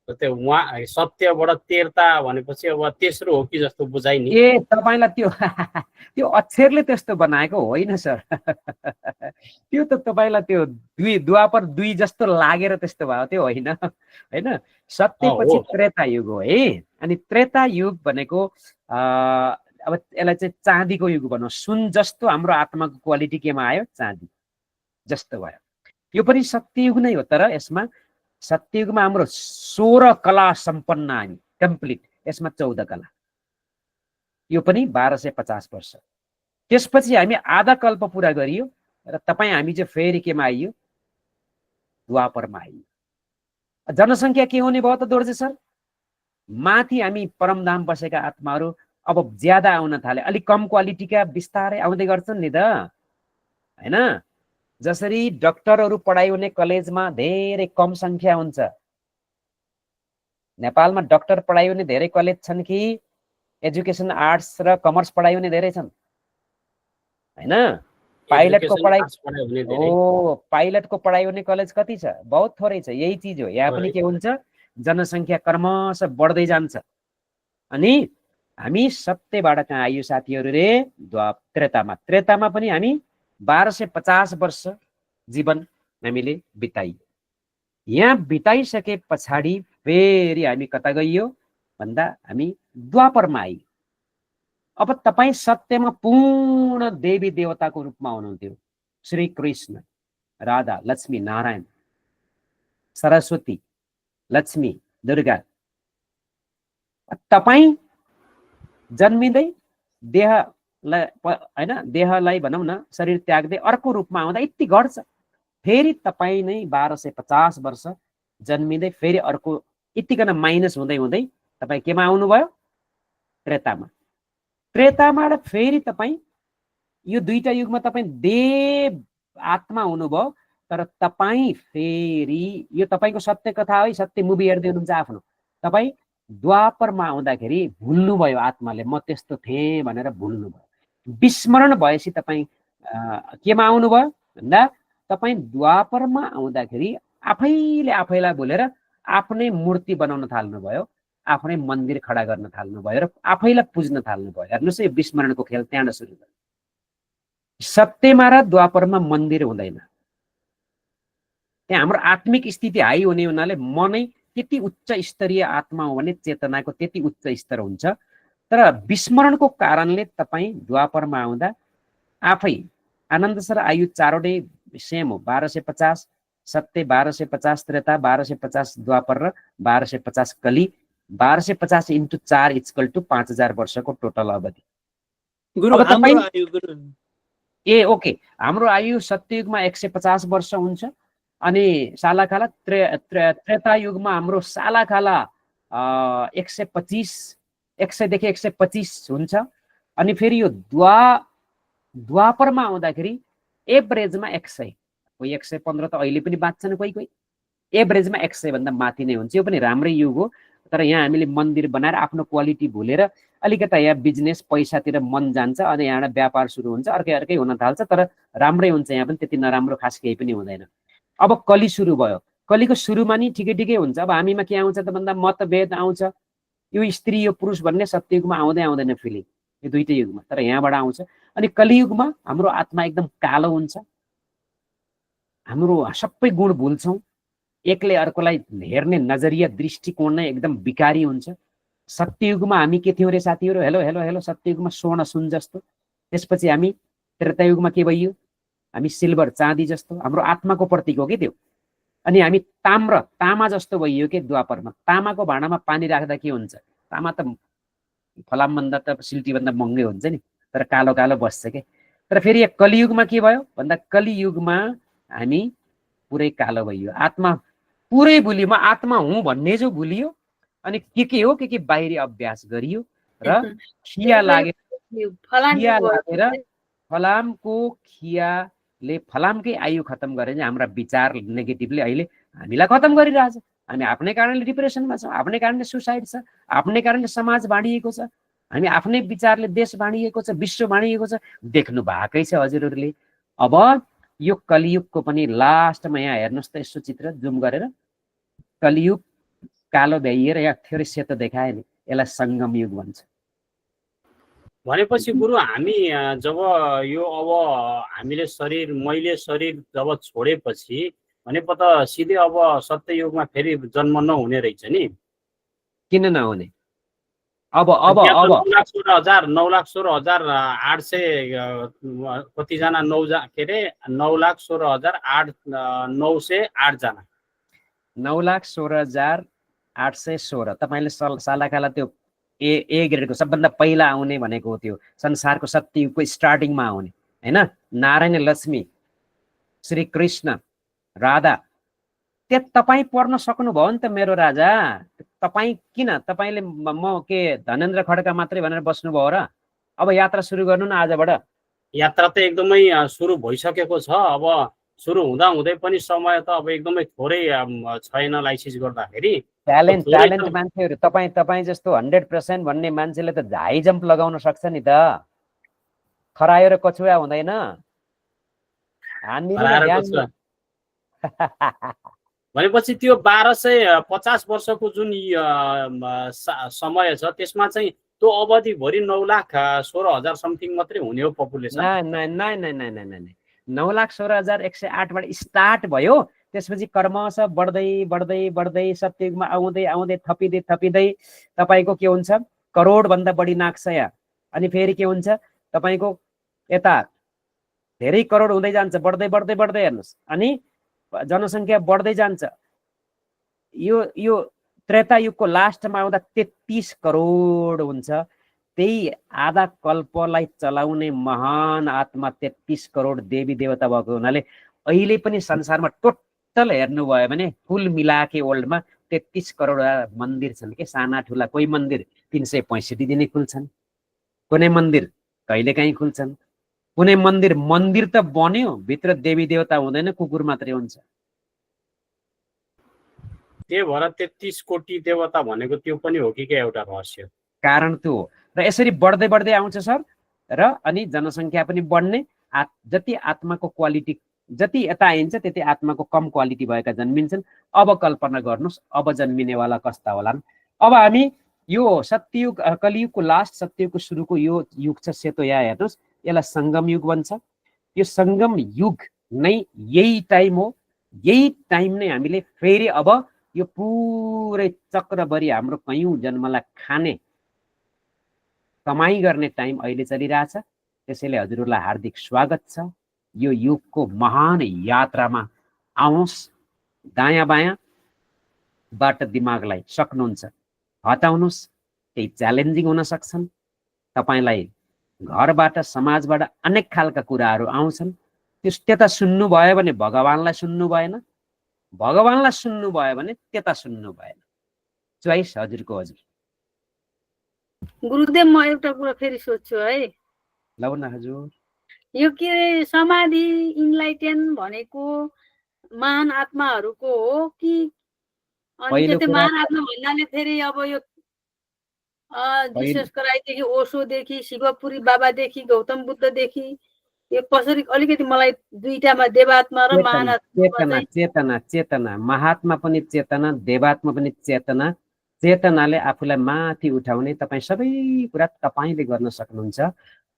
सत्यबाट त्रेता भनेपछि अब तेस्रो हो कि जस्तो बुझाइ नि। ए तपाईलाई त्यो अक्षरले त्यस्तो बनाएको होइन सर। त्यो त तपाईलाई त्यो द्वापर 2 जस्तो लागेर त्यस्तो भयो, त्यो होइन होइन। सत्यपछि त्रेता युग हो है। अनि त्रेता युग भनेको अब यसलाई चाहिँ चाँदीको युग भनौँ। सुन जस्तो हाम्रो आत्माको क्वालिटी केमा आयो? चाँदी जस्तो भयो। यो पनि सत्ययुग नै हो, तर यसमा सत्ययुगमा हाम्रो 16 कला सम्पन्न हामी कम्प्लिट, यसमा 14 कला। यो पनि 1250 वर्ष। त्यसपछि हामी आधा कल्प पुरा गरियो र तपाईँ हामी चाहिँ फेरि केमा आइयो? द्वापरमा आइयो। जनसङ्ख्या के हुने भयो त दोर्जे सर? माथि हामी परमधाम बसेका आत्माहरू अब ज्यादा आउन थाले, अलिक कम क्वालिटीका बिस्तारै आउँदै गर्छन् नि त, होइन? जसरी डाक्टरहरू पढाइ हुने कलेजमा धेरै कम सङ्ख्या हुन्छ, नेपालमा डाक्टर पढाइ हुने धेरै कलेज छन् कि एजुकेसन आर्ट्स र कमर्स पढाइ हुने धेरै छन्, होइन? पाइलटको पढाइ हुने कलेज कति छ? बहुत थोरै छ। यही चिज हो, यहाँ पनि के हुन्छ? जनसङ्ख्या क्रमशः बढ्दै जान्छ। अनि हामी सत्यबाट कहाँ आइयो साथीहरू रे? त्रेतामा पनि हामी 1250 वर्ष जीवन हामीले बिताइयो। यहाँ बिताइसके पछाडि फेरि हामी कता गइयो भन्दा हामी द्वापरमा आइयो। अब तपाईँ सत्यमा पूर्ण देवी देवताको रूपमा हुनुहुन्थ्यो। श्री कृष्ण, राधा, लक्ष्मी, नारायण, सरस्वती, लक्ष्मी, दुर्गा। तपाईँ जन्मिँदै देहलाई भनौँ न, शरीर त्याग्दै अर्को रूपमा आउँदा यति घट्छ। फेरि तपाईँ नै 1250 वर्ष जन्मिँदै फेरि अर्को यतिकन माइनस हुँदै हुँदै तपाईँ केमा आउनुभयो? त्रेतामा। त्रेताबाट फेरि तपाईँ यो दुईटा युगमा तपाईँ देव आत्मा हुनुभयो, तर तपाईँ फेरि यो तपाईँको सत्य कथा है, सत्य मुभी हेर्दै हुनुहुन्छ आफ्नो। तपाईँ द्वापरमा आउँदाखेरि भुल्नुभयो आत्माले, म त्यस्तो थिएँ भनेर भुल्नुभयो। विस्मरण भएपछि तपाईँ केमा आउनुभयो भन्दा तपाईँ द्वापरमा आउँदाखेरि आफैले आफैलाई भुलेर आफ्नै मूर्ति बनाउन थाल्नुभयो, आफ्नै मन्दिर खडा गर्न थाल्नुभयो र आफैलाई पुज्न थाल्नुभयो। हेर्नुहोस्, यो विस्मरणको खेल त्यहाँबाट सुरु भयो। सत्यमा र द्वापरमा मन्दिर हुँदैन। त्यहाँ हाम्रो आत्मिक स्थिति हाई हुने हुनाले म नै त्यति उच्च स्तरीय आत्मा हो भने चेतनाको त्यति उच्च स्तर हुन्छ। तर विस्मरणको कारणले तपाईँ द्वापरमा आउँदा आफै आनन्द सर आयु चारवटै सेम हो। 1250 सत्य, 1250 त्रेता, 1250 द्वापर र 1250 कली। 1250 × 4 = 5000 वर्षको टोटल अवधि। ए ओके, हाम्रो आयु सत्ययुगमा 150 वर्ष हुन्छ। अनि सालाखाला त्रेता युगमा हाम्रो सालाखाला 100 देखि 125 हुन्छ। अनि फेरि यो द्वापरमा आउँदाखेरि एभरेजमा 100, कोही 115 त अहिले पनि बाँच्छन्, कोही एभरेजमा 100 भन्दा माथि नै हुन्छ। यो पनि राम्रै युग हो, तर यहाँ हामीले मन्दिर बनाएर आफ्नो क्वालिटी भुलेर अलिकता यहाँ बिजनेस पैसातिर मन जान्छ, अनि यहाँ व्यापार सुरु हुन्छ, अर्कै हुन थाल्छ। तर राम्रै हुन्छ, यहाँ पनि त्यति नराम्रो खास केही पनि हुँदैन। अब कली सुरु भयो। कलीको सुरुमा नि ठिकै हुन्छ। अब हामीमा के आउँछ त भन्दा मतभेद आउँछ। यो स्त्री यो पुरुष भन्ने सत्ययुगमा आउँदैन फिलिङ, यो दुईटै युगमा, तर यहाँबाट आउँछ। अनि कलियुगमा हाम्रो आत्मा एकदम कालो हुन्छ, हाम्रो सबै गुण भुल्छौँ, एकले अर्कोलाई हेर्ने नजरिया दृष्टिकोण नै एकदम विकारी हुन्छ। सत्ययुगमा हामी के थियौँ रे साथीहरू? Hello hello hello. सत्ययुगमा स्वर्ण सुन जस्तो, त्यसपछि हामी त्रेतायुगमा के भइयो? हामी सिल्भर चाँदी जस्तो, हाम्रो आत्माको प्रतीक हो कि त्यो। अनि हामी तामा जस्तो भइयो कि द्वापरमा। तामाको भाँडामा पानी राख्दा के हुन्छ? तामा त फलामभन्दा त सिल्टीभन्दा महँगै हुन्छ नि, तर कालो कालो बस्छ के। तर फेरि यहाँ कलियुगमा के भयो भन्दा कलियुगमा हामी पुरै कालो भइयो, आत्मा पुरै भुलियो। म आत्मा हुँ भन्ने जो भुलियो। अनि के हो के बाहिरी अभ्यास गरियो र खिया लागेर फलामको खियाले फलामकै आयु खतम गरे चाहिँ हाम्रा विचार नेगेटिभले अहिले हामीलाई खतम गरिरहेछ। हामी आफ्नै कारणले डिप्रेसनमा छौँ, आफ्नै कारणले सुसाइड छ, आफ्नै कारणले समाज बाँडिएको छ, हामी आफ्नै विचारले देश बाँडिएको छ, विश्व बाँडिएको छ। देख्नु भएकै छ हजुरहरूले। अब यो कलियुगको पनि लास्टमा यहाँ हेर्नुहोस् त, यसो चित्र जुम गरेर। कलियुग कालो भ्याइएर यहाँ थोरै सेतो देखायो नि, यसलाई सङ्गम युग भन्छ। भनेपछि गुरु हामी जब यो अब हामीले मैले शरीर जब छोडेपछि भने त सिधै अब सत्ययुगमा फेरि जन्म नहुने रहेछ नि? किन नहुने? अब 9,16,800 कतिजना 9,16,908 जना। 9,16,816। तपाईँले सालाखाला त्यो ए ग्रेडको सबभन्दा पहिला आउने भनेको हो, त्यो संसारको सत्ययुगको स्टार्टिङमा आउने होइन। नारायण, लक्ष्मी, श्री कृष्ण, राधा, त्यहाँ तपाईँ पढ्न सक्नुभयो नि त मेरो राजा। तपाईँ किन, तपाईँले म के धनेन्द्र खड्का मात्रै भनेर बस्नुभयो र? अब यात्रा सुरु गर्नु न आजबाट। यात्रा त एकदमै सुरु भइसकेको छ। अब सुरु हुँदा हुँदै पनि समय त अब एकदमै थोरै छैन लाइसेन्स गर्दाखेरि। ट्यालेन्ट मान्छेहरू तपाईँ जस्तो 100% भन्ने मान्छेले त हाई जम्प लगाउन सक्छ नि त। खरायो र कछुवा हुँदैन। भनेपछि त्यो 1250 वर्षको जुन समय छ त्यसमा चाहिँ त्यो अवधिभरि 9,16,000 समथिङ मात्रै हुने हो पपुलेसन? 9,16,108बाट स्टार्ट भयो। त्यसपछि क्रमशः बढ्दै बढ्दै बढ्दै सत्ययुगमा आउँदै आउँदै थपिँदै तपाईँको के हुन्छ? करोडभन्दा बढी नाग्छ यहाँ। अनि फेरि के हुन्छ? तपाईँको यता धेरै करोड हुँदै जान्छ, बढ्दै बढ्दै बढ्दै हेर्नुहोस्। अनि जनसङ्ख्या बढ्दै जान्छ। यो त्रेतायुगको लास्टमा आउँदा 33 करोड हुन्छ। त्यही आधा कल्पलाई चलाउने महान आत्मा 33 करोड देवी देवता भएको हुनाले अहिले पनि संसारमा टोटल हेर्नुभयो भने कुल मिलाके वर्ल्डमा 33 करोड मन्दिर छन् के, साना ठुला। कोही मन्दिर 365 दिनै खुल्छन्, कुनै मन्दिर कहिलेकाहीँ खुल्छन्, कुनै मन्दिर त बन्यो भित्र देवी देवता हुँदैन, कुकुर मात्रै हुन्छ। त्यही भएर 33 कोटी देवता भनेको त्यो पनि हो कि क्या एउटा रहस्य? कारण त्यो हो। र यसरी बढ्दै बढ्दै आउँछ सर। र अनि जनसङ्ख्या पनि बढ्ने, जति आत्माको क्वालिटी जति यता आइन्छ त्यति आत्माको कम क्वालिटी भएका जन्मिन्छन्। अब कल्पना गर्नुहोस् अब जन्मिनेवाला कस्ता होलान्। अब हामी यो सत्ययुग कलियुगको लास्ट सत्ययुगको सुरुको यो युग छ सेतो, यहाँ हेर्नुहोस्, यसलाई सङ्गम युग भन्छ। यो सङ्गम युग नै यही टाइम हो। यही टाइम नै हामीले फेरि अब यो पुरै चक्रभरि हाम्रो कयौँ जन्मलाई खाने कमाइ गर्ने टाइम अहिले चलिरहेछ। त्यसैले हजुरहरूलाई हार्दिक स्वागत छ। यो युगको महान यात्रामा आउनुहोस्। दायाँ बायाँबाट दिमागलाई सक्नुहुन्छ हटाउनुहोस्। केही च्यालेन्जिङ हुन सक्छन् तपाईँलाई, घरबाट समाजबाट अनेक खालका कुराहरू आउँछन्। त्यता सुन्नुभयो भने भगवानलाई सुन्नु भएन, भगवानलाई सुन्नुभयो भने त्यता सुन्नु भएन। चोइस हजुरको। हजुर गुरुदेव, म एउटा कुरा फेरि सोध्छु है। लौ न हजुर। यो के समाधि इन्लाइटेन भनेको महान आत्माहरूको हो कि? अनि त्यो महान आत्मा भन्नाले फेरि अब यो जिसस क्राइस्टदेखि ओशोदेखि शिवपुरी बाबादेखि गौतम बुद्धदेखि यो कसरी? अलिकति मलाई दुईटामा देवात्मा र महान आत्मा। चेतना महात्मा पनि चेतना, देवात्मा पनि चेतना। चेतनाले आफूलाई माथि उठाउने तपाईँ सबै कुरा तपाईँले गर्न सक्नुहुन्छ।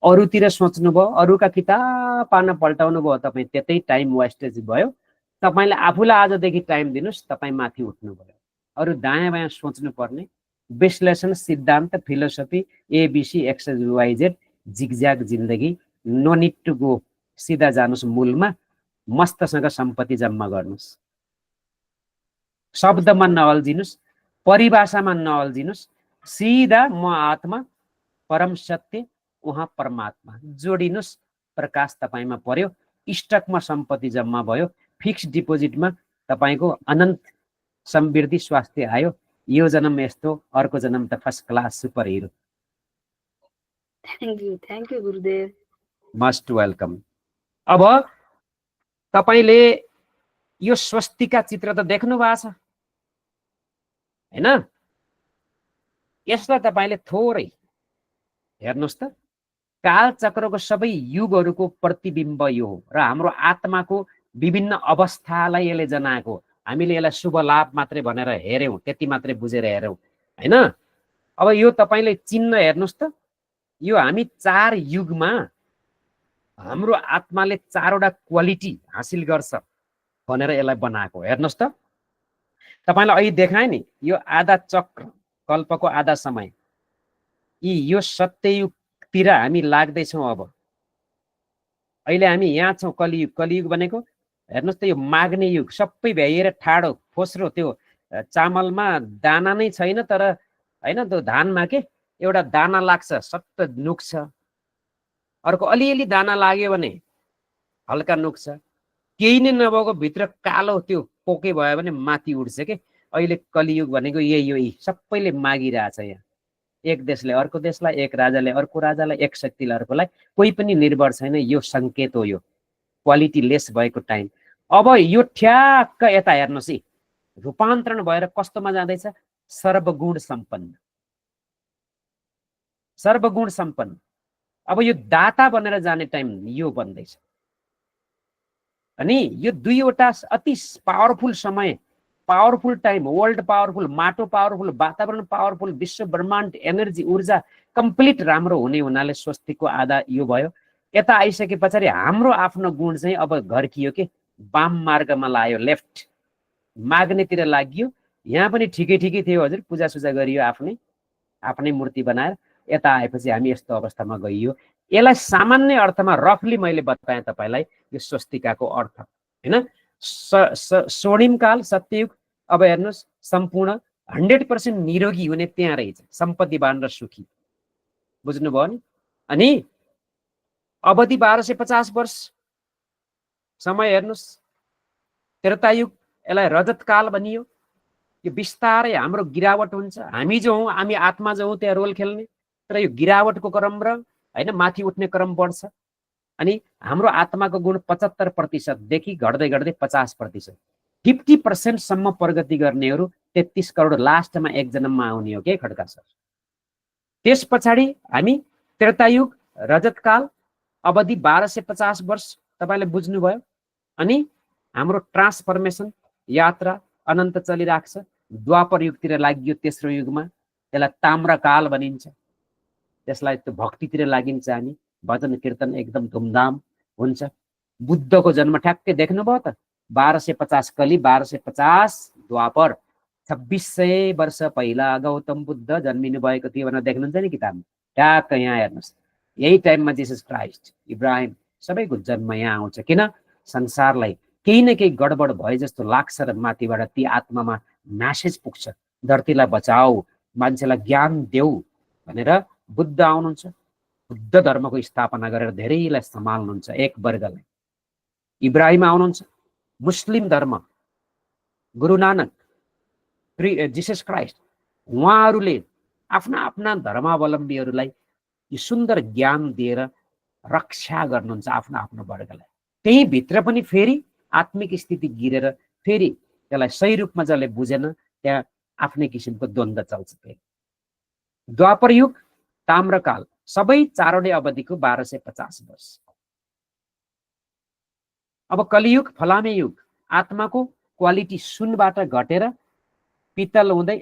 अरूतिर सोच्नुभयो, अरूका किताब पाना पल्टाउनु भयो, तपाईँ त्यतै टाइम वेस्टेज भयो। तपाईँले आफूलाई आजदेखि टाइम दिनुहोस्, तपाईँ माथि उठ्नु भयो। अरू दायाँ बायाँ सोच्नु पर्ने, विश्लेषण, सिद्धान्त, फिलोसफी, एबिसी, XYZ, जिगज्याग जिन्दगी, नो निड टु गो, सिधा जानुस् मूलमा, मस्तसँग सम्पत्ति जम्मा गर्नुस्, शब्दमा नअल्झिनुस्, परिभाषामा नअल्झिनुस्, सिधा म आत्मा, परम सत्य, उहाँ परमात्मा जोडिनुस्, प्रकाश तपाईमा पर्यो, स्टकमा सम्पत्ति जम्मा भयो, फिक्स डिपोजिटमा तपाईको अनन्त समृद्धि स्वास्थ्य आयो, यो जन्म यस्तो, अर्को जन्म त first class super hero. Thank you गुरुदेव। Most welcome. अब तपाईले यो स्वस्तिका चित्र त देख्नु भएको छ हैन? यसलाई तपाईले थोरै हेर्नुस् त, कालचक्रको सबै युगहरूको प्रतिबिम्ब यो हो र हाम्रो आत्माको विभिन्न अवस्थालाई यसले जनाएको। हामीले यसलाई शुभ लाभ मात्रै भनेर हेर्यौं, त्यति मात्रै बुझेर हेर्यौं हैन? अब यो तपाईले चिन्ह हेर्नुस् त, यो हामी 4 युगमा हाम्रो आत्माले 4वटा क्वालिटी हासिल गर्छ भनेर यसलाई बनाएको। हेर्नुस् त, तपाईलाई अहिले देखाए नि, यो आधा चक्र, कल्पको आधा समय, यो सत्ययुगतिर हामी लाग्दैछौँ। अब अहिले हामी यहाँ छौँ, कलियुग। कलियुग भनेको हेर्नुस् त, यो माग्ने युग, सबै भ्याइएर ठाडो फोस्रो, त्यो चामलमा दाना नै छैन तर हैन, त्यो धानमा के एउटा दाना लाग्छ, सट्ट नुक्छ, अर्को अलिअलि दाना लाग्यो भने हल्का नुक्छ, केही नै नभएको भित्र कालो त्यो पोके भयो भने माथि उड्छ के। अहिले कलियुग भनेको यही सबैले मागिरहेछ। यहाँ एक देशले अर्को देशलाई, एक राजाले अर्को राजालाई, एक शक्तिले अर्कोलाई, कोही पनि निर्भर छैन। यो संकेत हो, यो क्वालिटी लेस भएको टाइम। अब यो ठ्याक्क यता हेर्नुहोस् है, रूपान्तरण भएर कस्तोमा जाँदैछ? सर्वगुण सम्पन्न, सर्वगुण सम्पन्न। अब यो दाता बनेर जाने टाइम यो बन्दैछ। अनि यो दुईवटा अति पावरफुल समय, पावरफुल टाइम, वर्ल्ड पावरफुल, माटो पावरफुल, वातावरण पावरफुल, विश्व ब्रह्माण्ड एनर्जी ऊर्जा कम्प्लिट राम्रो हुने हुनाले स्वस्तिको आधा यो भयो। यता आइसके पछाडि हाम्रो आफ्नो गुण चाहिँ अब घर्कियो के, वाम मार्गमा लाग्यो, लेफ्ट माग्नेतिर लाग्यो। यहाँ पनि ठिकै थियो हजुर, पूजा सुजा गरियो, आफ्नै मूर्ति बनाएर। यता आएपछि हामी यस्तो अवस्थामा गइयो। यसलाई सामान्य अर्थमा रफली मैले बताएँ तपाईलाई, यो स्वस्तिकाको अर्थ हैन। स्वर्णिम काल, सत्ययुग। अब हेर्नुहोस्, सम्पूर्ण 100% निरोगी हुने त्यहाँ रहेछ, सम्पत्तिवान र सुखी। बुझ्नुभयो नि? अनि अवधि 1250 वर्ष समय हेर्नुहोस्, त्रेतायुग, यसलाई रजत काल भनियो। यो बिस्तारै हाम्रो गिरावट हुन्छ। हामी जो हौँ, हामी आत्मा जो हौँ, त्यहाँ रोल खेल्ने, तर यो गिरावटको क्रम र हैन माथि उठ्ने क्रम बढ्छ। अनि हाम्रो आत्माको गुण 75% देखि घट्दै 50%, 50% सम्म प्रगति गर्नेहरू 33 करोड लास्टमा एक जन्ममा आउने हो के खड्का सर। त्यस पछाडि हामी त्रेतायुग, रजतकाल, अवधि 1250 वर्ष, तपाईले बुझ्नुभयो। अनि हाम्रो ट्रान्सफर्मेसन यात्रा अनन्त चलिरहेको छ। द्वापर युगतिर लाग्यो, तेस्रो युगमा, त्यसलाई ताम्रकाल भनिन्छ। त्यसलाई त्यो भक्तितिर लागिन्छ हामी, भजन कीर्तन एकदम धुमधाम हुन्छ। बुद्धको जन्म ठ्याक्कै देख्नुभयो त, 1250 कली, 1250 द्वापर, 2600 वर्ष पहिला गौतम बुद्ध जन्मिनु भएको थियो भनेर देख्नुहुन्छ नि किताबमा। ठ्याक्क यहाँ हेर्नुहोस्, यही टाइममा जीसस क्राइस्ट, इब्राहिम, सबैको जन्म यहाँ आउँछ। किन? संसारलाई केही न केही गडबड भए जस्तो लाग्छ र माथिबाट ती आत्मामा म्यासेज पुग्छ, धरतीलाई बचाऊ, मान्छेलाई ज्ञान देऊ भनेर बुद्ध आउनुहुन्छ। बुद्ध धर्मको स्थापना गरेर धेरैलाई सम्हाल्नुहुन्छ, एक वर्गलाई। इब्राहिम आउनुहुन्छ, मुस्लिम धर्म, गुरु नानक, जीसस क्राइस्ट, उहाँहरूले आफ्ना आफ्ना धर्मावलम्बीहरूलाई यो सुन्दर ज्ञान दिएर रक्षा गर्नुहुन्छ आफ्नो आफ्नो वर्गलाई। त्यही भित्र पनि फेरि आत्मिक स्थिति गिरेर फेरि त्यसलाई सही रूपमा जसले बुझेन त्यहाँ आफ्नै किसिमको द्वन्द्व चल्छ। फेरि द्वापर युग, ताम्रकाल, सबै चारवटै अवधिको 1250 वर्ष। अब कलियुग, फलामे युग, आत्माको क्वालिटी सुनबाट घटेर पित्तल हुँदै,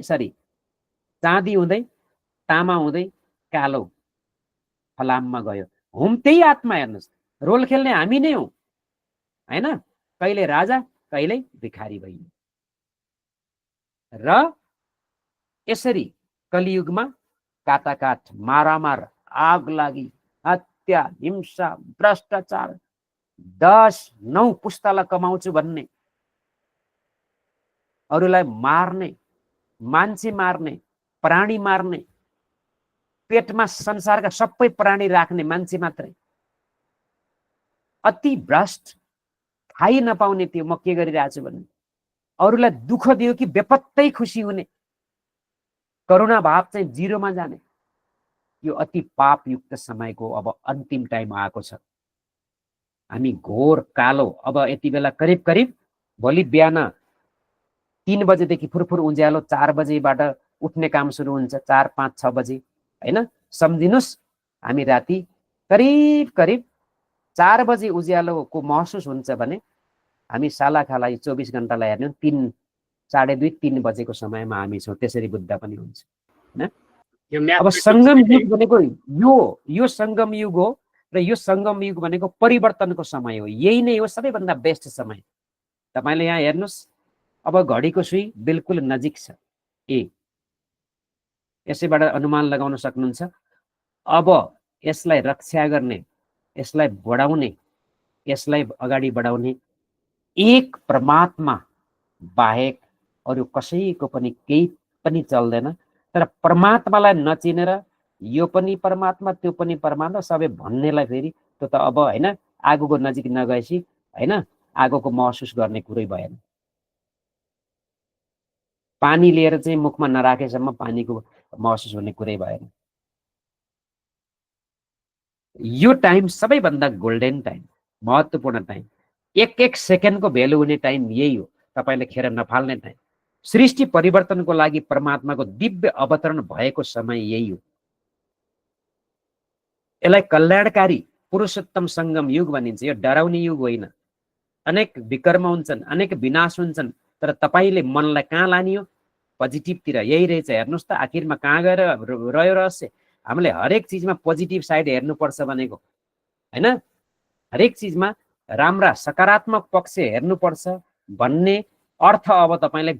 चाँदी हुँदै, तामा हुँदै कालो फलाममा गयो। हुम त्यही आत्मा। हेर्नुहोस्, रोल खेल्ने हामी नै हौँ हैन? कहिले राजा, कहिले भिखारी भइयो। र यसरी कलियुगमा काटाकाट, मारामार, आग लागि, हत्या, हिंसा, भ्रष्टाचार, 10-9 पुस्तालाई कमाउँछु भन्ने, अरूलाई मार्ने, मान्छे मार्ने, प्राणी मार्ने, पेटमा संसारका सबै प्राणी राख्ने मान्छे मात्रै, अति भ्रष्ट, खाइ नपाउने त्यो म के गरिरहेको छु भन्ने, अरूलाई दुःख दियो कि बेपत्तै खुसी हुने, करुणा भाव चाहिँ जिरोमा जाने, यो अति पापयुक्त समयको अब अन्तिम टाइम आएको छ। हामी घोर कालो, अब यति बेला करिब करिब भोलि बिहान 3 बजेदेखि फुरफुर उज्यालो 4 बजेबाट उठ्ने काम सुरु हुन्छ, 4, 5, 6 बजे हैन। सम्झिनुहोस् हामी राति करिब करिब 4 बजे उज्यालोको महसुस हुन्छ भने हामी सालाखाला 24 घण्टालाई हेर्ने 3, 2:30, 3 बजेको समयमा हामी छौँ। त्यसरी बुझ्दा पनि हुन्छ हैन। अब संगम युग भनेको यो संगम युग हो र यो संगम युग भनेको परिवर्तनको समय हो। यही नै हो सबैभन्दा बेस्ट समय। तपाईले यहाँ हेर्नुस्, अब घडीको सुई बिल्कुल नजिक छ। यसैबाट अनुमान लगाउन सक्नुहुन्छ। अब यसलाई रक्षा गर्ने, यसलाई बढाउने, यसलाई अगाडि बढाउने एक परमात्मा बाहेक अरू कसैको पनि केही पनि चल्दैन। तर परमात्मालाई नचिनेर यो पनि परमात्मा त्यो पनि परमात्मा सबै भन्नेलाई फेरि त्यो त अब हैन, आगोको नजिक नगएपछि हैन आगोको महसुस गर्ने कुरै भएन। पानी लिएर चाहिँ मुखमा नराखेसम्म पानीको महसुस हुने कुरै भएन। यो टाइम सबैभन्दा गोल्डन टाइम, महत्त्वपूर्ण टाइम, एक सेकेन्डको भ्यालु हुने टाइम यही हो। तपाईले खेर नफाल्ने टाइम, सृष्टि परिवर्तनको लागि परमात्माको दिव्य अवतरण भएको समय यही हो। यसलाई कल्याणकारी पुरुषोत्तम संगम युग भनिन्छ। यो डराउने युग होइन। अनेक विकर्म हुन्छन्, अनेक विनाश हुन्छन्, तर तपाईले मनलाई कहाँ लाने हो? पोजिटिभतिर। यही रहेछ। हेर्नुस् त आखिरमा कहाँ गएर रह्यो रहस्य। हामीले हरेक चिजमा पोजिटिभ साइड हेर्नुपर्छ भनेको हैन। हरेक चिजमा राम्रा सकारात्मक पक्ष हेर्नुपर्छ भन्ने अर्थ अब तपाईले